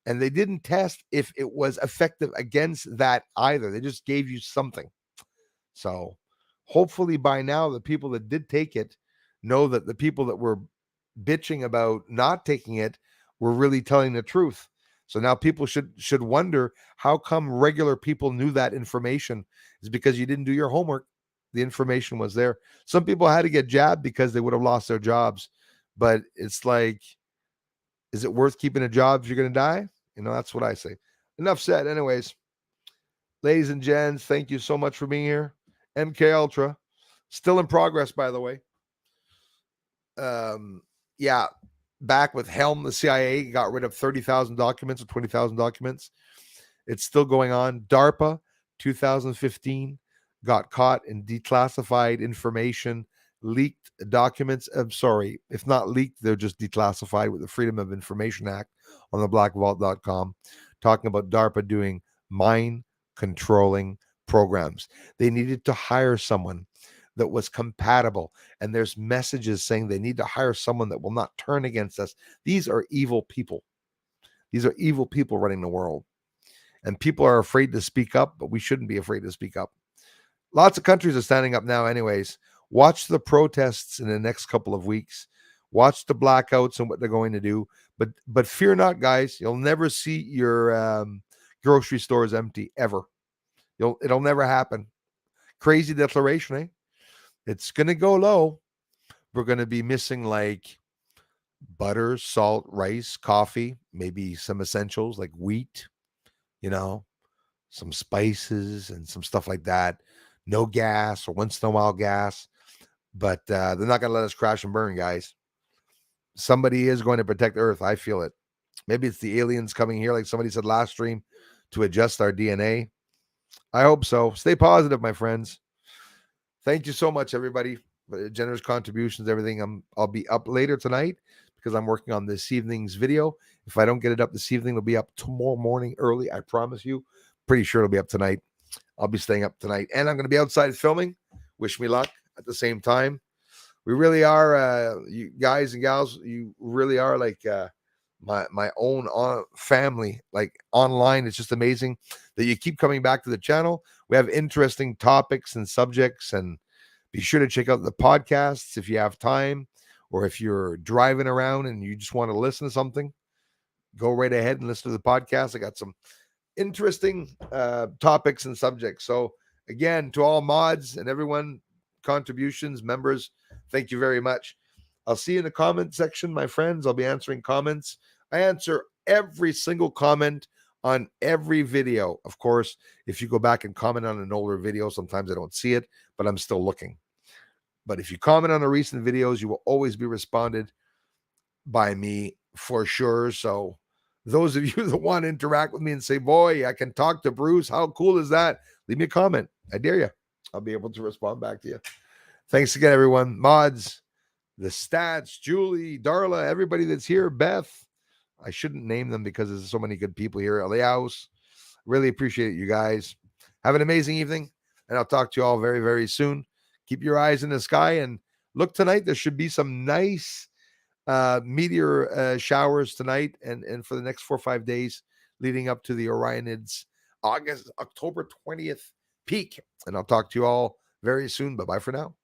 And they didn't test if it was effective against that either. They just gave you something. So hopefully by now, the people that did take it know that the people that were bitching about not taking it were really telling the truth. So now people should wonder, how come regular people knew that information? Is because you didn't do your homework. The information was there. Some people had to get jabbed because they would have lost their jobs. But it's like, is it worth keeping a job if you're going to die? That's what I say. Enough said. Anyways, ladies and gents, thank you so much for being here. MK Ultra, still in progress, by the way. Yeah, back with Helm, the CIA got rid of 30,000 documents or 20,000 documents. It's still going on. DARPA, 2015, got caught in declassified information, leaked documents. I'm sorry, if not leaked, they're just declassified with the Freedom of Information Act on the blackvault.com, talking about DARPA doing mind controlling programs. They needed to hire someone that was compatible, and there's messages saying they need to hire someone that will not turn against us. These are evil people. These are evil people running the world, and people are afraid to speak up, but we shouldn't be afraid to speak up. Lots of countries are standing up now. Anyways, watch the protests in the next couple of weeks. Watch the blackouts and what they're going to do. But fear not, guys. You'll never see your grocery stores empty ever. It'll never happen. Crazy declaration, eh? It's going to go low. We're going to be missing like butter, salt, rice, coffee, maybe some essentials like wheat, some spices and some stuff like that. No gas, or once in a while gas. But they're not going to let us crash and burn, guys. Somebody is going to protect Earth. I feel it. Maybe it's the aliens coming here, like somebody said last stream, to adjust our DNA. I hope so. Stay positive, my friends. Thank you so much, everybody. Generous contributions, everything. I'll be up later tonight because I'm working on this evening's video. If I don't get it up this evening, it'll be up tomorrow morning early. I promise you. Pretty sure it'll be up tonight. I'll be staying up tonight, and I'm going to be outside filming. Wish me luck at the same time. We really are, you guys and gals, you really are like my own family, like online. It's just amazing that you keep coming back to the channel. We have interesting topics and subjects, and be sure to check out the podcasts if you have time, or if you're driving around and you just want to listen to something, go right ahead and listen to the podcast. I got some interesting topics and subjects. So again, to all mods and everyone, contributions, members, thank you very much. I'll see you in the comment section, my friends. I'll be answering comments. I answer every single comment on every video. Of course, if you go back and comment on an older video, sometimes I don't see it, but I'm still looking. But if you comment on the recent videos, you will always be responded by me for sure. So those of you that want to interact with me and say, boy, I can talk to Bruce, how cool is that? Leave me a comment. I dare you. I'll be able to respond back to you. Thanks again, everyone. Mods, the stats, Julie, Darla, everybody that's here, Beth. I shouldn't name them because there's so many good people here. Aleaus. Really appreciate it, you guys. Have an amazing evening, and I'll talk to you all very, very soon. Keep your eyes in the sky, and look tonight. There should be some nice meteor showers tonight and for the next 4 or 5 days leading up to the Orionids October 20th peak. And I'll talk to you all very soon. Bye-bye for now.